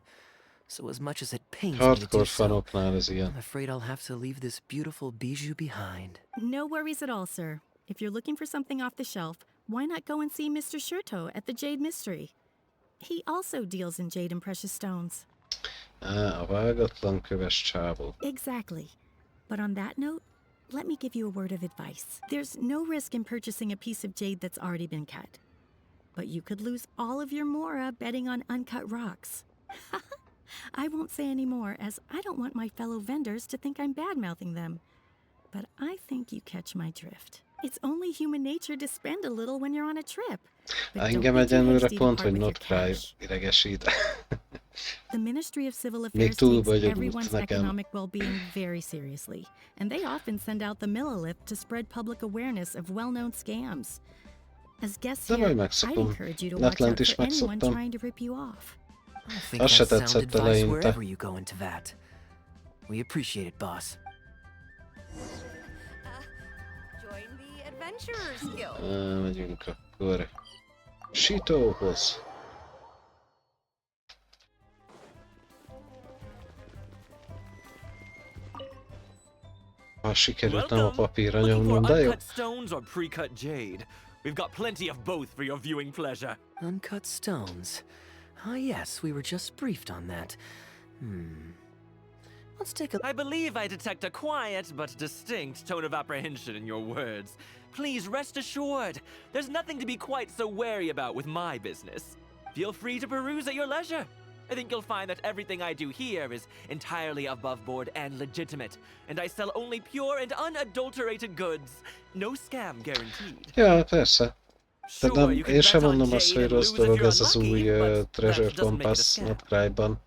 So as much as it pains me to do hardcore so, fanoknál ez ilyen. I'm afraid I'll have to leave this beautiful bijou behind. No worries at all, sir. If you're looking for something off the shelf, why not go and see Mr. Shurto at the Jade Mystery? He also deals in jade and precious stones. A vágatlan köves csávó. Exactly. But on that note, let me give you a word of advice. There's no risk in purchasing a piece of jade that's already been cut. But you could lose all of your mora betting on uncut rocks. I won't say any more, as I don't want my fellow vendors to think I'm bad-mouthing them. But I think you catch my drift. It's only human nature to spend a little when you're on a trip. But don't Engem be too egyenlőre hasty to pont, part hogy with your not cry cash. idegesít. The Ministry of Civil Még Affairs túl takes bonyolult everyone's nekem. economic well-being very seriously, and they often send out the Millilith to spread public awareness of well-known scams. As guests De here, majd I'd megszopom. encourage you to watch Letlent out is for anyone megszoptam. trying to rip you off. I think Az se that's sound tetszett advice eleinte. wherever you go into that. We appreciate it, boss. Join the Adventurers Guild. Megyünk akkor Sitóhoz. Ha sikerült nem a papírra nyomnom, de jó. Uncut stones or pre-cut jade? We've got plenty of both for your viewing pleasure. Uncut stones. Ah, yes, we were just briefed on that. Let's take a... I believe I detect a quiet but distinct tone of apprehension in your words. Please rest assured, there's nothing to be quite so wary about with my business. Feel free to peruse at your leisure. I think you'll find that everything I do here is entirely above board and legitimate, and I sell only pure and unadulterated goods. No scam guaranteed. Ja, persze. Tehát Sure, nem, you can én bet sem on mondom azt, jade hogy and rossz lose if dolog you're ez az unlucky, új but Treasure that doesn't make it a Compass scam. napcryban.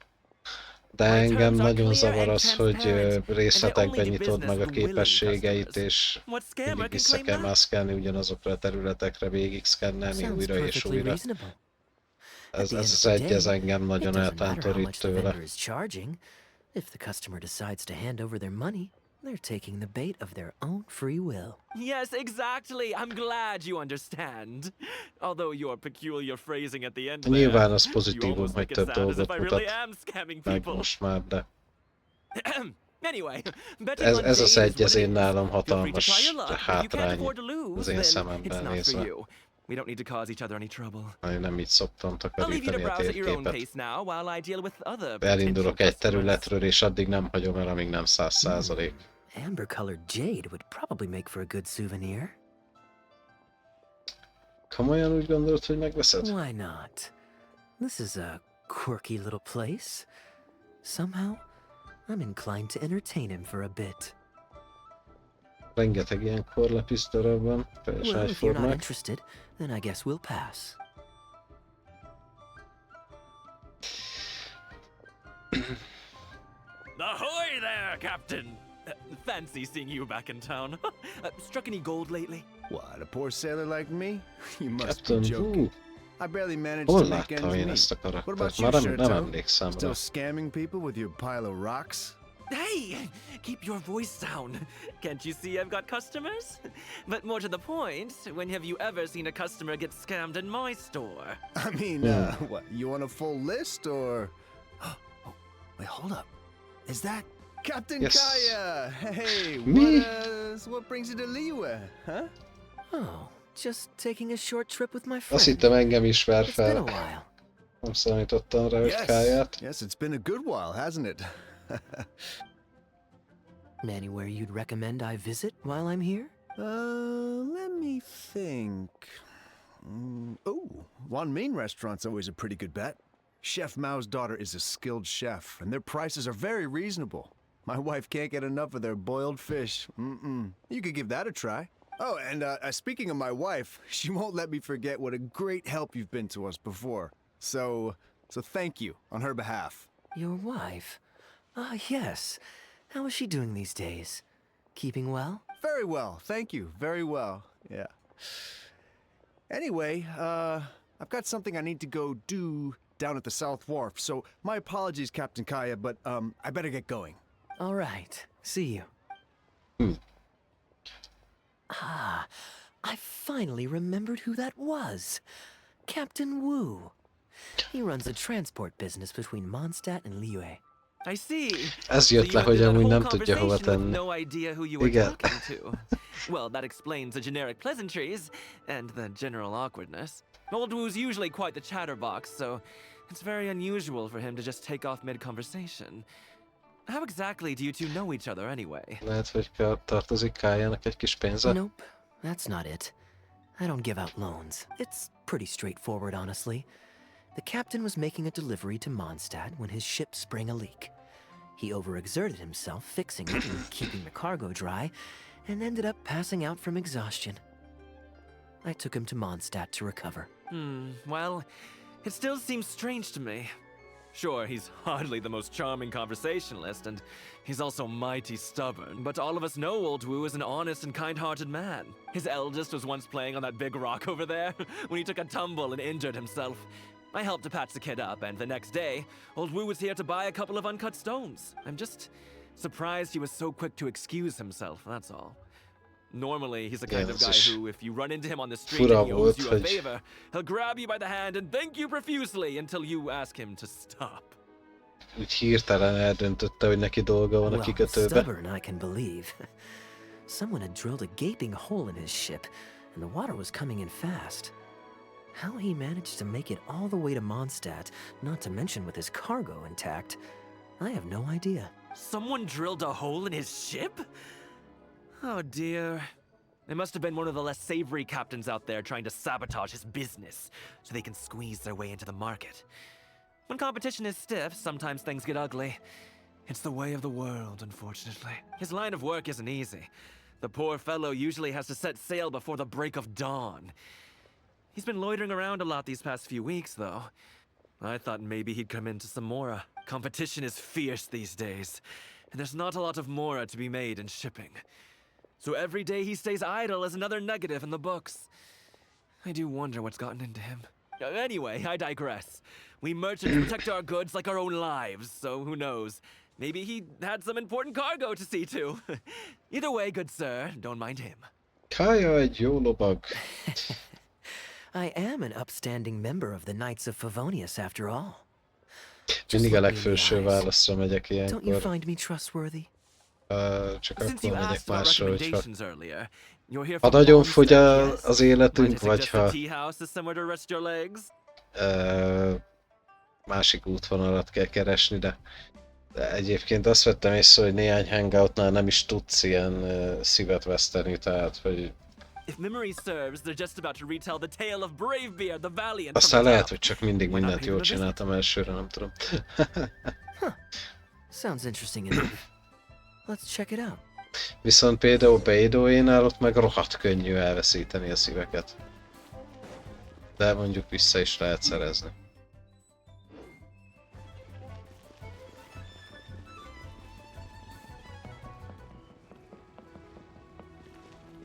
De My engem terms are nagyon clear zavar and az, hogy transparent, and I részletekben only do nyitod business meg a with willing képességeit, customers. és What scammer mindig can vissza claim kell that? mászkálni ugyanazokra a területekre, végig szkennelni Sounds újra és perfectly újra. reasonable. At Ez the end of az the egy, ez day, engem it nagyon doesn't matter how eltántorít much the tőle. vendor is charging. If the customer decides to hand over their money, they're taking the bait of their own free will. Yes, exactly. I'm glad you understand. Although your peculiar phrasing at the end there, Nyilván az you pozitívum, almost hogy make it több sound as if dolgot I really mutat am scamming meg people. most már, de Anyway, betting on ez az jade is egy, ez what it én is. nálam Feel free to try hatalmas your luck, but if you can't hátrány afford to az lose, én then it's szememben not for nézve. you. We don't need to cause each other any trouble. Én nem így szoktam I'll leave you to takarítani a browse at your own térképet. pace now while I deal with other Elindulok potential egy customers. területről, és addig nem hagyom el, amíg nem 100%. Amber-colored jade would probably make for a good souvenir. Komolyan úgy gondolod, hogy megveszed? Why not? This is a quirky little place. Somehow, I'm inclined to entertain him for a bit. Rengeteg ilyen korlepis darab van, teljesen Well, if you're not egyformák. interested, then I guess we'll pass. Ahoy there, Captain! Fancy seeing you back in town. Struck any gold lately? What, a poor sailor like me? You must Captain, be joking. hú, I barely managed hol to make láttam ends én meet. ezt a What karaktert? about you, Már nem Shurto? emlékszem rá. Still scamming people with your pile of rocks? Hey! Keep your voice down. Can't you see I've got customers? But more to the point, when have you ever seen a customer get scammed in my store? I mean, what, you want a full list, or... Oh, wait, hold up. Is that... Captain Yes. Kaeya! Hey, Me? what brings you to Liyue, huh? Oh, Just taking a short trip with my Azt friend. hittem engem ismer It's been a fel. while. Nem számítottam rá, hogy Yes, Kaeya-t. yes, it's been a good while, hasn't it? Anywhere you'd recommend I visit while I'm here? Let me think. Oh, Wan Min restaurant's always a pretty good bet. Chef Mao's daughter is a skilled chef, and their prices are very reasonable. My wife can't get enough of their boiled fish. You could give that a try. Oh, and speaking of my wife, she won't let me forget what a great help you've been to us before. So thank you on her behalf. Your wife? Ah, yes. How is she doing these days? Keeping well? Very well, thank you. Very well, yeah. Anyway, I've got something I need to go do down at the South Wharf, so my apologies, Captain Kaeya, but I better get going. All right. See you. Ah, I finally remembered who that was. Captain Wu. He runs a transport business between Mondstadt and Liyue. I see. Ez So jött you le, hogy ended that amúgy whole nem tudja hova conversation with tenni. no idea who you were Igen. talking to. Well, that explains the generic pleasantries and the general awkwardness. Old Wu's usually quite the chatterbox, so it's very unusual for him to just take off mid-conversation. How exactly do you two know each other anyway? Lehet, hogy tartozik Kaeya-nak egy kis pénze? Nope, that's not it. I don't give out loans. It's pretty straightforward, honestly. The captain was making a delivery to Mondstadt when his ship sprang a leak. He overexerted himself fixing it and keeping the cargo dry, and ended up passing out from exhaustion. I took him to Mondstadt to recover. Well, it still seems strange to me. Sure, he's hardly the most charming conversationalist, and he's also mighty stubborn, but all of us know Old Wu is an honest and kind-hearted man. His eldest was once playing on that big rock over there when he took a tumble and injured himself. I helped to patch the kid up, and the next day, Old Wu was here to buy a couple of uncut stones. I'm just surprised he was so quick to excuse himself, that's all. Normally, he's the kind of guy who, if you run into him on the street and he owes you a favor, he'll grab you by the hand and thank you profusely until you ask him to stop. Úgy hirtelen eldöntötte, hogy neki dolga van a Well, kikötőbe. stubborn, I can believe. Someone had drilled a gaping hole in his ship, and the water was coming in fast. How he managed to make it all the way to Mondstadt, not to mention with his cargo intact, I have no idea. Someone drilled a hole in his ship? Oh dear. It must have been one of the less savory captains out there trying to sabotage his business so they can squeeze their way into the market. When competition is stiff, sometimes things get ugly. It's the way of the world, unfortunately. His line of work isn't easy. The poor fellow usually has to set sail before the break of dawn. He's been loitering around a lot these past few weeks, though. I thought maybe he'd come into some Mora. Competition is fierce these days, and there's not a lot of Mora to be made in shipping. So every day he stays idle is another negative in the books. I do wonder what's gotten into him. Anyway, I digress. We merchants protect our goods like our own lives, so who knows? Maybe he had some important cargo to see to. Either way, good sir, don't mind him. Kaeya egy jó lovag. I am an upstanding member of the Knights of Favonius, after all. Mindig a legfelső válaszra megyek Don't you ilyenkor. find me trustworthy? Csak Since akkor you megyek asked about másra, hogyha... recommendations earlier, you're here Ha for nagyon one fogy step, yes? az életünk, Might I vagy suggest ha a tea house is somewhere to rest your legs? másik útvonalat kell keresni, de egyébként azt vettem észre, hogy néhány hangoutnál nem is tudsz ilyen szívet veszteni, tehát hogy If memory serves, they're just about to retell the tale of Bravebeard the Valiant aztán from the lehet, top. hogy csak mindig Why not mindent pay jól them a visit? csináltam elsőre, nem tudom. Sounds interesting enough. Let's check it out. Viszont például Beidóénál ott meg rohadt könnyű elveszíteni a szíveket. De mondjuk vissza is lehet szerezni.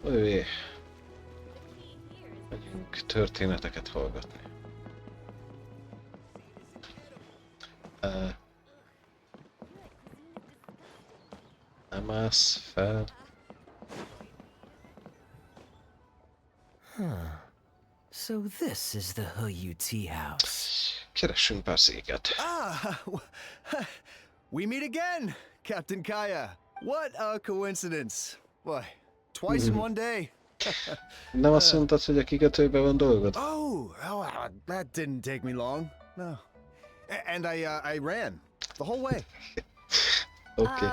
Övé. Megyünk történeteket hallgatni. Nem állsz fel. So this is the Huyu Tea House. Keressünk pár széket. We meet again, Captain Kaeya. What a coincidence. Why, twice in one day. Nem azt mondtad, hogy a kikötőben van dolgod? That didn't take me long. No. And I ran the whole way. Okay.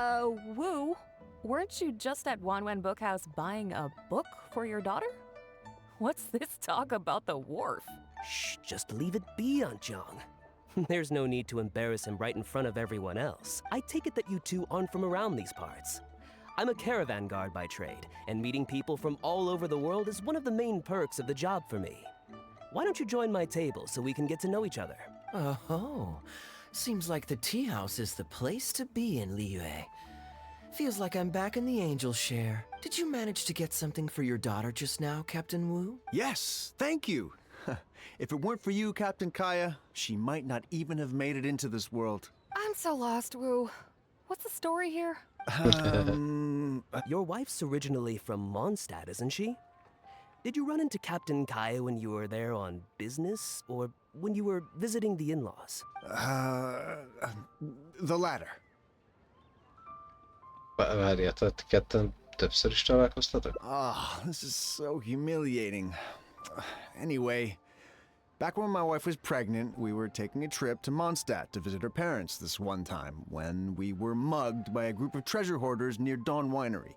Wu, weren't you just at Wanwen Bookhouse buying a book for your daughter? What's this talk about the wharf? Shh, just leave it be, Aunt Jong. There's no need to embarrass him right in front of everyone else. I take it that you two aren't from around these parts. I'm a caravan guard by trade, and meeting people from all over the world is one of the main perks of the job for me. Why don't you join my table so we can get to know each other? Oh, seems like the tea house is the place to be in Liyue. Feels like I'm back in the angel share. Did you manage to get something for your daughter just now, Captain Wu? Yes, thank you. If it weren't for you, Captain Kaeya, she might not even have made it into this world. I'm so lost, Wu. What's the story here? Your wife's originally from Mondstadt, isn't she? Did you run into Captain Kaeya when you were there on business, or when you were visiting the in-laws? The latter. Várjál, tehát ketten többször is találkoztatok? This is so humiliating. Anyway, back when my wife was pregnant, we were taking a trip to Mondstadt to visit her parents this one time, when we were mugged by a group of treasure hoarders near Dawn Winery.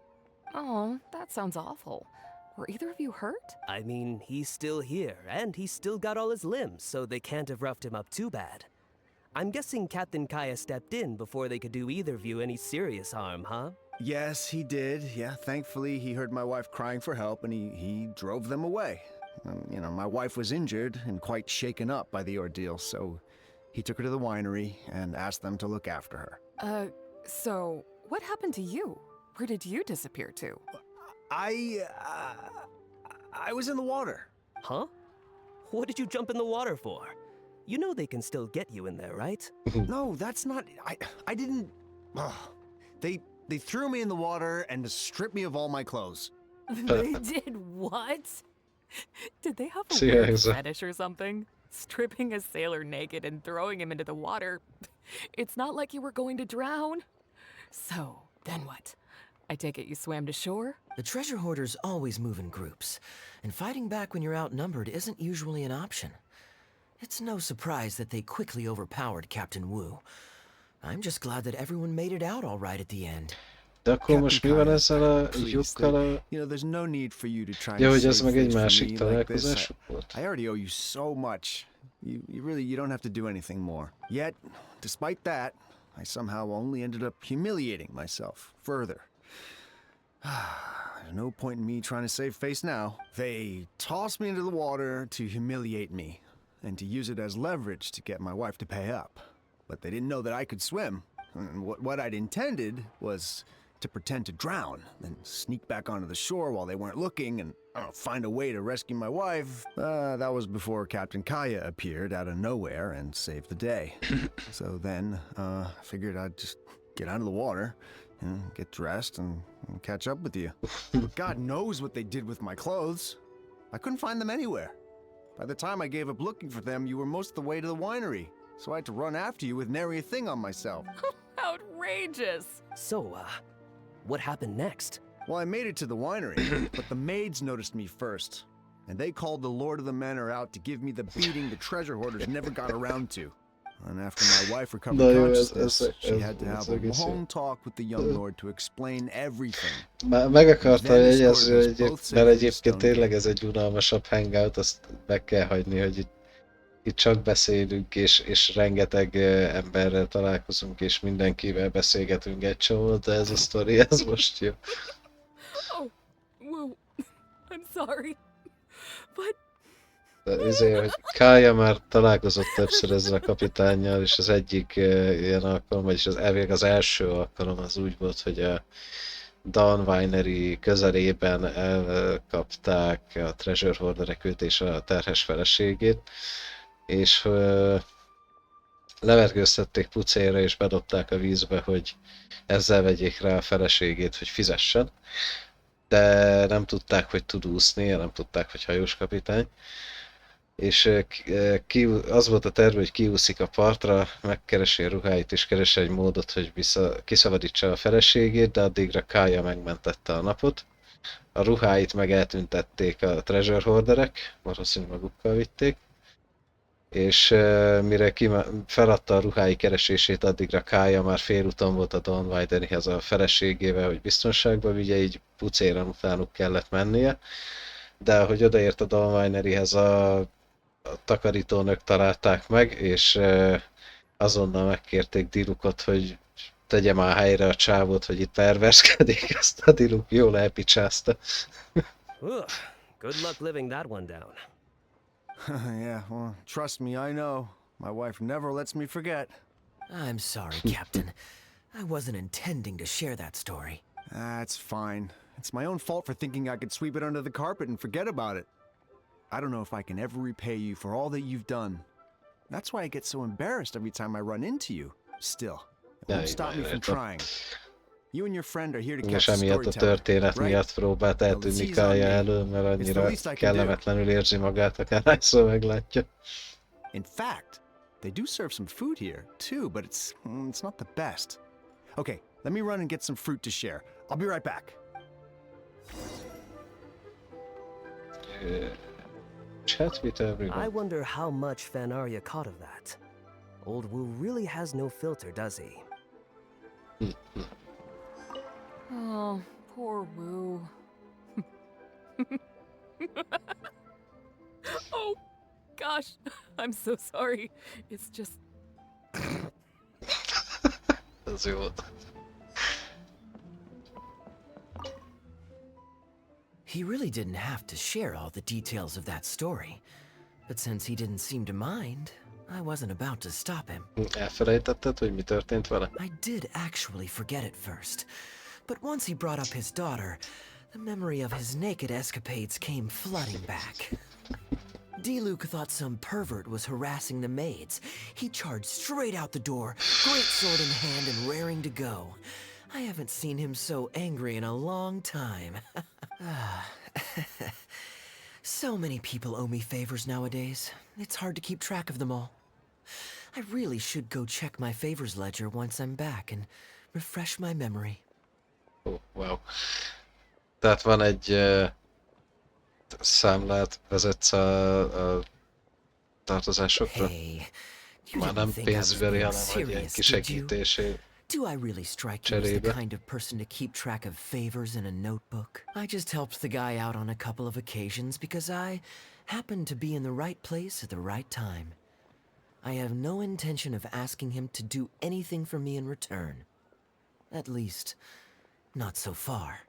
Oh, that sounds awful. Were either of you hurt? I mean, he's still here, and he's still got all his limbs, so they can't have roughed him up too bad. I'm guessing Captain Kaeya stepped in before they could do either of you any serious harm, huh? Yes, he did. Yeah, thankfully he heard my wife crying for help and he drove them away. You know, my wife was injured and quite shaken up by the ordeal, so he took her to the winery and asked them to look after her. So what happened to you? Where did you disappear to? I was in the water. Huh? What did you jump in the water for? You know they can still get you in there, right? No, that's not... I didn't... They threw me in the water and stripped me of all my clothes. They did what? Did they have a Sí, weird eso. fetish or something? Stripping a sailor naked and throwing him into the water. It's not like you were going to drown. So, then what? I take it you swam to shore? The treasure hoarders always move in groups, and fighting back when you're outnumbered isn't usually an option. It's no surprise that they quickly overpowered Captain Wu. I'm just glad that everyone made it out all right at the end. De akkor most mi van ezzel a lyukkal a... You know, there's no need for you to try Ja, and hogy ez save meg egy face for másik me like találkozásuk this. volt? I already owe you so much. You don't have to do anything more. Yet, despite that, I somehow only ended up humiliating myself further. There's no point in me trying to save face now. They tossed me into the water to humiliate me, and to use it as leverage to get my wife to pay up. But they didn't know that I could swim. And what I'd intended was to pretend to drown, then sneak back onto the shore while they weren't looking, and find a way to rescue my wife. That was before Captain Kaeya appeared out of nowhere and saved the day. So then, I figured I'd just get out of the water, and get dressed, and catch up with you. But God knows what they did with my clothes. I couldn't find them anywhere. By the time I gave up looking for them, you were most of the way to the winery. So I had to run after you with nary a thing on myself. Outrageous! So, what happened next? Well, I made it to the winery, but the maids noticed me first. And they called the Lord of the Manor out to give me the beating the treasure hoarders never got around to. And after my wife recovered consciousness, she had to have a long talk with the young lord to explain everything. Meg akartam jegyezni, hogy mert egyébként tényleg ez egy unalmasabb hangout, azt meg kell hagyni, hogy itt csak beszélünk, és rengeteg emberrel találkozunk, és mindenkivel beszélgetünk egy csomót, de ez a sztori, ez most jó. Oh, Wu, I'm sorry, but... Ezért, hogy Kaeya már találkozott többször ezzel a kapitánnyal, és az egyik ilyen alkalom, vagyis elvileg az első alkalom az úgy volt, hogy a Dawn Winery közelében elkapták a treasure hoarderek őt és a terhes feleségét, és levergőztették pucéra és bedobták a vízbe, hogy ezzel vegyék rá a feleségét, hogy fizessen. De nem tudták, hogy tud úszni, nem tudták, hogy hajós kapitány. És az volt a terv, hogy kiúszik a partra, megkeresi a ruháit és keresi egy módot, hogy kiszabadítsa a feleségét, de addigra Kaeya megmentette a napot. A ruháit meg eltüntették a treasure hoarderek, valószínűleg magukkal vitték, és mire feladta a ruhái keresését, addigra Kaeya már félúton volt a Dawn Riderihez a feleségével, hogy biztonságba vigye, így pucéran utánuk kellett mennie. De ahogy odaért a Dawn Riderihez, a takarítónők találták meg, és azonnal megkérték Dilucot, hogy tegye már helyre a csávót, hogy itt perverskedik, azt a Diluc jól elpicsázta. Good luck living that one down. Yeah, well, trust me, I know. My wife never lets me forget. I'm sorry, Captain. I wasn't intending to share that story. That's fine. It's my own fault for thinking I could sweep it under the carpet and forget about it. I don't know if I can ever repay you for all that you've done. That's why I get so embarrassed every time I run into you. Still, it won't stop me from trying. You and your friend are here to catch És the emiatt a storyteller, történet right? miatt próbált eltűnni Kaeya elől, mert annyira kellemetlenül érzi magát, akárhányszor meglátja. In fact, they do serve some food here, too, but it's not the best. Okay, let me run and get some fruit to share. I'll be right back. Chat with everyone. I wonder how much Fanaria caught of that. Old Wu really has no filter, does he? Oh, poor Wu. Oh, gosh. I'm so sorry. It's just... Ez jó volt. He really didn't have to share all the details of that story. But since he didn't seem to mind, I wasn't about to stop him. Elfelejtetted, hogy mi történt vele? I did actually forget it first. But once he brought up his daughter, the memory of his naked escapades came flooding back. Diluc thought some pervert was harassing the maids. He charged straight out the door, great sword in hand and raring to go. I haven't seen him so angry in a long time. So many people owe me favors nowadays. It's hard to keep track of them all. I really should go check my favors ledger once I'm back and refresh my memory. Oh, wow. Tehát van egy számlát vezetsz a tartozásokra? Hey, Már nem pénzbeli, hanem hogy ilyen kisegítésé. Do I really strike you as the kind of person to keep track of favors in a notebook? I just helped the guy out on a couple of occasions because I happened to be in the right place at the right time. I have no intention of asking him to do anything for me in return. At least, not so far.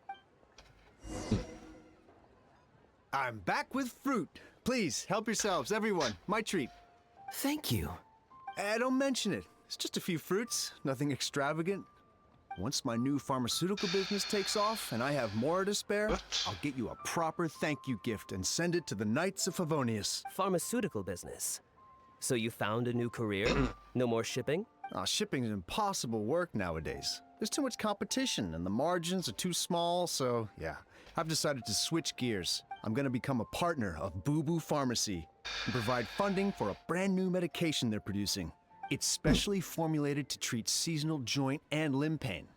I'm back with fruit. Please, help yourselves, everyone. My treat. Thank you. Don't mention it. It's just a few fruits, nothing extravagant. Once my new pharmaceutical business takes off and I have more to spare, I'll get you a proper thank you gift and send it to the Knights of Favonius. Pharmaceutical business. So you found a new career? No more shipping? Shipping's impossible work nowadays. There's too much competition and the margins are too small, so yeah. I've decided to switch gears. I'm gonna become a partner of Boo Boo Pharmacy and provide funding for a brand new medication they're producing. It's specially formulated to treat seasonal joint and limb pain.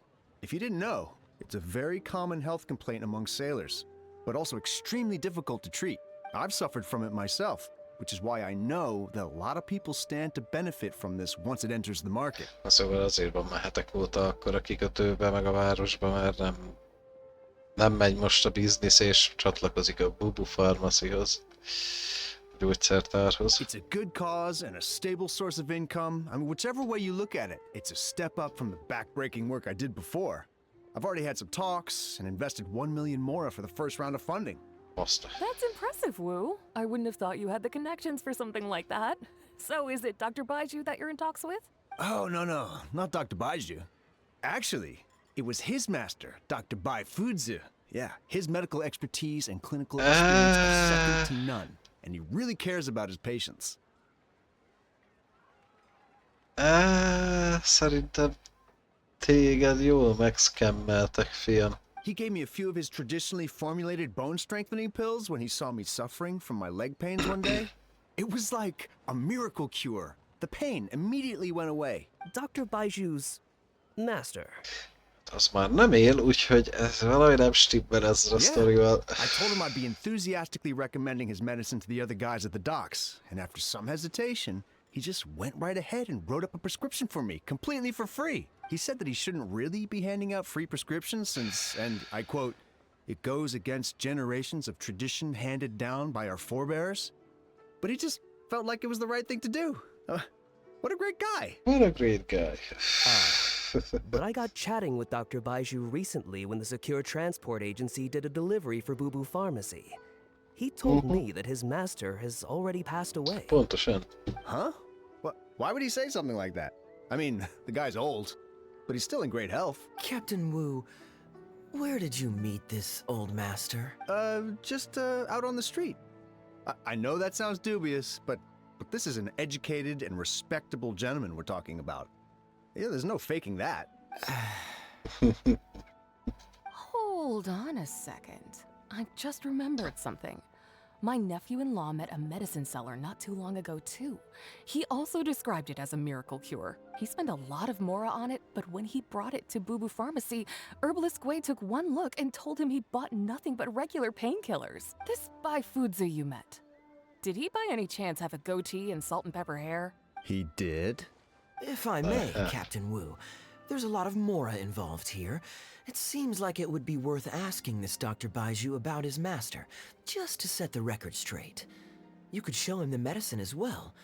If you didn't know, it's a very common health complaint among sailors, but also extremely difficult to treat. I've suffered from it myself, which is why I know that a lot of people stand to benefit from this once it enters the market. Szóval azért van már hetek óta akkor a kikötőbe, meg a városba, mert nem megy most a biznisz, és csatlakozik a Bubu Pharmacyhoz. Gyógyszertárhoz. It's a good cause and a stable source of income. I mean, whichever way you look at it, it's a step up from the backbreaking work I did before. I've already had some talks and invested 1 million more for the first round of funding. That's impressive, Wu. I wouldn't have thought you had the connections for something like that. So is it Dr. Baiju that you're in talks with? Oh, no, not Dr. Baiju. Actually, it was his master, Dr. Bai Fudzu. Yeah, his medical expertise and clinical experience are second to none. And he really cares about his patients. Szerintem téged jól megszkemmeltek, fiam. He gave me a few of his traditionally formulated bone strengthening pills when he saw me suffering from my leg pains one day. It was like a miracle cure. The pain immediately went away. Dr. Baiju's master. Az már nem él, úgyhogy ez valahogy nem stimmel ezzel a sztorival. I told him I'd be enthusiastically recommending his medicine to the other guys at the docks, and after some hesitation, he just went right ahead and wrote up a prescription for me, completely for free. He said that he shouldn't really be handing out free prescriptions since, and I quote, "it goes against generations of tradition handed down by our forebears." But he just felt like it was the right thing to do. What a great guy! What a great guy. But I got chatting with Dr. Baiju recently when the Secure Transport Agency did a delivery for Boo Boo Pharmacy. He told me that his master has already passed away. Pontosan. Huh? What? Why would he say something like that? I mean, the guy's old, but he's still in great health. Captain Wu, where did you meet this old master? Just out on the street. I know that sounds dubious, but this is an educated and respectable gentleman we're talking about. Yeah, there's no faking that. Hold on a second. I just remembered something. My nephew-in-law met a medicine seller not too long ago, too. He also described it as a miracle cure. He spent a lot of mora on it, but when he brought it to Boo Boo Pharmacy, Herbalist Gui took one look and told him he bought nothing but regular painkillers. This Bai Fuzi you met, did he by any chance have a goatee and salt and pepper hair? He did? If I may, Captain Wu, there's a lot of mora involved here. It seems like it would be worth asking this Dr. Baiju about his master, just to set the record straight. You could show him the medicine as well.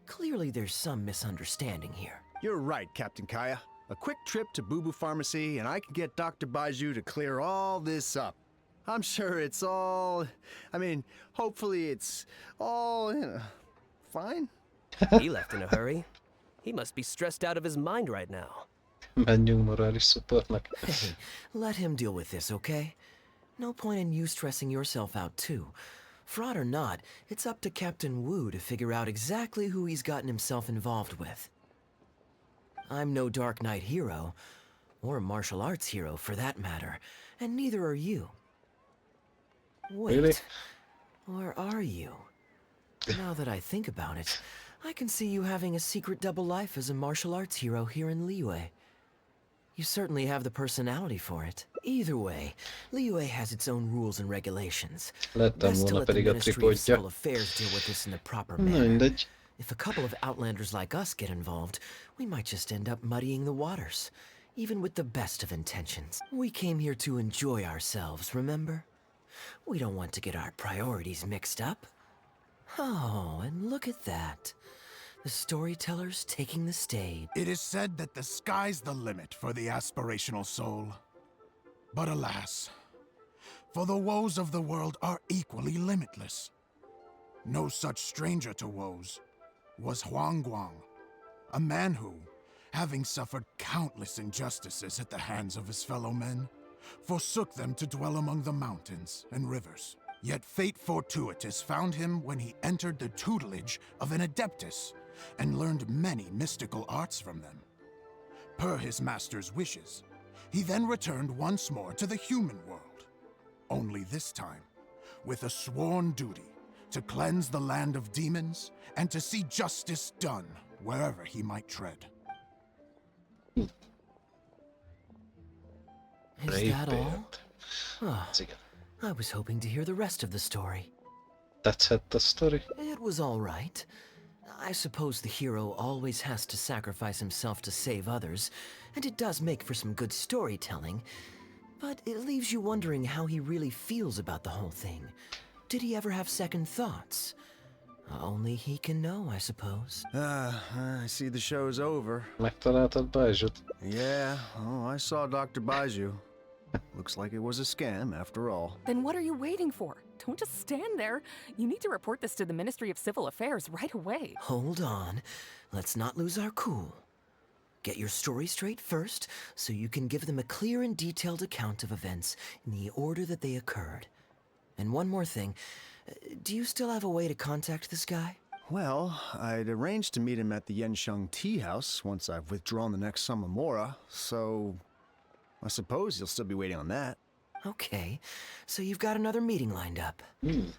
Clearly there's some misunderstanding here. You're right, Captain Kaeya. A quick trip to Boo Boo Pharmacy and I can get Dr. Baiju to clear all this up. I'm sure it's all... I mean, hopefully it's all, fine? He left in a hurry. He must be stressed out of his mind right now. Menjünk morális supportnak. Hey, let him deal with this, okay? No point in you stressing yourself out too. Fraud or not, it's up to Captain Wu to figure out exactly who he's gotten himself involved with. I'm no Dark Knight hero, or a martial arts hero for that matter, and neither are you. Wait, Really? or are you? Now that I think about it, I can see you having a secret double life as a martial arts hero here in Liyue. You certainly have the personality for it. Either way, Liyue has its own rules and regulations. Lettem Best to volna let the pedig a Ministry of Civil tripodja. Affairs deal with this in the proper Na manner. mindegy. If a couple of outlanders like us get involved, we might just end up muddying the waters, even with the best of intentions. We came here to enjoy ourselves, remember? We don't want to get our priorities mixed up. Oh, and look at that. The storyteller's taking the stage. It is said that the sky's the limit for the aspirational soul. But alas, for the woes of the world are equally limitless. No such stranger to woes was Huang Guang, a man who, having suffered countless injustices at the hands of his fellow men, forsook them to dwell among the mountains and rivers. Yet fate fortuitous found him when he entered the tutelage of an adeptus and learned many mystical arts from them. Per his master's wishes, he then returned once more to the human world, only this time with a sworn duty to cleanse the land of demons and to see justice done wherever he might tread. Is that all? Oh, Igen. I was hoping to hear the rest of the story. Tetszett a sztori? It was all right. I suppose the hero always has to sacrifice himself to save others, and it does make for some good storytelling, but it leaves you wondering how he really feels about the whole thing. Did he ever have second thoughts? Only he can know, I suppose. I see the show's over. Megtaláltad Baizsut? Yeah, oh, I saw Dr. Baiju. Looks like it was a scam after all. Then what are you waiting for? Don't just stand there. You need to report this to the Ministry of Civil Affairs right away. Hold on. Let's not lose our cool. Get your story straight first, so you can give them a clear and detailed account of events in the order that they occurred. And one more thing. Do you still have a way to contact this guy? Well, I'd arranged to meet him at the Yensheng Tea House once I've withdrawn the next sum of Mora, so I suppose you'll still be waiting on that. Okay, so you've got another meeting lined up. I've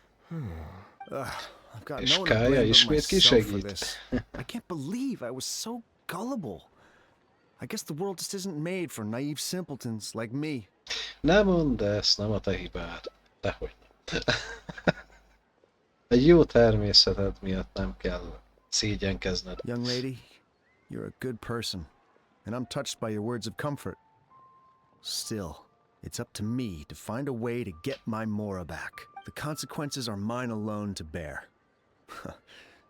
got És no one to Kaeya blame but ismét myself for kisegít. this. I can't believe I was so gullible. I guess the world just isn't made for naive simpletons like me. Nem mondd ezt, nem a te hibád. Dehogy nem. Egy jó természeted miatt nem kell szégyenkezned. Young lady, you're a good person, and I'm touched by your words of comfort. Still, it's up to me to find a way to get my Mora back. The consequences are mine alone to bear.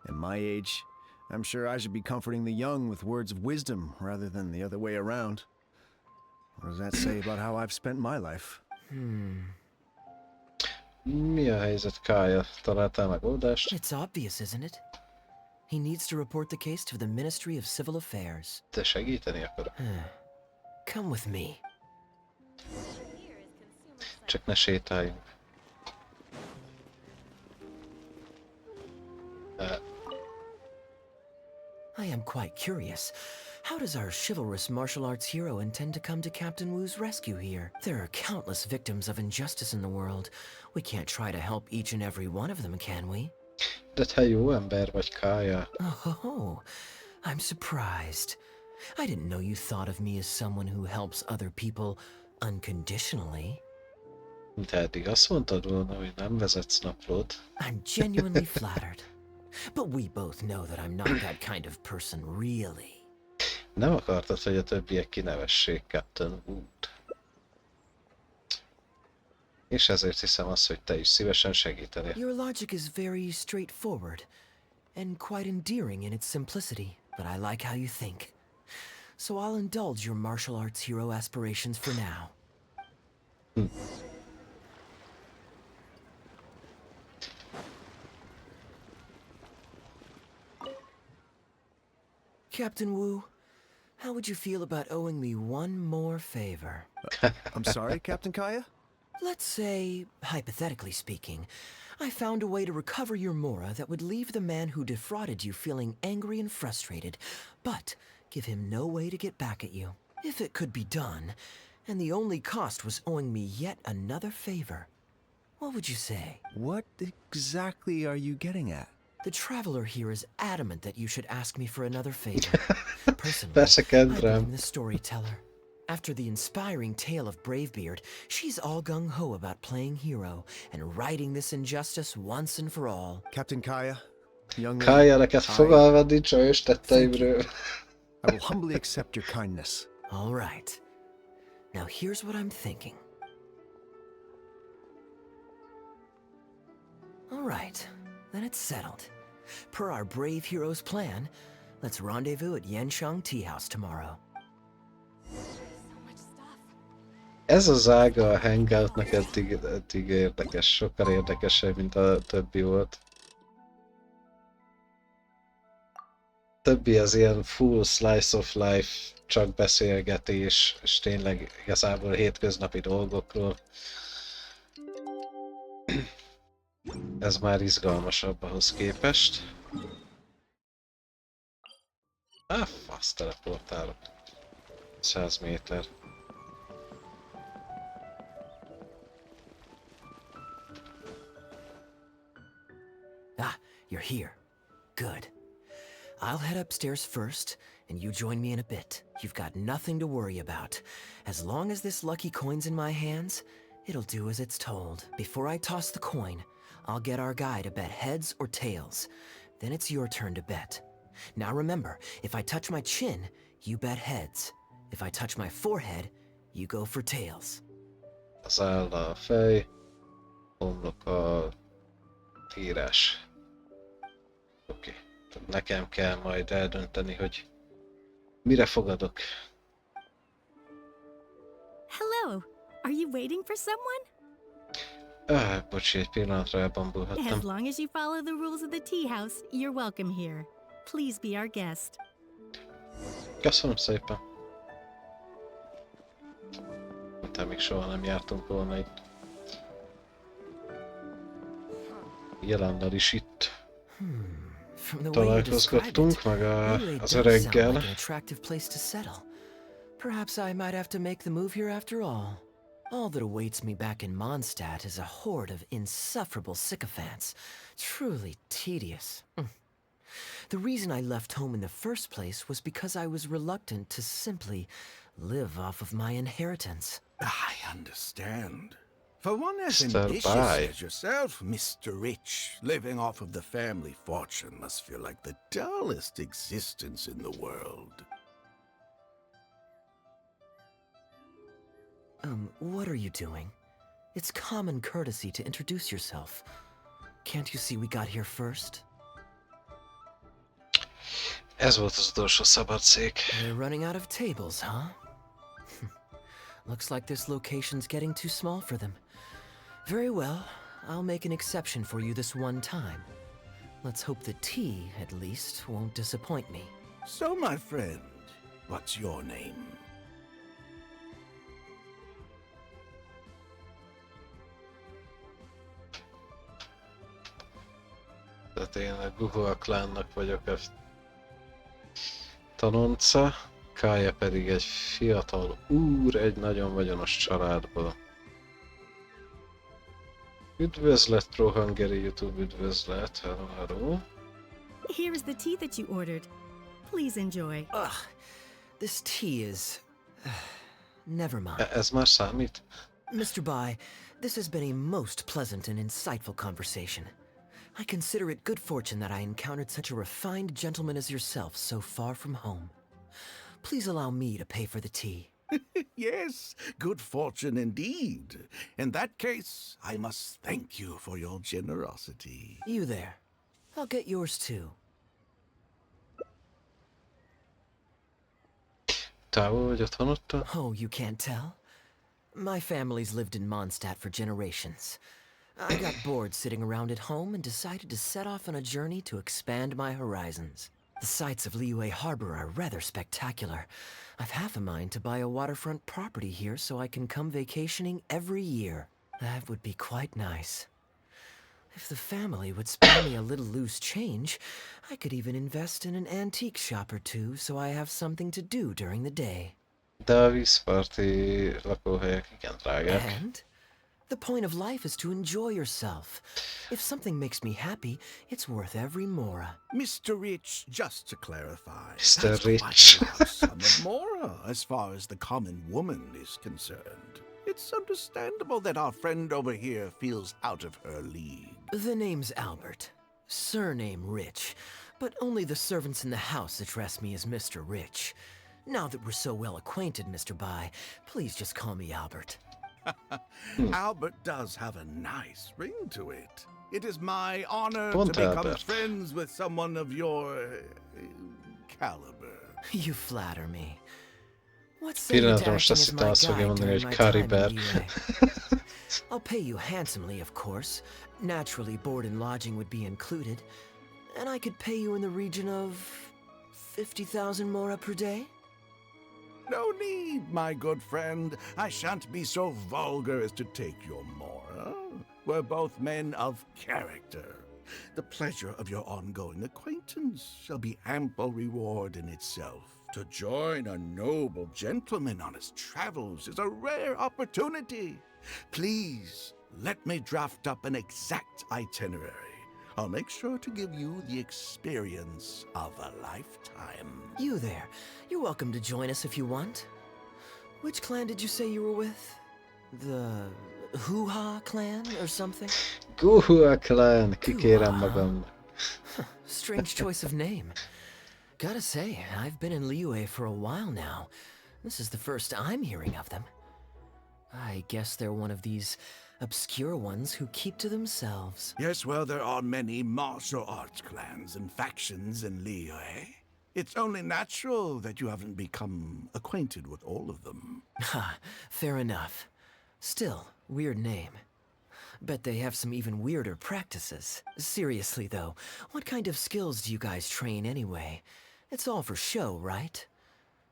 At my age, I'm sure I should be comforting the young with words of wisdom rather than the other way around. What does that say about how I've spent my life? Mi a helyzet, Kaeya? Találtál megoldást? It's obvious, isn't it? He needs to report the case to the Ministry of Civil Affairs. Te segíteni akarod? Come with me. Csak ne sétáljunk. I am quite curious. How does our chivalrous martial arts hero intend to come to Captain Wu's rescue here? There are countless victims of injustice in the world. We can't try to help each and every one of them, can we? De te jó ember vagy, Kaeya. Oh, I'm surprised. I didn't know you thought of me as someone who helps other people unconditionally. Te eddig azt mondtad volna, hogy nem vezetsz naplót. I'm genuinely flattered. But we both know that I'm not that kind of person, really. Nem akartad, hogy a többiek kinevessék Captain Wood. És ezért hiszem azt, hogy te is szívesen segítenél. Your logic is very straightforward and quite endearing in its simplicity, but I like how you think. So I'll indulge your martial arts hero aspirations for now. Captain Wu, how would you feel about owing me one more favor? I'm sorry, Captain Kaeya? Let's say, hypothetically speaking, I found a way to recover your Mora that would leave the man who defrauded you feeling angry and frustrated, but give him no way to get back at you. If it could be done, and the only cost was owing me yet another favor, what would you say? What exactly are you getting at? The traveler here is adamant that you should ask me for another favor. Personally, Persze, I kedvem. blame the storyteller. After the inspiring tale of Bravebeard, she's all gung-ho about playing hero and righting this injustice once and for all. Captain Kaeya, young lady, Kaeya, neked fogalmad nincs a hős tetteimről. I will humbly accept your kindness. All right. Now here's what I'm thinking. All right, then it's settled. Per our brave hero's plan, let's rendezvous at Yanshang Tea House tomorrow. Ez az ága a hangoutnak eddig érdekes, sokkal érdekesebb, mint a többi volt. Többi az ilyen full slice of life, csak beszélgetés, és tényleg igazából hétköznapi dolgokról. Ez már izgalmasabb ahhoz képest. Fasz, teleportálok. 100 méter. You're here. Good. I'll head upstairs first, and you join me in a bit. You've got nothing to worry about. As long as this lucky coin's in my hands, it'll do as it's told. Before I toss the coin, I'll get our guy to bet heads or tails. Then it's your turn to bet. Now remember, if I touch my chin, you bet heads. If I touch my forehead, you go for tails. Az áll a fej, homlok a írás. Oké. Nekem kell majd eldönteni, hogy mire fogadok. Hello. Are you waiting for someone? Bocsi, egy pillanatra elbambulhattam. As long as you follow the rules of the tea house, you're welcome here. Please be our guest. Köszönöm szépen. Te még soha nem jártunk volna itt. Jelennel is itt. Találkozgattunk meg az öreggel. Perhaps I might have to make the move here after all. All that awaits me back in Mondstadt is a horde of insufferable sycophants. Truly tedious. The reason I left home in the first place was because I was reluctant to simply live off of my inheritance. I understand. For one as Mr. ambitious Bai. as yourself, Mr. Rich, living off of the family fortune must feel like the dullest existence in the world. What are you doing? It's common courtesy to introduce yourself. Can't you see we got here first? Ez volt az utolsó szabad szék. They're running out of tables, huh? Looks like this location's getting too small for them. Very well, I'll make an exception for you this one time. Let's hope the tea, at least, won't disappoint me. So, my friend, what's your name? Tehát én a Guhua klánnak vagyok a tanonca, Kaeya pedig egy fiatal úr egy nagyon vagyonos családból. Üdvözlet, Pro Hungary YouTube, üdvözlet, hello, hello. Here is the tea that you ordered. Please enjoy. Ugh, this tea is... never mind. Ez már számít? Mr. Bai, this has been a most pleasant and insightful conversation. I consider it good fortune that I encountered such a refined gentleman as yourself so far from home. Please allow me to pay for the tea. Yes, good fortune indeed. In that case, I must thank you for your generosity. You there. I'll get yours too. Távol vagy otthon ottól? Oh, you can't tell? My family's lived in Mondstadt for generations. I got bored sitting around at home and decided to set off on a journey to expand my horizons. The sights of Liyue Harbor are rather spectacular. I've half a mind to buy a waterfront property here so I can come vacationing every year. That would be quite nice. If the family would spare me a little loose change, I could even invest in an antique shop or two so I have something to do during the day. De a vízparti lakóhelyek igen drágák. And the point of life is to enjoy yourself. If something makes me happy, it's worth every mora. Mr. Rich, just to clarify, Mr. that's Rich. quite a large sum of mora as far as the common woman is concerned. It's understandable that our friend over here feels out of her league. The name's Albert. Surname Rich. But only the servants in the house address me as Mr. Rich. Now that we're so well acquainted, Mr. Bai, please just call me Albert. Albert does have a nice ring to it. It is my honor Pont to become Albert. friends with someone of your caliber. You flatter me. What say you to Pillanatra acting most azt as hittem, my azt fogja guide mondani, during hogy my time in Kariber. Liyue? I'll pay you handsomely, of course. Naturally, board and lodging would be included. And I could pay you in the region of 50,000 mora per day? No need, my good friend. I shan't be so vulgar as to take your mora. We're both men of character. The pleasure of your ongoing acquaintance shall be ample reward in itself. To join a noble gentleman on his travels is a rare opportunity. Please, let me draft up an exact itinerary. I'll make sure to give you the experience of a lifetime. You there. You're welcome to join us if you want. Which clan did you say you were with? The Hoo-Ha clan or something? Guhua klán, kikérem magam. Strange choice of name. Gotta say, I've been in Liyue for a while now. This is the first I'm hearing of them. I guess they're one of these obscure ones who keep to themselves. Yes, well, there are many martial arts clans and factions in Liyue. It's only natural that you haven't become acquainted with all of them. Ha, fair enough. Still, weird name. Bet they have some even weirder practices. Seriously though, what kind of skills do you guys train anyway? It's all for show, right?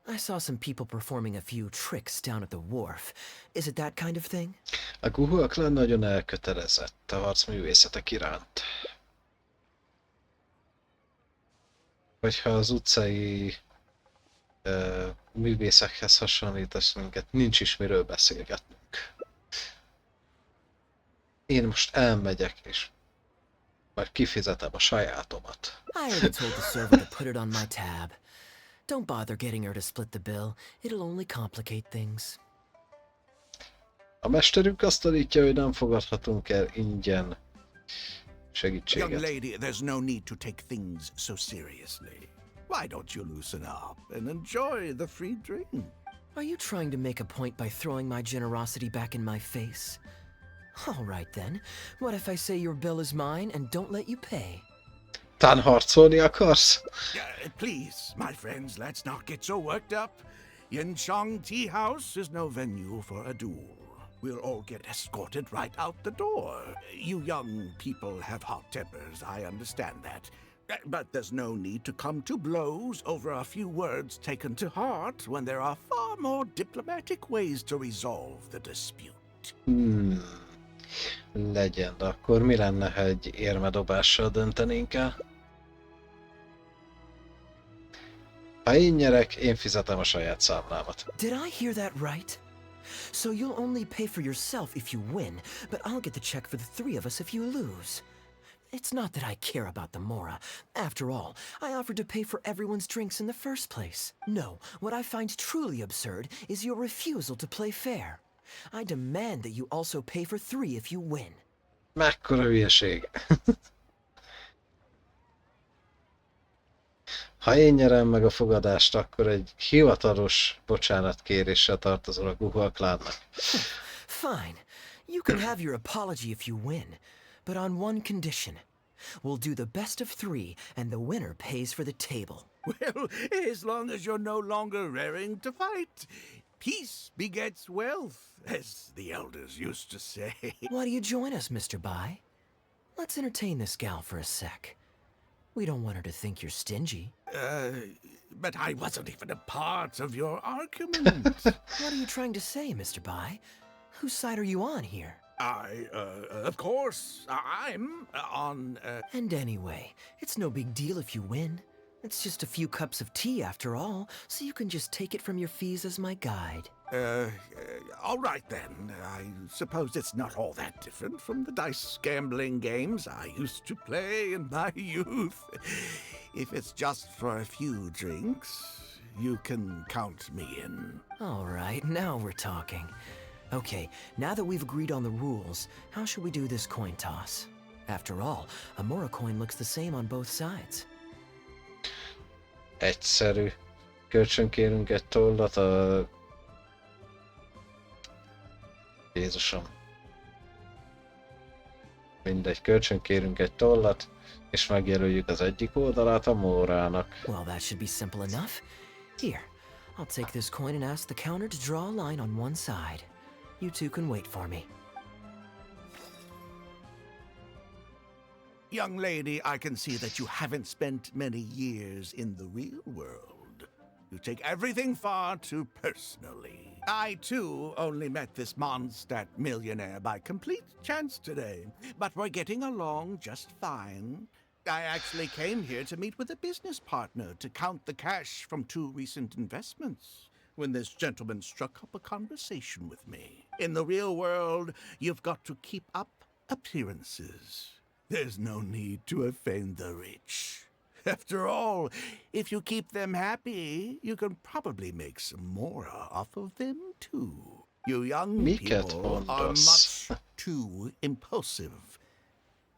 I saw some people performing a few tricks down at the wharf. Is it that kind of thing? A Guhua klán nagyon elkötelezett a harcművészetek iránt. Hogyha az utcai művészekhez hasonlítasz minket, nincs is miről beszélgetnünk. Én most elmegyek, és Majd kifizetem a sajátomat. I already told the server to put it on my tab. Don't bother getting her to split the bill. It'll only complicate things. A mesterünk azt tanítja, hogy nem fogadhatunk el ingyen segítséget. Young lady, there's no need to take things so seriously. Why don't you loosen up and enjoy the free drink? Are you trying to make a point by throwing my generosity back in my face? All right then. What if I say your bill is mine and don't let you pay? Tán harcolni akarsz? Please, my friends, let's not get so worked up. Yinchang Tea House is no venue for a duel. We'll all get escorted right out the door. You young people have hot tempers, I understand that. But there's no need to come to blows over a few words taken to heart when there are far more diplomatic ways to resolve the dispute. Legyen, de akkor mi lenne, ha egy érmedobással döntenénk el? Ha én nyerek, én fizetem a saját számlámat. Did I hear that right? So you'll only pay for yourself if you win, but I'll get the check for the three of us if you lose. It's not that I care about the Mora. After all, I offered to pay for everyone's drinks in the first place. No, what I find truly absurd is your refusal to play fair. I demand that you also pay for three if you win. Mekkora hülyeség. Ha én nyerem meg a fogadást, akkor egy hivatalos bocsánatkéréssel tartozol a Guhua klánnak. Fine. You can have your apology if you win, but on one condition. We'll do the best of three, and the winner pays for the table. Well, as long as you're no longer raring to fight. Peace begets wealth, as the elders used to say. Why do you join us, Mr. Bai? Let's entertain this gal for a sec. We don't want her to think you're stingy. But I wasn't even a part of your argument. What are you trying to say, Mr. Bai? Whose side are you on here? Of course, I'm on, And anyway, it's no big deal if you win. It's just a few cups of tea after all, so you can just take it from your fees as my guide. All right then. I suppose it's not all that different from the dice gambling games I used to play in my youth. If it's just for a few drinks, you can count me in. All right, now we're talking. Okay, now that we've agreed on the rules, how should we do this coin toss? After all, a Mora coin looks the same on both sides. Egyszerű. Kölcsönkérünk egy tollat a... Jézusom. Mindegy, kölcsönkérünk egy tollat, és megjelöljük az egyik oldalát a Mórának. Well, that should be simple enough. Here, I'll take this coin and ask the counter to draw a line on one side. You two can wait for me. Young lady, I can see that you haven't spent many years in the real world. You take everything far too personally. I, too, only met this Mondstadt millionaire by complete chance today, but we're getting along just fine. I actually came here to meet with a business partner to count the cash from two recent investments, when this gentleman struck up a conversation with me. In the real world, you've got to keep up appearances. There's no need to offend the rich. After all, if you keep them happy, you can probably make some more off of them too. You young people are much too impulsive.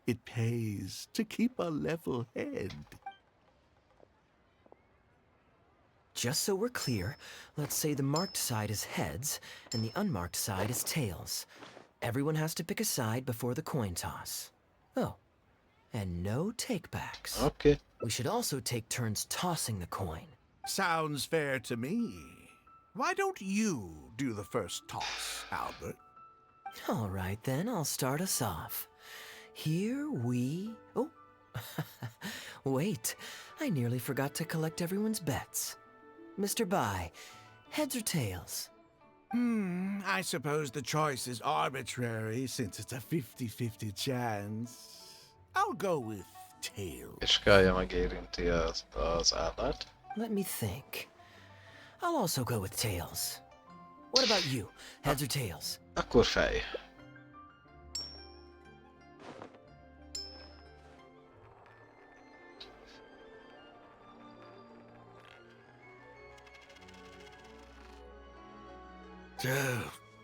It pays to keep a level head. Just so we're clear, let's say the marked side is heads, and the unmarked side is tails. Everyone has to pick a side before the coin toss. Oh, and no takebacks. Okay. We should also take turns tossing the coin. Sounds fair to me. Why don't you do the first toss, Albert? All right then, I'll start us off. Here we... Oh, wait, I nearly forgot to collect everyone's bets. Mr. Bai, heads or tails? I suppose the choice is arbitrary since it's a 50-50 chance. I'll go with tails. És Kaeya megérinti az állát. Let me think. I'll also go with tails. What about you? Heads or tails? Akkor fej.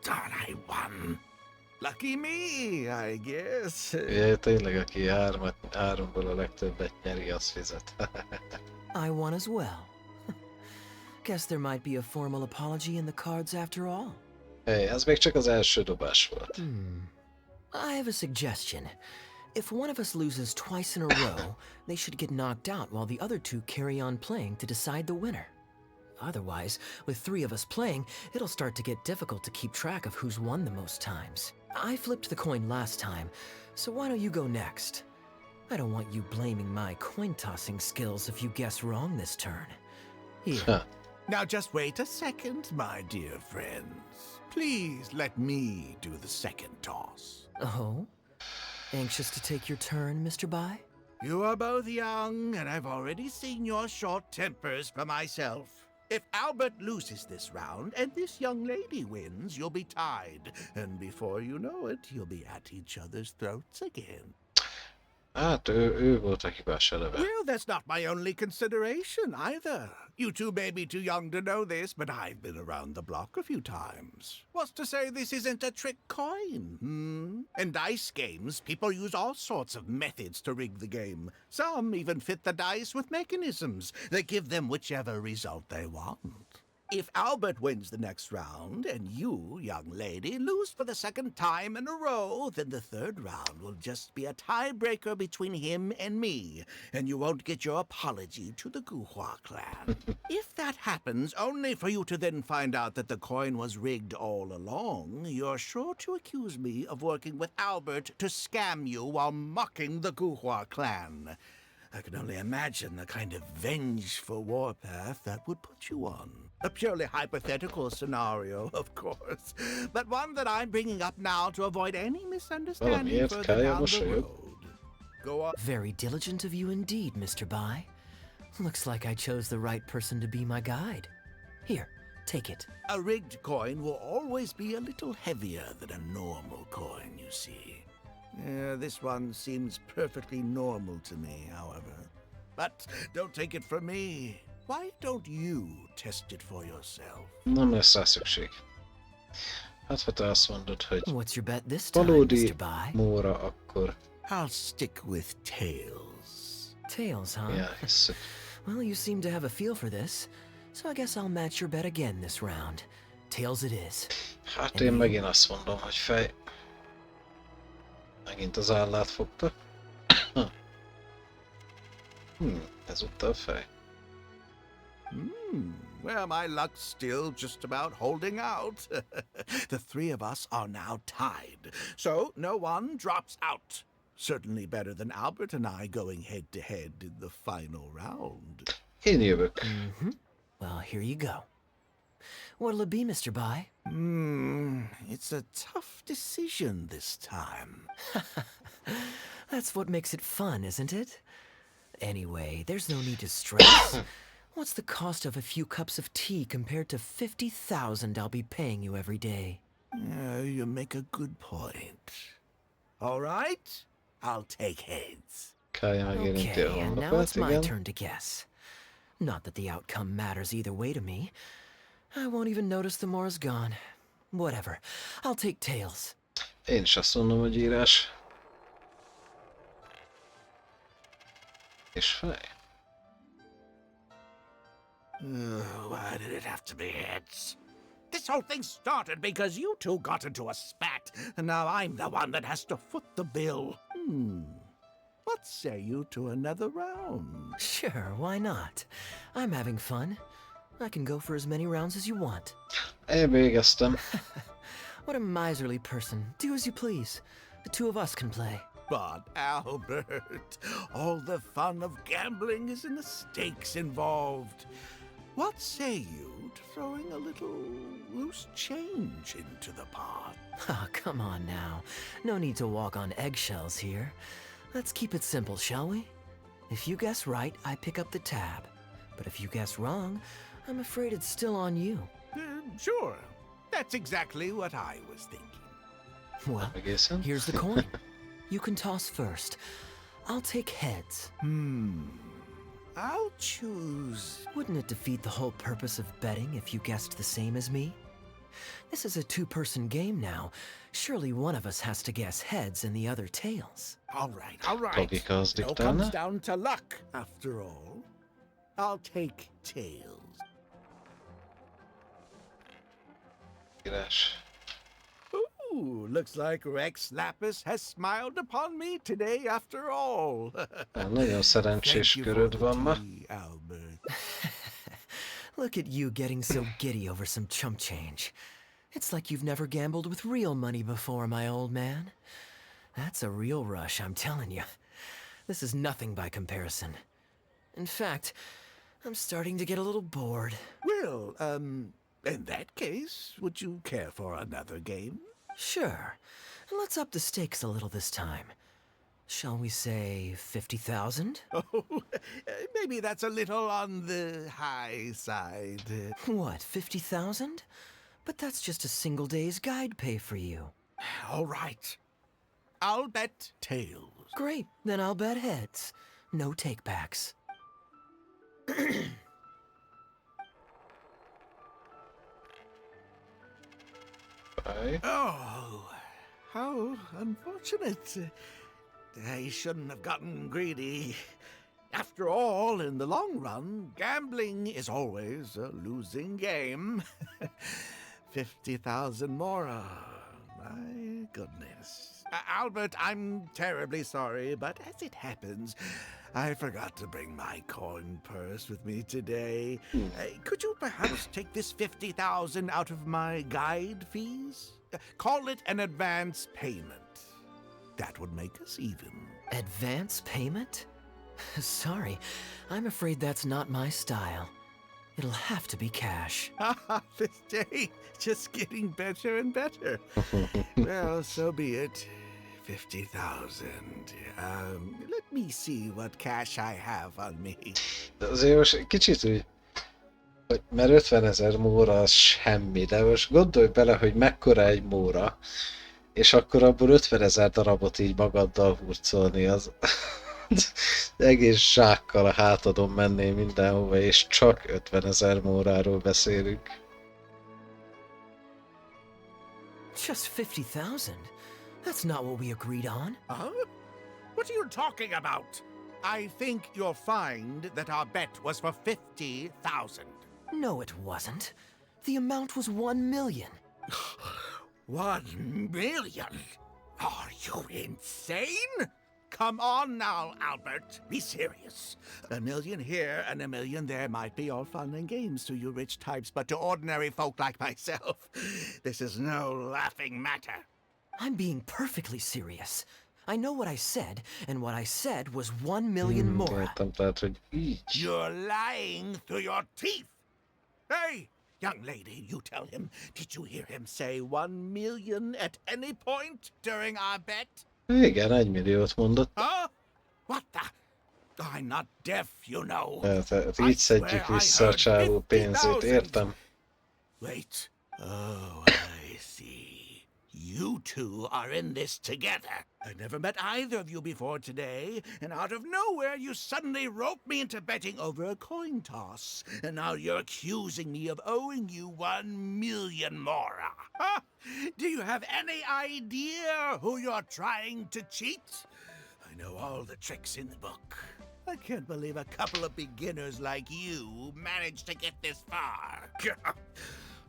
Darn, I won. Lucky me, I guess. Ja, tényleg, aki háromból a legtöbbet nyeri, az fizet. I won as well. Guess there might be a formal apology in the cards after all. Hey, ez még csak az első dobás volt. I have a suggestion. If one of us loses twice in a row, they should get knocked out while the other two carry on playing to decide the winner. Otherwise, with three of us playing, it'll start to get difficult to keep track of who's won the most times. I flipped the coin last time, so why don't you go next? I don't want you blaming my coin-tossing skills if you guess wrong this turn. Here. Now just wait a second, my dear friends. Please let me do the second toss. Oh? Anxious to take your turn, Mr. Bai? You are both young, and I've already seen your short tempers for myself. If Albert loses this round and this young lady wins, you'll be tied. And before you know it, you'll be at each other's throats again. Hát ő volt a hibás eleve. Well, that's not my only consideration either. You two may be too young to know this, but I've been around the block a few times. What's to say this isn't a trick coin, In dice games, people use all sorts of methods to rig the game. Some even fit the dice with mechanisms that give them whichever result they want. If Albert wins the next round, and you, young lady, lose for the second time in a row, then the third round will just be a tiebreaker between him and me, and you won't get your apology to the Guhua clan. If that happens, only for you to then find out that the coin was rigged all along, you're sure to accuse me of working with Albert to scam you while mocking the Guhua clan. I can only imagine the kind of vengeful warpath that would put you on. A purely hypothetical scenario, of course, but one that I'm bringing up now to avoid any misunderstanding further down the road. Go on. Very diligent of you indeed, Mr. Bai. Looks like I chose the right person to be my guide. Here, take it. A rigged coin will always be a little heavier than a normal coin, you see. This one seems perfectly normal to me, however. But don't take it from me. Why don't you test it for yourself? Nem lesz rá szükség. Hát, ha te azt mondod, hogy What's your bet this time, valódi Mr. Bai? Móra, akkor... I'll stick with tails. Tails, huh? Ja, hiszem. Well, you seem to have a feel for this, so I guess I'll match your bet again this round. Tails it is. Hát én megint azt mondom, hogy fej... Megint az állát fogta. Ezúttal fej. Well, my luck's still just about holding out. The three of us are now tied, so no one drops out. Certainly better than Albert and I going head-to-head in the final round. Én jövök. Well, here you go. What'll it be, Mr. Bai? It's a tough decision this time. That's what makes it fun, isn't it? Anyway, there's no need to stress. What's the cost of a few cups of tea compared to 50,000 I'll be paying you every day? You make a good point. All right, I'll take heads. Kaeya megérinti a Okay, and now it's honlapját, my igen. turn to guess. Not that the outcome matters either way to me. I won't even notice the more's gone. Whatever. I'll take tails. Én is azt mondom, hogy írás. És fej. Why did it have to be heads? This whole thing started because you two got into a spat, and now I'm the one that has to foot the bill. What say you to another round? Sure, why not? I'm having fun. I can go for as many rounds as you want. Én végeztem. What a miserly person. Do as you please. The two of us can play. But Albert, all the fun of gambling is in the stakes involved. What say you to throwing a little loose change into the pot? Oh, come on now. No need to walk on eggshells here. Let's keep it simple, shall we? If you guess right, I pick up the tab. But if you guess wrong, I'm afraid it's still on you. Sure. That's exactly what I was thinking. Well, here's the coin. You can toss first. I'll take heads. I'll choose. Wouldn't it defeat the whole purpose of betting if you guessed the same as me? This is a two-person game now. Surely one of us has to guess heads and the other tails. All right. Logika az It all diktálna. comes down to luck, after all. I'll take tails. Írás. Ooh, looks like Rex Lapis has smiled upon me today after all. Nagyon szerencsés köröd van ma. Albert. Look at you getting so giddy over some chump change. It's like you've never gambled with real money before, my old man. That's a real rush, I'm telling you. This is nothing by comparison. In fact, I'm starting to get a little bored. Well, in that case, would you care for another game? Sure. Let's up the stakes a little this time. Shall we say 50,000? Oh, maybe that's a little on the high side. What, 50,000? But that's just a single day's guide pay for you. All right. I'll bet tails. Great, then I'll bet heads. No takebacks. Bye. Oh, how unfortunate. I shouldn't have gotten greedy. After all, in the long run, gambling is always a losing game. 50,000 more. My goodness. Albert, I'm terribly sorry, but as it happens, I forgot to bring my coin purse with me today. Could you perhaps take this 50,000 out of my guide fees? Call it an advance payment. That would make us even. Advance payment? Sorry, I'm afraid that's not my style. It'll have to be cash. This day, just getting better and better. Well, so be it. 50,000. Let me see what cash I have on me. De azért most kicsit úgy, hogy mert 50 000 móra az semmi, de most gondolj bele, hogy mekkora egy móra, és akkor abból 50 000 darabot így magaddal hurcolni, az egész zsákkal a hátadon menné mindenhova, és csak 50 000 móráról beszélünk. Just 50,000? That's not what we agreed on. What are you talking about? I think you'll find that our bet was for 50,000. No, it wasn't. The amount was 1 million. 1 million? Are you insane? Come on now, Albert. Be serious. A million here and a million there might be all fun and games to you rich types, but to ordinary folk like myself, this is no laughing matter. I'm being perfectly serious. I know what I said, and what I said was 1 million more. Értem, tehát, hogy így. You're lying through your teeth. Hey, young lady, you tell him. Did you hear him say 1 million at any point during our bet? Igen, 1 milliót mondott. Huh? What the? I'm not deaf, you know. Tehát így szedjük vissza a csávó pénzét, értem? Wait. Oh, I see. You two are in this together. I never met either of you before today, and out of nowhere you suddenly roped me into betting over a coin toss. And now you're accusing me of owing you 1 million more. Huh? Do you have any idea who you're trying to cheat? I know all the tricks in the book. I can't believe a couple of beginners like you managed to get this far.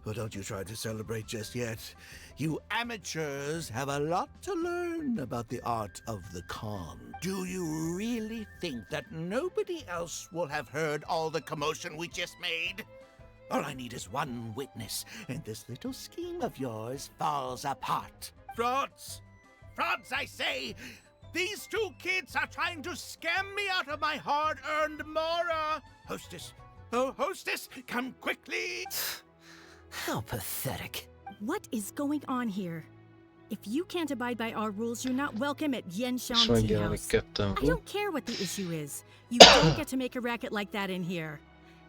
Well, don't you try to celebrate just yet. You amateurs have a lot to learn about the art of the con. Do you really think that nobody else will have heard all the commotion we just made? All I need is one witness, and this little scheme of yours falls apart. Frauds! Frauds, I say! These two kids are trying to scam me out of my hard-earned mora! Hostess! Oh, hostess, come quickly! How pathetic. What is going on here? If you can't abide by our rules, you're not welcome at Genshin És Tea megjelenik House. ketten. I don't care what the issue is. You don't get to make a racket like that in here.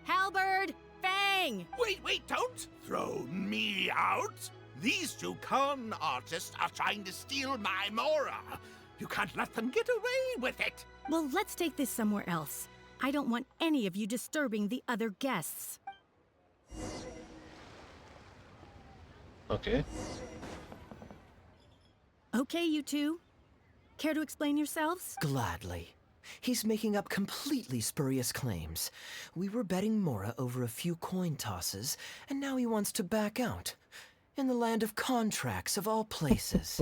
Halberd! Fang! Wait, don't throw me out! These two con artists are trying to steal my mora! You can't let them get away with it! Well, let's take this somewhere else. I don't want any of you disturbing the other guests. Okay. Okay, you two. Care to explain yourselves? Gladly. He's making up completely spurious claims. We were betting Mora over a few coin tosses, and now he wants to back out. In the land of contracts, of all places.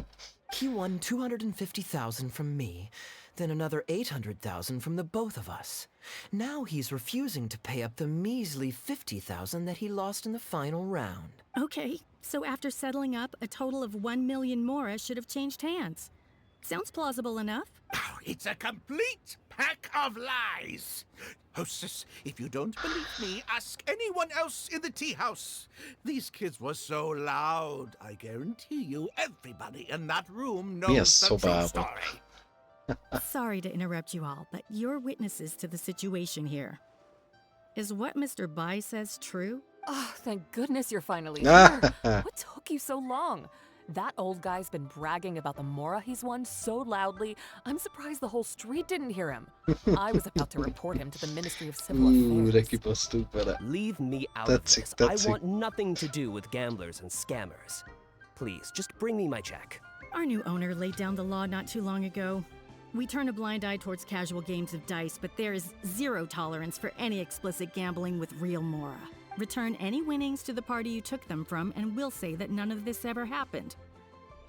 He won 250,000 from me, then another 800,000 from the both of us. Now he's refusing to pay up the measly 50,000 that he lost in the final round. Okay, so after settling up, a total of 1 million Mora should have changed hands. Sounds plausible enough. Oh, it's a complete pack of lies. Hostess, if you don't believe me, ask anyone else in the tea house. These kids were so loud. I guarantee you everybody in that room knows Yes, the so true bad. story. Sorry to interrupt you all, but you're witnesses to the situation here. Is what Mr. Bai says true? Oh, thank goodness you're finally here. What took you so long? That old guy's been bragging about the Mora he's won so loudly, I'm surprised the whole street didn't hear him. I was about to report him to the Ministry of Civil Affairs. Rekipasztuk vele. Leave me out Tetszik, of this. tetszik. I want nothing to do with gamblers and scammers. Please, just bring me my check. Our new owner laid down the law not too long ago. We turn a blind eye towards casual games of dice, but there is zero tolerance for any explicit gambling with real Mora. Return any winnings to the party you took them from, and we'll say that none of this ever happened.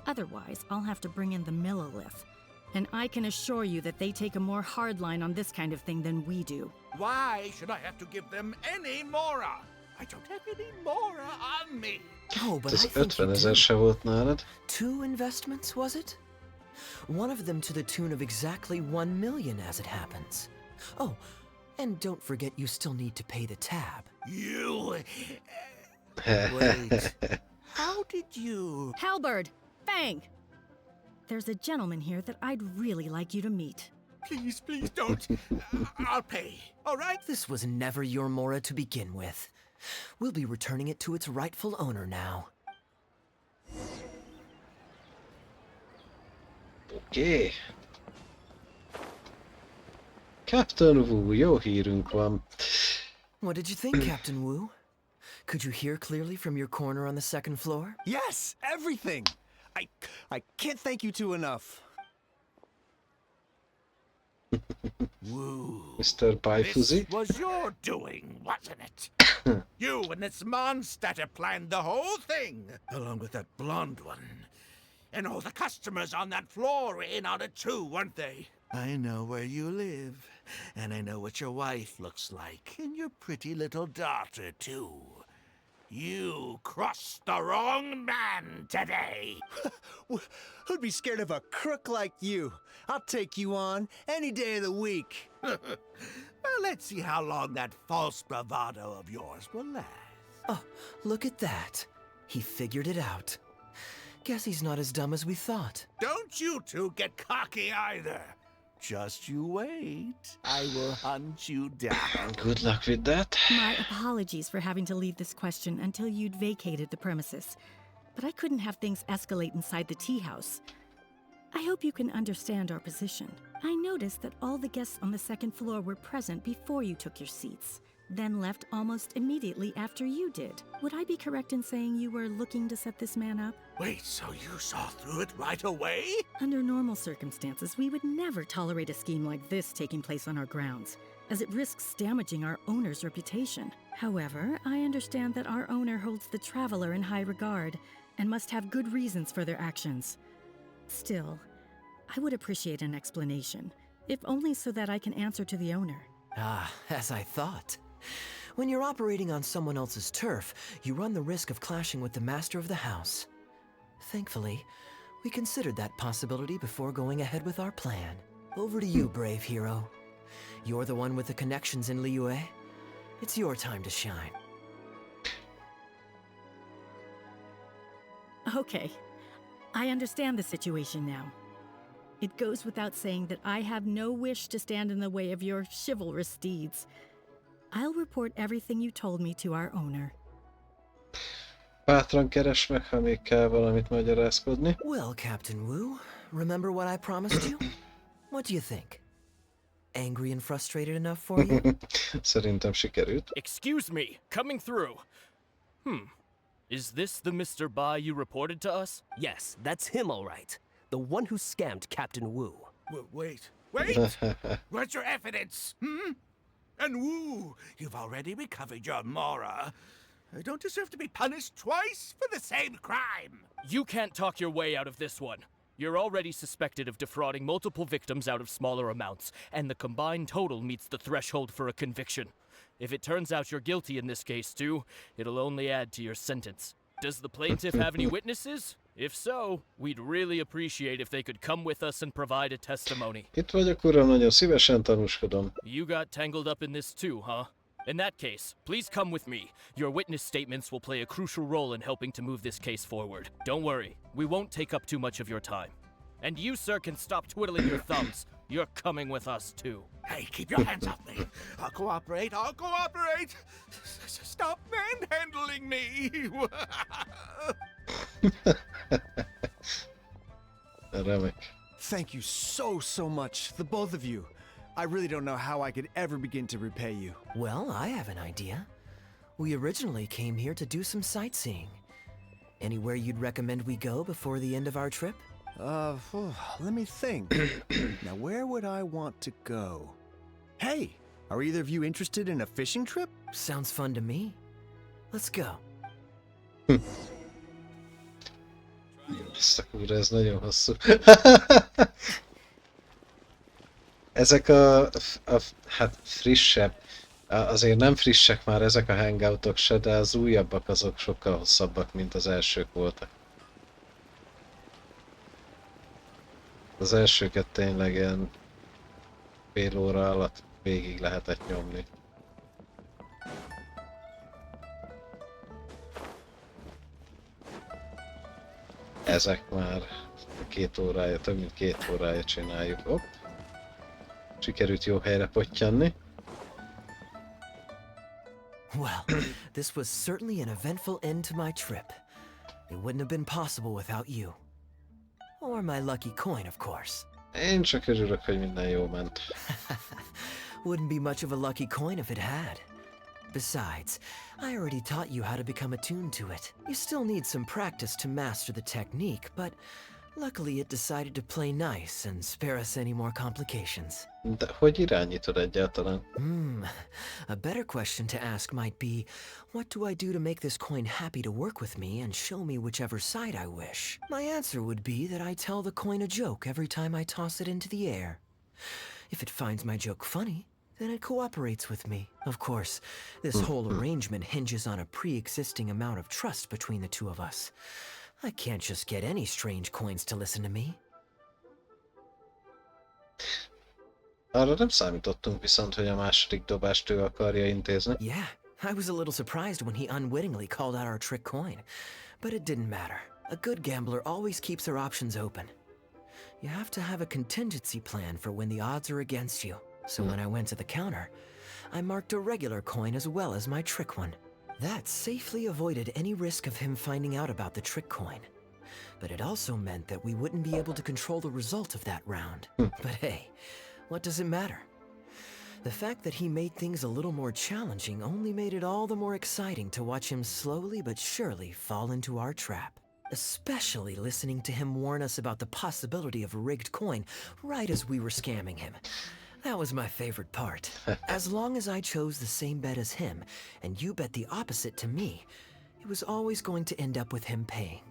Otherwise, I'll have to bring in the Millilith. And I can assure you that they take a more hard line on this kind of thing than we do. Why should I have to give them any Mora? I don't have any Mora on me. Oh, but Ez I think 50 you 000 do. se volt nálad? 2 investments, was it? One of them to the tune of exactly 1 million, as it happens. Oh, and don't forget you still need to pay the tab. You... Wait. How did you... Halberd! Fang! There's a gentleman here that I'd really like you to meet. Please, please don't. I'll pay, all right? This was never your Mora to begin with. We'll be returning it to its rightful owner now. Oké. Captain Wu, jó hírünk van. What did you think, Captain Wu? Could you hear clearly from your corner on the second floor? Yes, everything. I can't thank you two enough. Woo. Mr. Paifuzi? This was your doing, wasn't it? You and this Mondstatter planned the whole thing, along with that blonde one. And all the customers on that floor were in on it too, weren't they? I know where you live, and I know what your wife looks like, and your pretty little daughter too. You crossed the wrong man today. Who'd be scared of a crook like you? I'll take you on any day of the week. Well, let's see how long that false bravado of yours will last. Oh, look at that. He figured it out. Guess he's not as dumb as we thought. Don't you two get cocky either. Just you wait. I will hunt you down. Good luck with that. My apologies for having to leave this question until you'd vacated the premises. But I couldn't have things escalate inside the tea house. I hope you can understand our position. I noticed that all the guests on the second floor were present before you took your seats, then left almost immediately after you did. Would I be correct in saying you were looking to set this man up? Wait, so you saw through it right away? Under normal circumstances, we would never tolerate a scheme like this taking place on our grounds, as it risks damaging our owner's reputation. However, I understand that our owner holds the traveler in high regard and must have good reasons for their actions. Still, I would appreciate an explanation, if only so that I can answer to the owner. Ah, as I thought. When you're operating on someone else's turf, you run the risk of clashing with the master of the house. Thankfully, we considered that possibility before going ahead with our plan. Over to you, brave hero. You're the one with the connections in Liyue. It's your time to shine. Okay, I understand the situation now. It goes without saying that I have no wish to stand in the way of your chivalrous deeds. I'll report everything you told me to our owner. Bátran keres meg, ha még kell valamit magyarázkodni. Well, Captain Wu, remember what I promised you? What do you think? Angry and frustrated enough for you? Szerintem sikerült. Excuse me, coming through. Is this the Mr. Bai you reported to us? Yes, that's him all right. The one who scammed Captain Wu. Wait. Where's your evidence? And Wu, you've already recovered your Mora. I don't deserve to be punished twice for the same crime. You can't talk your way out of this one. You're already suspected of defrauding multiple victims out of smaller amounts, and the combined total meets the threshold for a conviction. If it turns out you're guilty in this case too, it'll only add to your sentence. Does the plaintiff have any witnesses? If so, we'd really appreciate if they could come with us and provide a testimony. Itt vagyok, uram, nagyon szívesen tanúskodom. You got tangled up in this too, huh? In that case, please come with me. Your witness statements will play a crucial role in helping to move this case forward. Don't worry, we won't take up too much of your time. And you, sir, can stop twiddling your thumbs. You're coming with us too. Hey, keep your hands off me. I'll cooperate. Stop manhandling me. Remek. Thank you so much, the both of you. I really don't know how I could ever begin to repay you. Well, I have an idea. We originally came here to do some sightseeing. Anywhere you'd recommend we go before the end of our trip? Let me think. Now, where would I want to go? Hey, are either of you interested in a fishing trip? Sounds fun to me. Let's go. Ezt a kurva, ez nagyon hosszú. Ezek hát frissebb, azért nem frissek már ezek a hangoutok se, de az újabbak azok sokkal hosszabbak, mint az elsők voltak. Az elsőket tényleg ilyen fél óra alatt végig lehetett nyomni. Ezek már 2 órája, több mint 2 órája csináljuk. Hopp. Sikerült jó helyre pottyanni. Well, this was certainly an eventful end to my trip. It wouldn't have been possible without you. Or my lucky coin, of course. Én csak örülök, hogy minden jól ment. Wouldn't be much of a lucky coin if it had. Besides, I already taught you how to become attuned to it. You still need some practice to master the technique, but luckily it decided to play nice and spare us any more complications. De hogy irányítod egyáltalán? A better question to ask might be, what do I do to make this coin happy to work with me and show me whichever side I wish? My answer would be that I tell the coin a joke every time I toss it into the air. If it finds my joke funny, then it cooperates with me. Of course, this whole arrangement hinges on a pre-existing amount of trust between the two of us. I can't just get any strange coins to listen to me. Arra nem számítottunk viszont, hogy a második dobást ő akarja intézni. Yeah, I was a little surprised when he unwittingly called out our trick coin. But it didn't matter. A good gambler always keeps their options open. You have to have a contingency plan for when the odds are against you. So when I went to the counter, I marked a regular coin as well as my trick one. That safely avoided any risk of him finding out about the trick coin. But it also meant that we wouldn't be able to control the result of that round. But hey, what does it matter? The fact that he made things a little more challenging only made it all the more exciting to watch him slowly but surely fall into our trap. Especially listening to him warn us about the possibility of a rigged coin right as we were scamming him. That was my favorite part. As long as I chose the same bet as him, and you bet the opposite to me, it was always going to end up with him paying.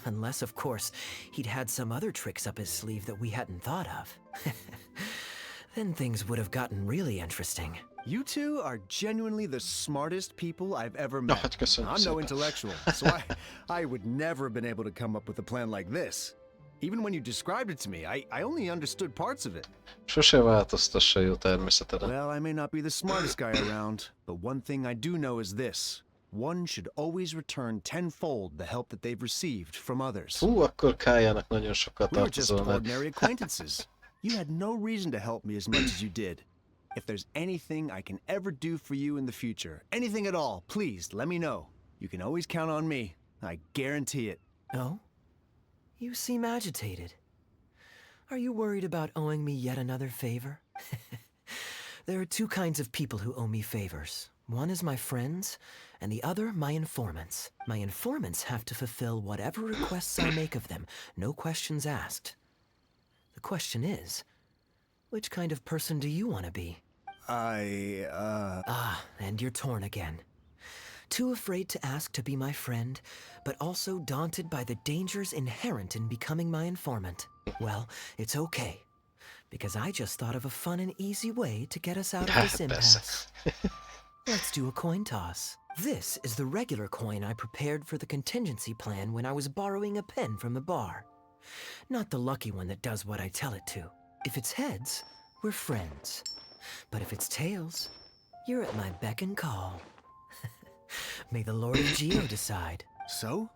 Unless, of course, he'd had some other tricks up his sleeve that we hadn't thought of. Then things would have gotten really interesting. You two are genuinely the smartest people I've ever met. Hát köszönöm I'm no szépen. intellectual, so I would never have been able to come up with a plan like this. Even when you described it to me, I only understood parts of it. Sose változtassa jó természetedet. Well, I may not be the smartest guy around, but one thing I do know is this. One should always return tenfold the help that they've received from others. Hú, akkor Kaeya-nak nagyon sokat We were just tartozol meg. ordinary acquaintances. You had no reason to help me as much as you did. If there's anything I can ever do for you in the future, anything at all, please let me know. You can always count on me. I guarantee it. Oh? You seem agitated. Are you worried about owing me yet another favor? There are two kinds of people who owe me favors. One is my friends, and the other my informants. My informants have to fulfill whatever requests I make of them, no questions asked. The question is, which kind of person do you want to be? And you're torn again. Too afraid to ask to be my friend, but also daunted by the dangers inherent in becoming my informant. Well, it's okay, because I just thought of a fun and easy way to get us out of this impasse. Let's do a coin toss. This is the regular coin I prepared for the contingency plan when I was borrowing a pen from the bar. Not the lucky one that does what I tell it to. If it's heads, we're friends. But if it's tails, you're at my beck and call. May the Lord of Geo decide. So?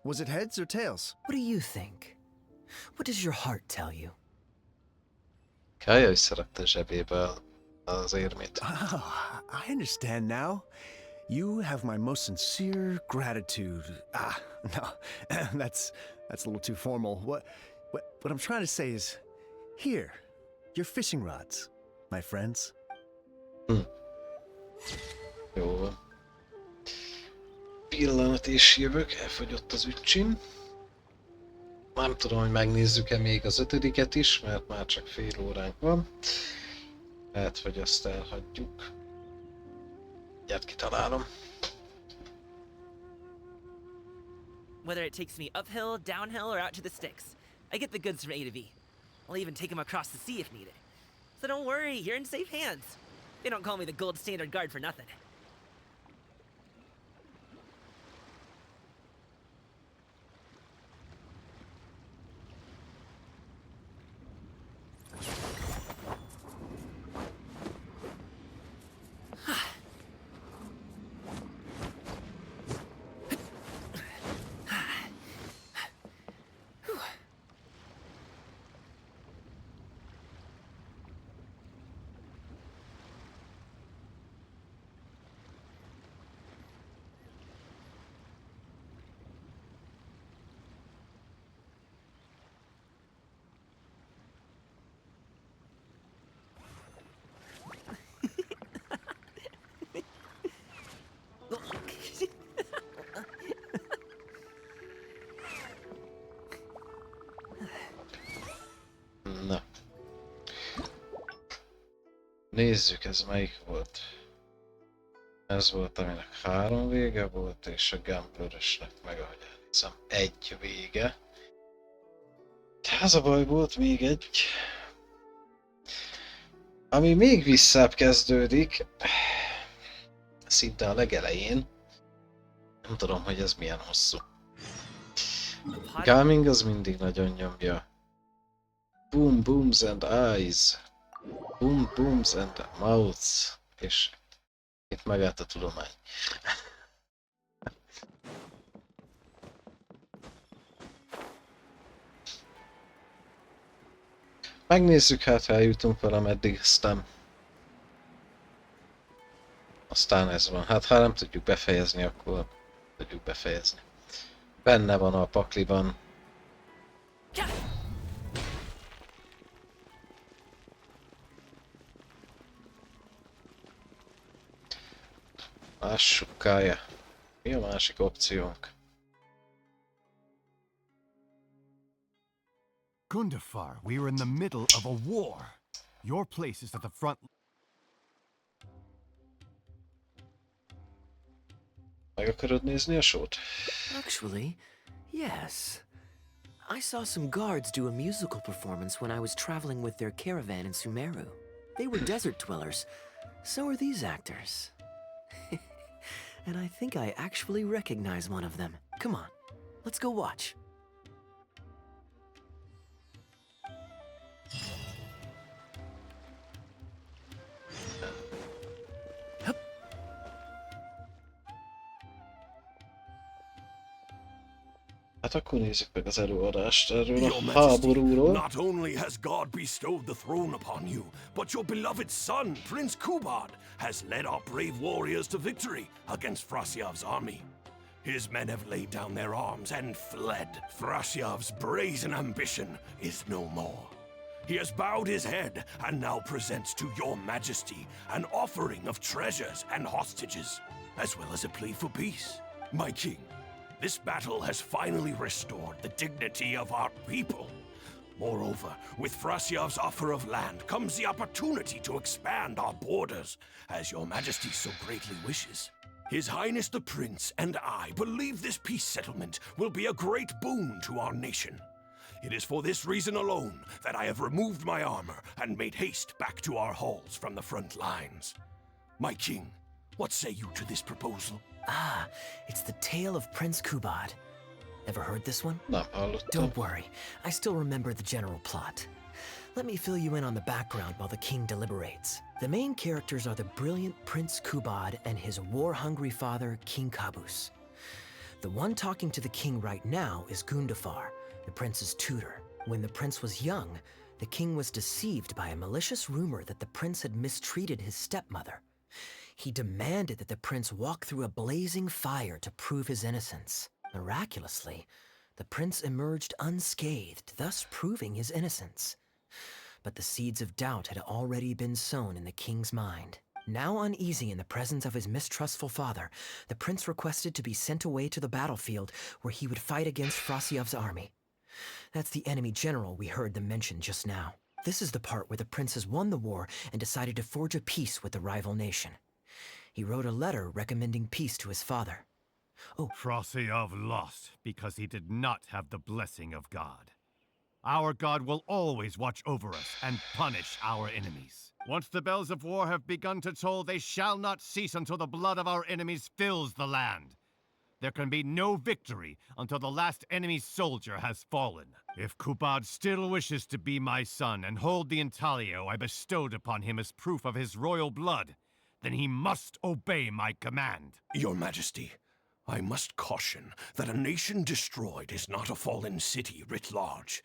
Was it heads or tails? What do you think? What does your heart tell you? Kaeya is szerette zsebébe az érmét. I understand now. You have my most sincere gratitude. No, that's a little too formal. What I'm trying to say is, here, your fishing rods, my friends. Jó van. Pillanat és jövök, elfogyott az üccsim. Nem tudom, hogy megnézzük-e még az 5-et is, mert már csak fél óránk van. Lehet, hogy azt elhagyjuk. Mindjárt kitalálom. Whether it takes me uphill, downhill, or out to the sticks, I get the goods from A to B. I'll even take them across the sea if needed. So don't worry, you're in safe hands. They don't call me the gold standard guard for nothing. Na. Nézzük, ez melyik volt. Ez volt, aminek 3 vége volt, és a Gunpowder-ösnek meg, ahogy elhiszem, 1 vége. Ez a baj, volt még egy. Ami még visszább kezdődik, szinte a legelején. Nem tudom, hogy ez milyen hosszú. Gaming az mindig nagyon nyomja. Boom, booms and eyes. Boom, booms and mouths. És itt megállt a tudomány. Megnézzük, hát ha eljutunk vele, meddig aztán ez van. Hát ha nem tudjuk befejezni, akkor tudjuk befejezni. Benne van a pakliban. Lássuk, Kaeya. Mi a másik opciónk? Gundafar, we are in the middle of a war. Your place is at the front. Meg akarod nézni a sót? Actually, yes. I saw some guards do a musical performance when I was traveling with their caravan in Sumeru. They were desert dwellers. So are these actors. And I think I actually recognize one of them. Come on, let's go watch. Hát akkor nézzük meg az előadást erről a háborúról. Not only has God bestowed the throne upon you, but your beloved son, Prince Kubad, has led our brave warriors to victory against Frasyav's army. His men have laid down their arms and fled. Frasyav's brazen ambition is no more. He has bowed his head and now presents to your majesty an offering of treasures and hostages, as well as a plea for peace. My king, this battle has finally restored the dignity of our people. Moreover, with Frasiav's offer of land comes the opportunity to expand our borders, as your majesty so greatly wishes. His Highness the Prince and I believe this peace settlement will be a great boon to our nation. It is for this reason alone that I have removed my armor and made haste back to our halls from the front lines. My king, what say you to this proposal? Ah, it's the tale of Prince Kubad. Ever heard this one? Nem hallottam. Don't worry, I still remember the general plot. Let me fill you in on the background while the king deliberates. The main characters are the brilliant Prince Kubad and his war-hungry father, King Kabus. The one talking to the king right now is Gundafar, the prince's tutor. When the prince was young, the king was deceived by a malicious rumor that the prince had mistreated his stepmother. He demanded that the prince walk through a blazing fire to prove his innocence. Miraculously, the prince emerged unscathed, thus proving his innocence. But the seeds of doubt had already been sown in the king's mind. Now uneasy in the presence of his mistrustful father, the prince requested to be sent away to the battlefield where he would fight against Frasiav's army. That's the enemy general we heard them mention just now. This is the part where the prince has won the war and decided to forge a peace with the rival nation. He wrote a letter recommending peace to his father. Oh, Frasiav lost because he did not have the blessing of God. Our God will always watch over us and punish our enemies. Once the bells of war have begun to toll, they shall not cease until the blood of our enemies fills the land. There can be no victory until the last enemy soldier has fallen. If Kubad still wishes to be my son and hold the intaglio I bestowed upon him as proof of his royal blood, then he must obey my command. Your Majesty, I must caution that a nation destroyed is not a fallen city writ large.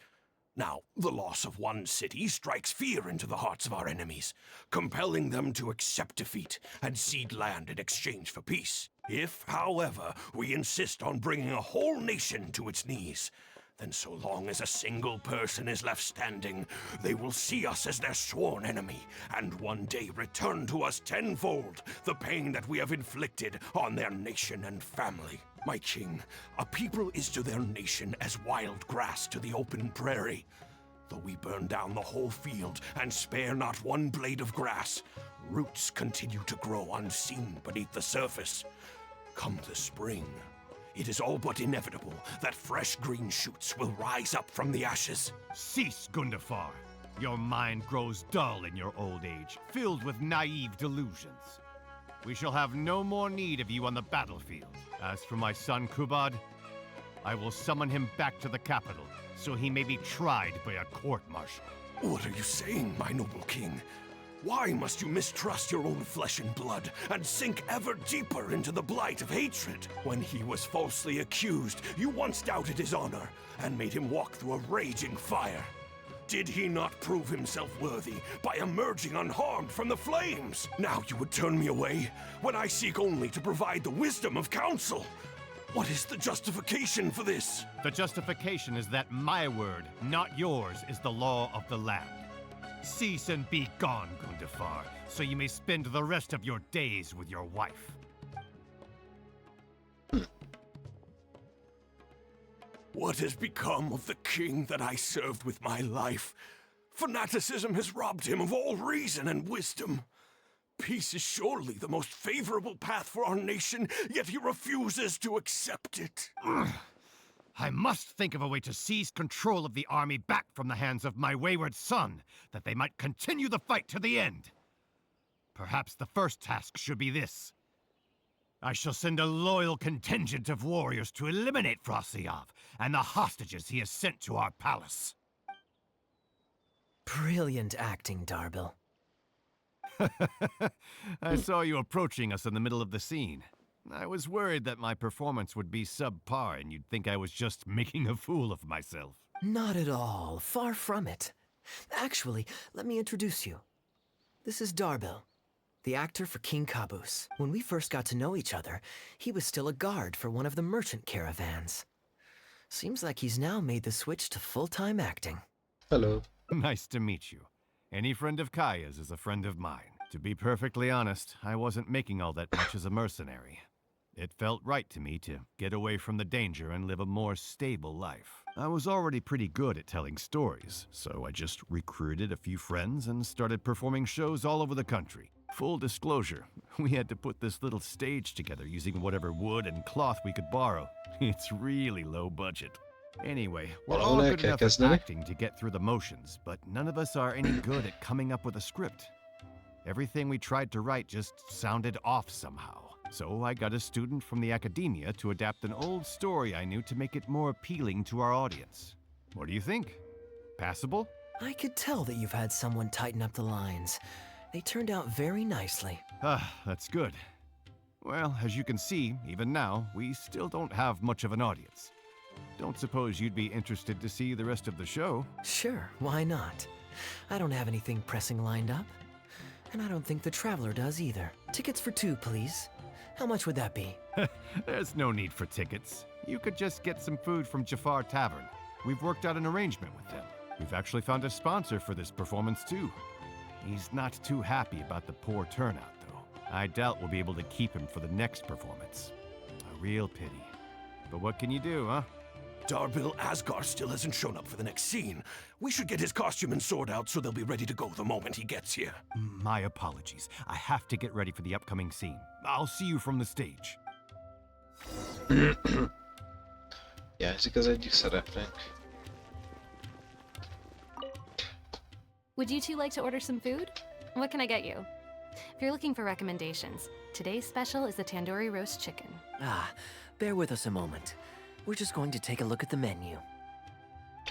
Now, the loss of one city strikes fear into the hearts of our enemies, compelling them to accept defeat and cede land in exchange for peace. If, however, we insist on bringing a whole nation to its knees, then so long as a single person is left standing, they will see us as their sworn enemy, and one day return to us tenfold the pain that we have inflicted on their nation and family. My king, a people is to their nation as wild grass to the open prairie. Though we burn down the whole field and spare not one blade of grass, roots continue to grow unseen beneath the surface. Come the spring, it is all but inevitable that fresh green shoots will rise up from the ashes. Cease, Gundafar. Your mind grows dull in your old age, filled with naive delusions. We shall have no more need of you on the battlefield. As for my son Kubad, I will summon him back to the capital, so he may be tried by a court-martial. What are you saying, my noble king? Why must you mistrust your own flesh and blood and sink ever deeper into the blight of hatred? When he was falsely accused, you once doubted his honor and made him walk through a raging fire. Did he not prove himself worthy by emerging unharmed from the flames? Now you would turn me away when I seek only to provide the wisdom of counsel. What is the justification for this? The justification is that my word, not yours, is the law of the land. Cease and be gone, Gundafar, so you may spend the rest of your days with your wife. What has become of the king that I served with my life? Fanaticism has robbed him of all reason and wisdom. Peace is surely the most favorable path for our nation, yet he refuses to accept it. I must think of a way to seize control of the army back from the hands of my wayward son, that they might continue the fight to the end. Perhaps the first task should be this. I shall send a loyal contingent of warriors to eliminate Frasiav and the hostages he has sent to our palace. Brilliant acting, Darbil. I saw you approaching us in the middle of the scene. I was worried that my performance would be subpar and you'd think I was just making a fool of myself. Not at all. Far from it. Actually, let me introduce you. This is Darbil, the actor for King Kabus. When we first got to know each other, he was still a guard for one of the merchant caravans. Seems like he's now made the switch to full-time acting. Hello. Nice to meet you. Any friend of Kaya's is a friend of mine. To be perfectly honest, I wasn't making all that much as a mercenary. It felt right to me to get away from the danger and live a more stable life. I was already pretty good at telling stories, so I just recruited a few friends and started performing shows all over the country. Full disclosure, we had to put this little stage together using whatever wood and cloth we could borrow. It's really low budget. Anyway, we're all good enough at acting to get through the motions, but none of us are any good at coming up with a script. Everything we tried to write just sounded off somehow. So I got a student from the academia to adapt an old story I knew to make it more appealing to our audience. What do you think? Passable? I could tell that you've had someone tighten up the lines. They turned out very nicely. Ah, that's good. Well, as you can see, even now, we still don't have much of an audience. Don't suppose you'd be interested to see the rest of the show? Sure, why not? I don't have anything pressing lined up. And I don't think the Traveler does either. Tickets for 2, please. How much would that be? There's no need for tickets. You could just get some food from Jafar Tavern. We've worked out an arrangement with them. We've actually found a sponsor for this performance, too. He's not too happy about the poor turnout, though. I doubt we'll be able to keep him for the next performance. A real pity. But what can you do, huh? Darbil Asgar still hasn't shown up for the next scene. We should get his costume and sword out so they'll be ready to go the moment he gets here. My apologies. I have to get ready for the upcoming scene. I'll see you from the stage. Hiányzik az egyik szereplőnk. Would you two like to order some food? What can I get you? If you're looking for recommendations, today's special is the tandoori roast chicken. Ah, bear with us a moment. We're just going to take a look at the menu.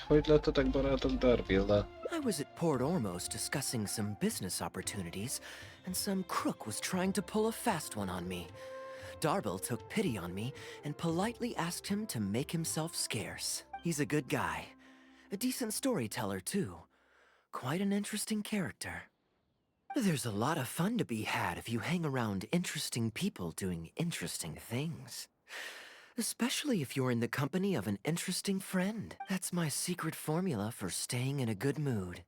Hogy lettetek barátok Darbillal? I was at Port Ormos discussing some business opportunities, and some crook was trying to pull a fast one on me. Darbil took pity on me and politely asked him to make himself scarce. He's a good guy. A decent storyteller, too. Quite an interesting character. There's a lot of fun to be had if you hang around interesting people doing interesting things. Especially if you're in the company of an interesting friend. That's my secret formula for staying in a good mood.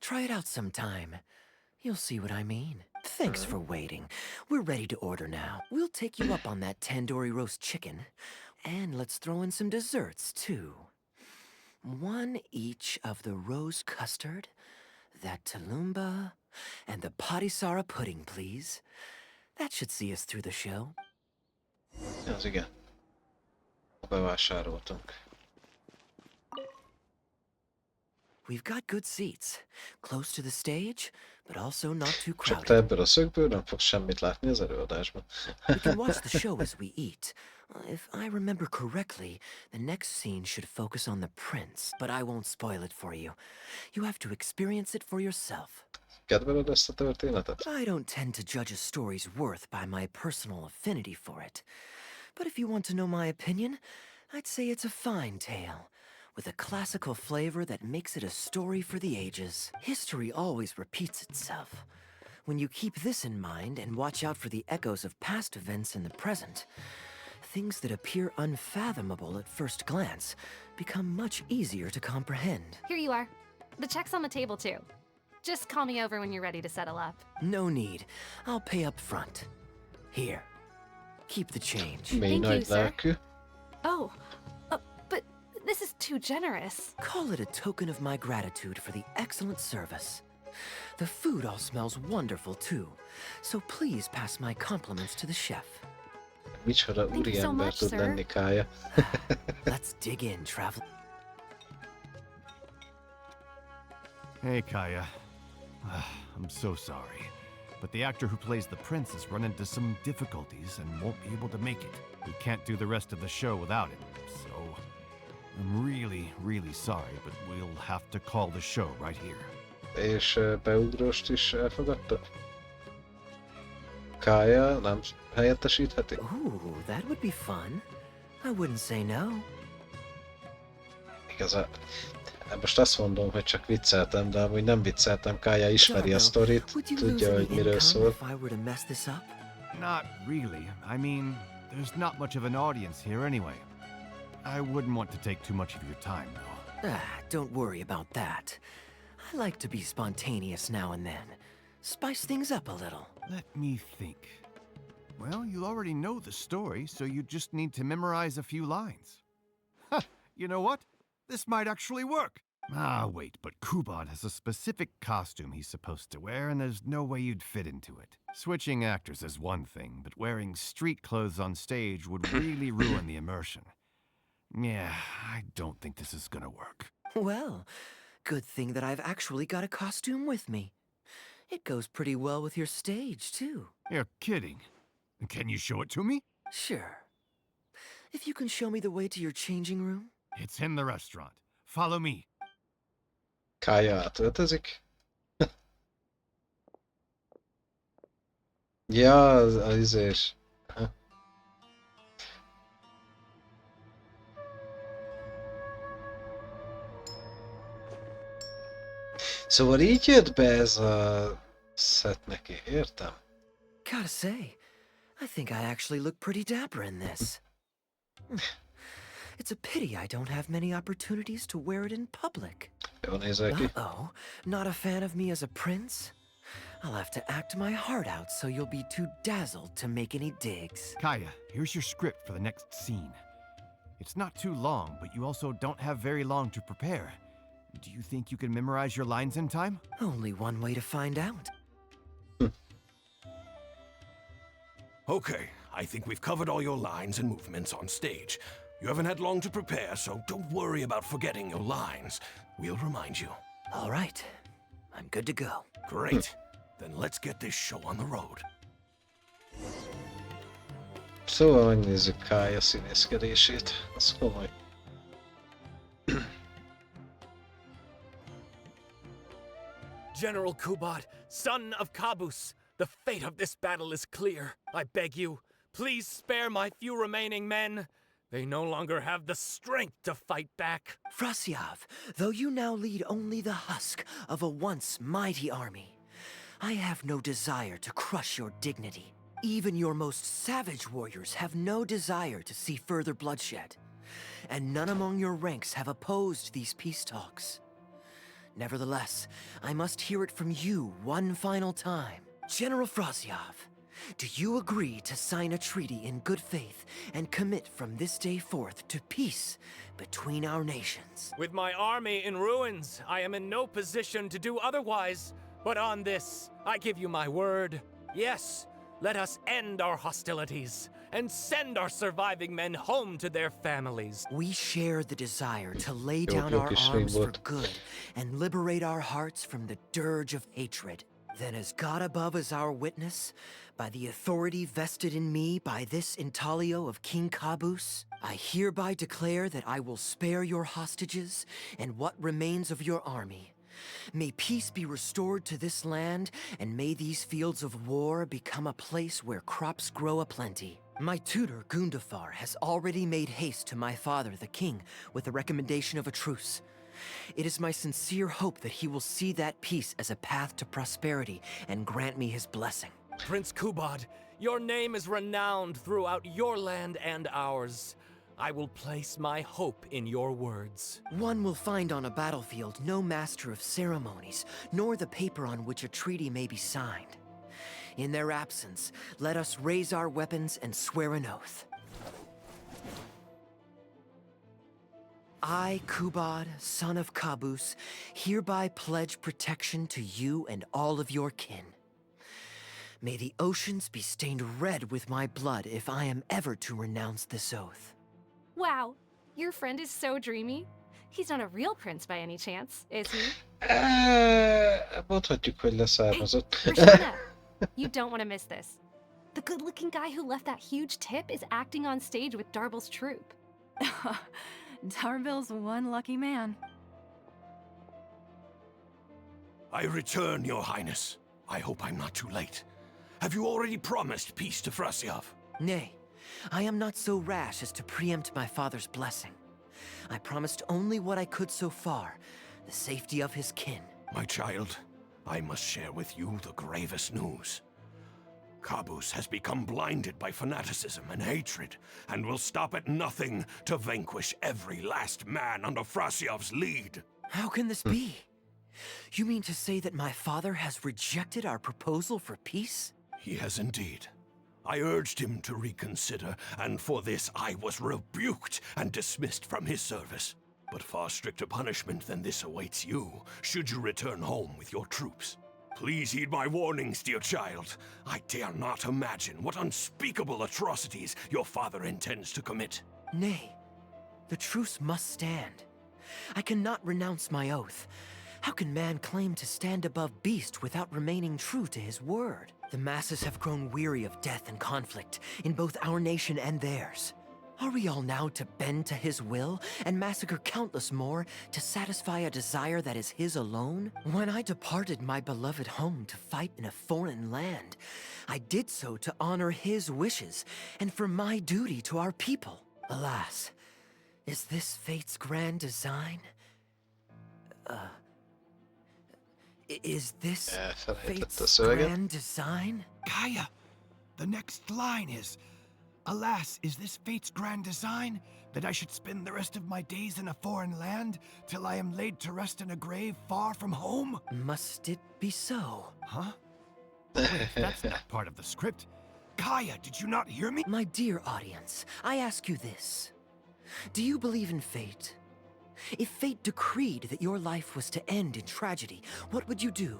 Try it out sometime. You'll see what I mean. Thanks for waiting. We're ready to order now. We'll take you up on that tandoori roast chicken. And let's throw in some desserts, too. 1 each of the rose custard, that tulumba, and the patisara pudding, please. That should see us through the show. Az igen. Bevásároltunk. We've got good seats, close to the stage, but also not too Csak te crowded. ebből a szögből nem fogsz semmit látni az előadásban. We can watch the show as we eat. If I remember correctly, the next scene should focus on the prince, but I won't spoil it for you. You have to experience it for yourself. Kedveled ezt a történetet? I don't tend to judge a story's worth by my personal affinity for it. But if you want to know my opinion, I'd say it's a fine tale, with a classical flavor that makes it a story for the ages. History always repeats itself. When you keep this in mind and watch out for the echoes of past events in the present, things that appear unfathomable at first glance become much easier to comprehend. Here you are. The check's on the table, too. Just call me over when you're ready to settle up. No need. I'll pay up front. Here. Keep the change. Mély nagy lelkű. Oh, but this is too generous. Call it a token of my gratitude for the excellent service. The food all smells wonderful, too. So please pass my compliments to the chef. Micsoda úriember tud lenni Kaeya. Let's dig in, traveler. Hey, Kaeya. I'm so sorry. But the actor who plays the prince has run into some difficulties and won't be able to make it. We can't do the rest of the show without him, so I'm really sorry, but we'll have to call the show right here. És Beugróst is elfogadta? Kaeya nem helyettesítheti? Ooh, that would be fun. I wouldn't say no. Igazán, most azt mondom, hogy csak vicceltem, de amúgy nem vicceltem, Kaeya ismeri a sztorit, tudja, hogy miről szól. If I were to mess this up? Not really. I mean, there's not much of an audience here anyway. I wouldn't want to take too much of your time, though. Don't worry about that. I like to be spontaneous now and then. Spice things up a little. Let me think. Well, you already know the story, so you just need to memorize a few lines. Ha! You know what? This might actually work. Ah, wait, but Kubad has a specific costume he's supposed to wear, and there's no way you'd fit into it. Switching actors is one thing, but wearing street clothes on stage would really ruin the immersion. Yeah, I don't think this is gonna work. Well, good thing that I've actually got a costume with me. It goes pretty well with your stage, too. You're kidding. Can you show it to me? Sure. If you can show me the way to your changing room? It's in the restaurant. Follow me. Kaeya átöltözik? Ja, az izés. Aha. Szóval így jött be ez a set neki, értem? Gotta say, I think I actually look pretty dapper in this. It's a pity I don't have many opportunities to wear it in public. Jól nézel ki. Uh-oh, not a fan of me as a prince? I'll have to act my heart out so you'll be too dazzled to make any digs. Kaeya, here's your script for the next scene. It's not too long, but you also don't have very long to prepare. Do you think you can memorize your lines in time? Only one way to find out. Okay, I think we've covered all your lines and movements on stage. You haven't had long to prepare, so don't worry about forgetting your lines. We'll remind you. All right, I'm good to go. Great. Then let's get this show on the road. Szóval megnézzük Kaeya színészkedését. Az komoly. General Kubad, son of Kabus, the fate of this battle is clear. I beg you, please spare my few remaining men. They no longer have the strength to fight back. Frasyav, though you now lead only the husk of a once mighty army, I have no desire to crush your dignity. Even your most savage warriors have no desire to see further bloodshed, and none among your ranks have opposed these peace talks. Nevertheless, I must hear it from you one final time. General Frasyav, do you agree to sign a treaty in good faith and commit from this day forth to peace between our nations? With my army in ruins, I am in no position to do otherwise. But on this, I give you my word. Yes, let us end our hostilities and send our surviving men home to their families. We share the desire to lay down our arms for good and liberate our hearts from the dirge of hatred. Then as God above is our witness, by the authority vested in me by this intaglio of King Kabus, I hereby declare that I will spare your hostages and what remains of your army. May peace be restored to this land, and may these fields of war become a place where crops grow aplenty. My tutor, Gundafar, has already made haste to my father, the king, with the recommendation of a truce. It is my sincere hope that he will see that peace as a path to prosperity and grant me his blessing. Prince Kubad, your name is renowned throughout your land and ours. I will place my hope in your words. One will find on a battlefield no master of ceremonies, nor the paper on which a treaty may be signed. In their absence, let us raise our weapons and swear an oath. I, Kubad, son of Kabus, hereby pledge protection to you and all of your kin. May the oceans be stained red with my blood if I am ever to renounce this oath. Wow, your friend is so dreamy. He's not a real prince by any chance, is he? Mondhatjuk, hogy leszármazott. Rashana, you don't want to miss this. The good-looking guy who left that huge tip is acting on stage with Darbel's troupe. Darbel's one lucky man. I return, Your Highness. I hope I'm not too late. Have you already promised peace to Frasyav? Nay, I am not so rash as to preempt my father's blessing. I promised only what I could so far, the safety of his kin. My child, I must share with you the gravest news. Kabus has become blinded by fanaticism and hatred, and will stop at nothing to vanquish every last man under Frasyav's lead. How can this be? You mean to say that my father has rejected our proposal for peace? He has indeed. I urged him to reconsider, and for this I was rebuked and dismissed from his service. But far stricter punishment than this awaits you, should you return home with your troops. Please heed my warnings, dear child. I dare not imagine what unspeakable atrocities your father intends to commit. Nay, the truce must stand. I cannot renounce my oath. How can man claim to stand above beast without remaining true to his word? The masses have grown weary of death and conflict in both our nation and theirs. Are we all now to bend to his will and massacre countless more to satisfy a desire that is his alone? When I departed my beloved home to fight in a foreign land, I did so to honor his wishes and for my duty to our people. Alas, is this fate's grand design? Is this Elfelejtette a fate's szöveget. grand design? Kaeya, the next line is, alas, is this fate's grand design, that I should spend the rest of my days in a foreign land, till I am laid to rest in a grave far from home? Must it be so? Huh? That's not part of the script. Kaeya, did you not hear me? My dear audience, I ask you this. Do you believe in fate? If fate decreed that your life was to end in tragedy, what would you do?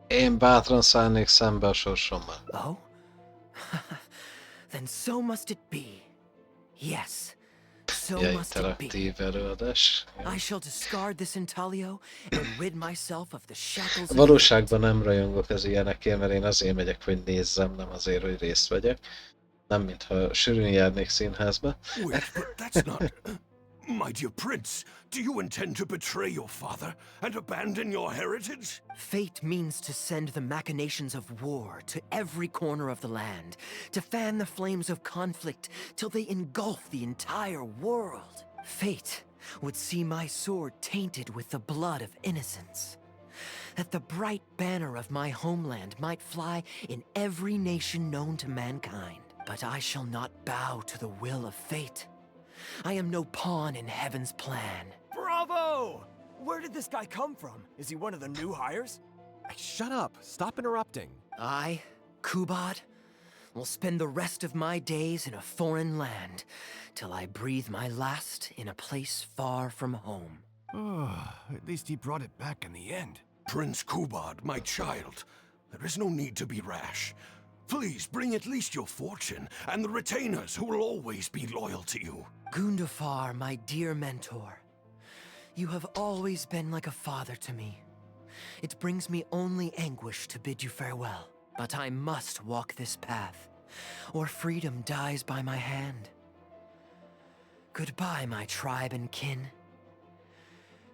Én bátran szállnék szembe a sorsommal. Oh? Then so must it be. Yes, so Ja, must it be. interaktív előadás. I shall discard this intaglio and rid myself of the shackles of Valóságban nem rajongok az ilyenekért, mert én azért megyek, hogy nézzem, nem azért, hogy részt vegyek. Nem mintha sűrűn járnék színházba. Wait, but that's not... My dear prince, do you intend to betray your father and abandon your heritage? Fate means to send the machinations of war to every corner of the land, to fan the flames of conflict till they engulf the entire world. Fate would see my sword tainted with the blood of innocence, that the bright banner of my homeland might fly in every nation known to mankind. But I shall not bow to the will of fate. I am no pawn in heaven's plan. Bravo! Where did this guy come from? Is he one of the new hires? Shut up! Stop interrupting. I, Kubad, will spend the rest of my days in a foreign land, till I breathe my last in a place far from home. Oh, at least he brought it back in the end. Prince Kubad, my child, there is no need to be rash. Please bring at least your fortune and the retainers who will always be loyal to you. Gundafar, my dear mentor, you have always been like a father to me. It brings me only anguish to bid you farewell, but I must walk this path, or freedom dies by my hand. Goodbye, my tribe and kin.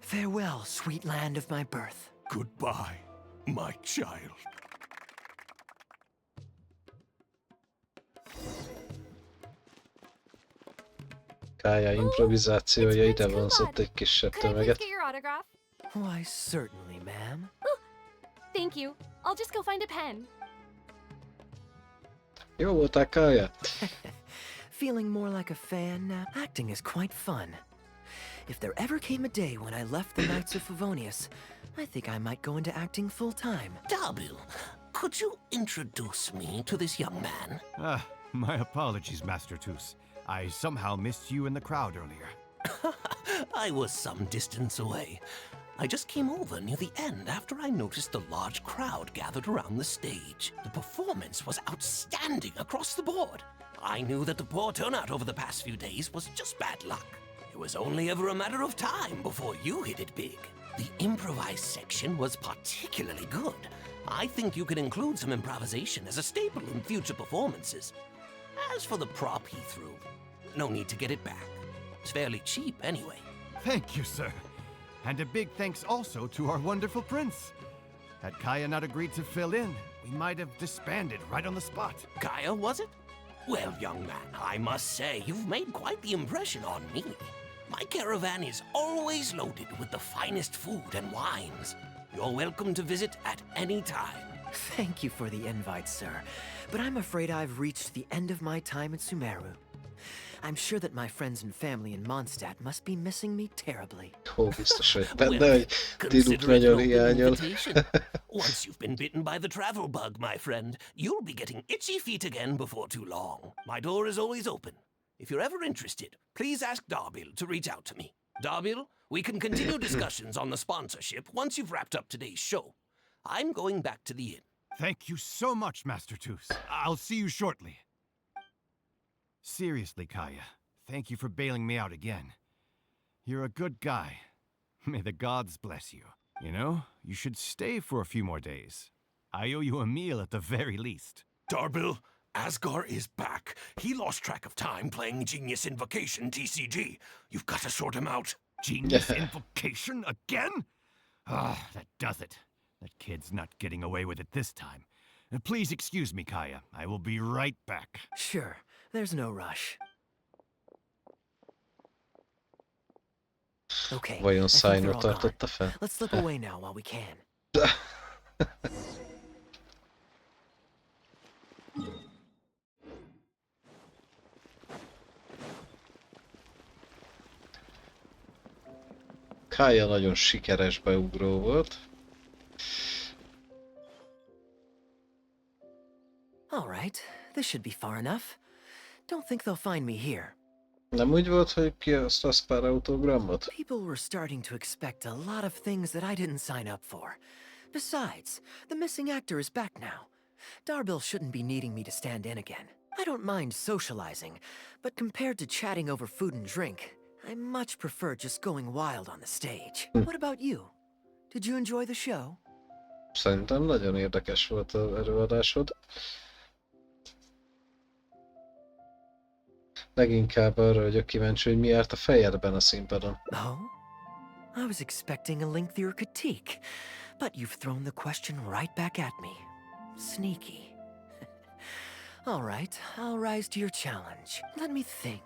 Farewell, sweet land of my birth. Goodbye, my child. Kaeya improvizációja ide vonzott egy kisebb tömeget. Get your autograph? Why, certainly, ma'am. Thank you. I'll just go find a pen. Jó voltál, Kaeya? Feeling more like a fan now? Acting is quite fun. If there ever came a day when I left the Knights of Favonius, I think I might go into acting full-time. Dabil, could you introduce me to this young man? My apologies, Master Toos. I somehow missed you in the crowd earlier. I was some distance away. I just came over near the end after I noticed a large crowd gathered around the stage. The performance was outstanding across the board. I knew that the poor turnout over the past few days was just bad luck. It was only ever a matter of time before you hit it big. The improvised section was particularly good. I think you could include some improvisation as a staple in future performances. As for the prop he threw, no need to get it back. It's fairly cheap anyway. Thank you, sir. And a big thanks also to our wonderful prince. Had Kaeya not agreed to fill in, we might have disbanded right on the spot. Kaeya, was it? Well, young man, I must say you've made quite the impression on me. My caravan is always loaded with the finest food and wines. You're welcome to visit at any time. Thank you for the invite, sir, but I'm afraid I've reached the end of my time at Sumeru. I'm sure that my friends and family in Mondstadt must be missing me terribly. Ó, biztos, hogy benne, hogy Tiluk nagyon hiányol. Once you've been bitten by the travel bug, my friend, you'll be getting itchy feet again before too long. My door is always open. If you're ever interested, please ask Darbil to reach out to me. Darbil, we can continue discussions on the sponsorship once you've wrapped up today's show. I'm going back to the inn. Thank you so much, Master Toos. I'll see you shortly. Seriously, Kaeya, thank you for bailing me out again. You're a good guy. May the gods bless you. You know, you should stay for a few more days. I owe you a meal at the very least. Darbil, Asgar is back. He lost track of time playing Genius Invocation TCG. You've got to sort him out. Genius Invocation again? Ah, that does it. That kid's not getting away with it this time. Please excuse me, Kaeya. I will be right back. Sure, there's no rush. Okay, Vajon I think Szájnó they're all gone. tartotta fel? Let's slip away now while we can. Kaeya nagyon sikeres beugró volt. All right, this should be far enough. Don't think they'll find me here. Nem úgy volt, hogy kiosztasz pár autogramot? People were starting to expect a lot of things that I didn't sign up for. Besides, the missing actor is back now. Darbil shouldn't be needing me to stand in again. I don't mind socializing, but compared to chatting over food and drink, I much prefer just going wild on the stage. What about you? Did you enjoy the show? Szerintem nagyon érdekes volt az előadásod. Leginkább arra vagyok kíváncsi, hogy mi járt a fejedben a színpadon. Oh? I was expecting a lengthier critique, but you've thrown the question right back at me. Sneaky. All right, I'll rise to your challenge. Let me think.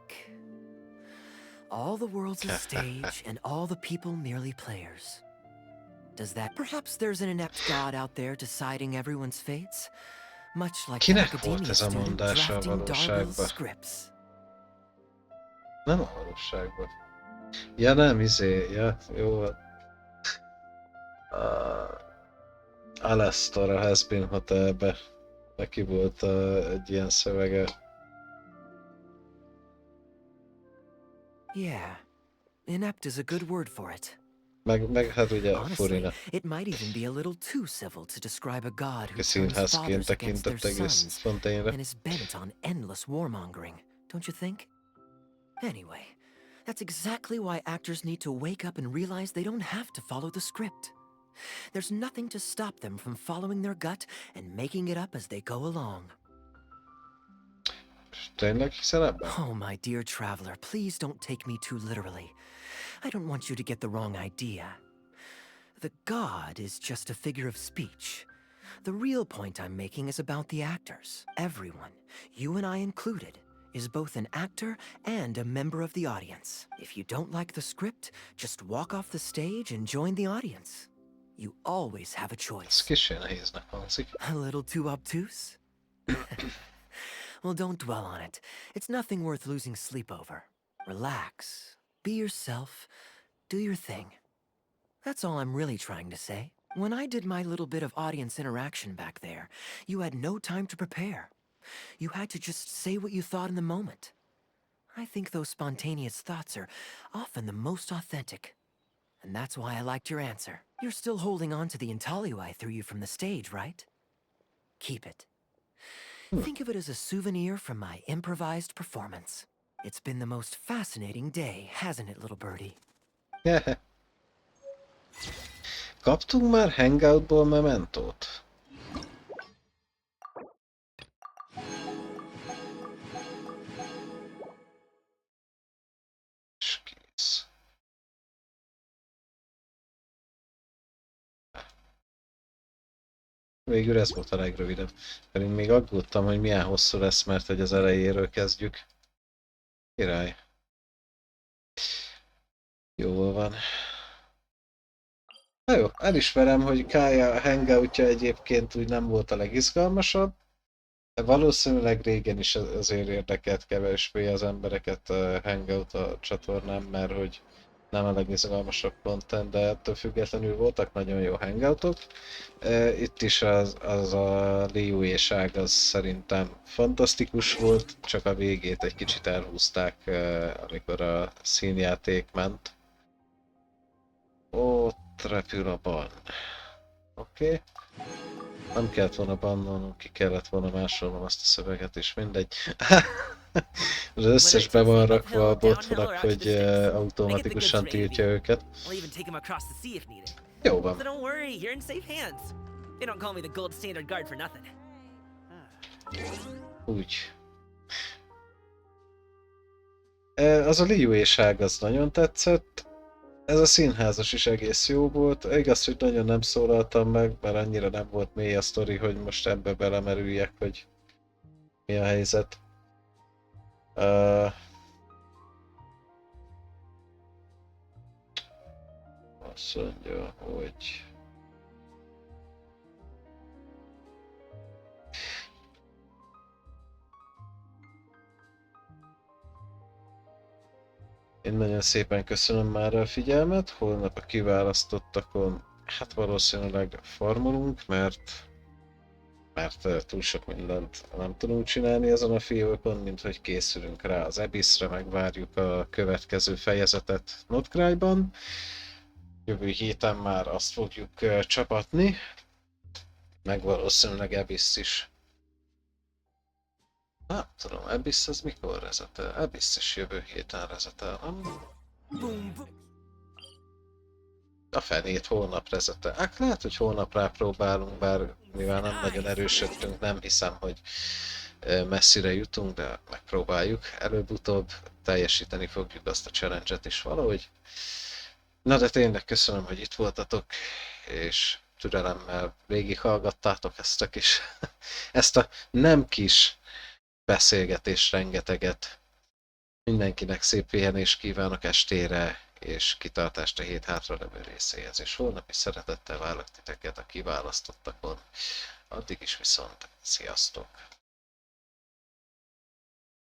All the world's a stage, and all the people merely players. Does that... Perhaps there's an inept god out there deciding everyone's fates? Much like an Kinek volt academia ez a student mondása a drafting Darbil's valóságban? scripts. Nem a valóságban. Ja nem, ja, jó. Alastor a Has Been Hotelbe. Neki volt egy ilyen szövege. Yeah, inept is a good word for it. Meg hát ugye a Honestly, Furina. it might even be a little too civil to describe a god who Aki turns színházként fathers against their tekintett egész sons fontényre. and is bent on endless warmongering, don't you think? Anyway, that's exactly why actors need to wake up and realize they don't have to follow the script. There's nothing to stop them from following their gut and making it up as they go along. Tényleg hiszel ebben? Oh, my dear traveler, please don't take me too literally. I don't want you to get the wrong idea. The god is just a figure of speech. The real point I'm making is about the actors. Everyone, you and I included, is both an actor and a member of the audience. If you don't like the script, just walk off the stage and join the audience. You always have a Ez choice. kicsi nehéznek hangzik. A little too obtuse? Well, don't dwell on it. It's nothing worth losing sleep over. Relax. Be yourself. Do your thing. That's all I'm really trying to say. When I did my little bit of audience interaction back there, you had no time to prepare. You had to just say what you thought in the moment. I think those spontaneous thoughts are often the most authentic. And that's why I liked your answer. You're still holding on to the intaglio I threw you from the stage, right? Keep it. Think of it as a souvenir from my improvised performance. It's been the most fascinating day, hasn't it, little birdie? Kaptunk már Hangoutból mementót? És kész. Végül ez volt a legrövidebb. Pedig még aggódtam, hogy milyen hosszú lesz, mert hogy az elejéről kezdjük. Király. Jól van. Na jó, elismerem, hogy Kaeya hangoutja egyébként úgy nem volt a legizgalmasabb. Valószínűleg régen is azért érdekelt kevésbé az embereket a Hangout a csatornán, mert hogy nem a legizgalmasabb content, de ettől függetlenül voltak nagyon jó hangoutok. Itt is az a Liu-éság az szerintem fantasztikus volt, csak a végét egy kicsit elhúzták, amikor a színjáték ment. Ott repül a ban. Oké. Nem kellett volna bannolnom, ki kellett volna másolnom azt a szöveget is, mindegy. Az összes be van rakva a botnak, hogy automatikusan tiltja őket. I'll even take him across the sea if needed. Jó van. So don't worry, you're in safe hands. They don't call me the gold standard guard for nothing. Úgy. Az a Liu-éság az nagyon tetszett. Ez a színházas is egész jó volt. Igaz, hogy nagyon nem szólaltam meg, mert annyira nem volt mély a sztori, hogy most ebbe belemerüljek, hogy mi a helyzet. Azt mondja, hogy... Én nagyon szépen köszönöm már a figyelmet, holnap a kiválasztottakon hát valószínűleg farmolunk, mert túl sok mindent nem tudunk csinálni ezen a fiókon, mint hogy készülünk rá az Abyssre, megvárjuk a következő fejezetet Notcry-ban. Jövő héten már azt fogjuk csapatni, meg valószínűleg Abyss is. Nem tudom, Abyss az mikor rezetel? Abyss is jövő héten rezetel, nem? A fenét holnap rezetel. Hát lehet, hogy holnap rápróbálunk, bár mivel nem nagyon erősödtünk, nem hiszem, hogy messzire jutunk, de megpróbáljuk. Előbb-utóbb teljesíteni fogjuk azt a challenge-et is valahogy. Na de tényleg köszönöm, hogy itt voltatok, és türelemmel végighallgattátok ezt a nem kis beszélgetés rengeteget. Mindenkinek szép pihenést kívánok estére, és kitartást a hét hátralevő részéhez, és holnap is szeretettel várlak titeket a kiválasztottakon. Addig is viszont sziasztok!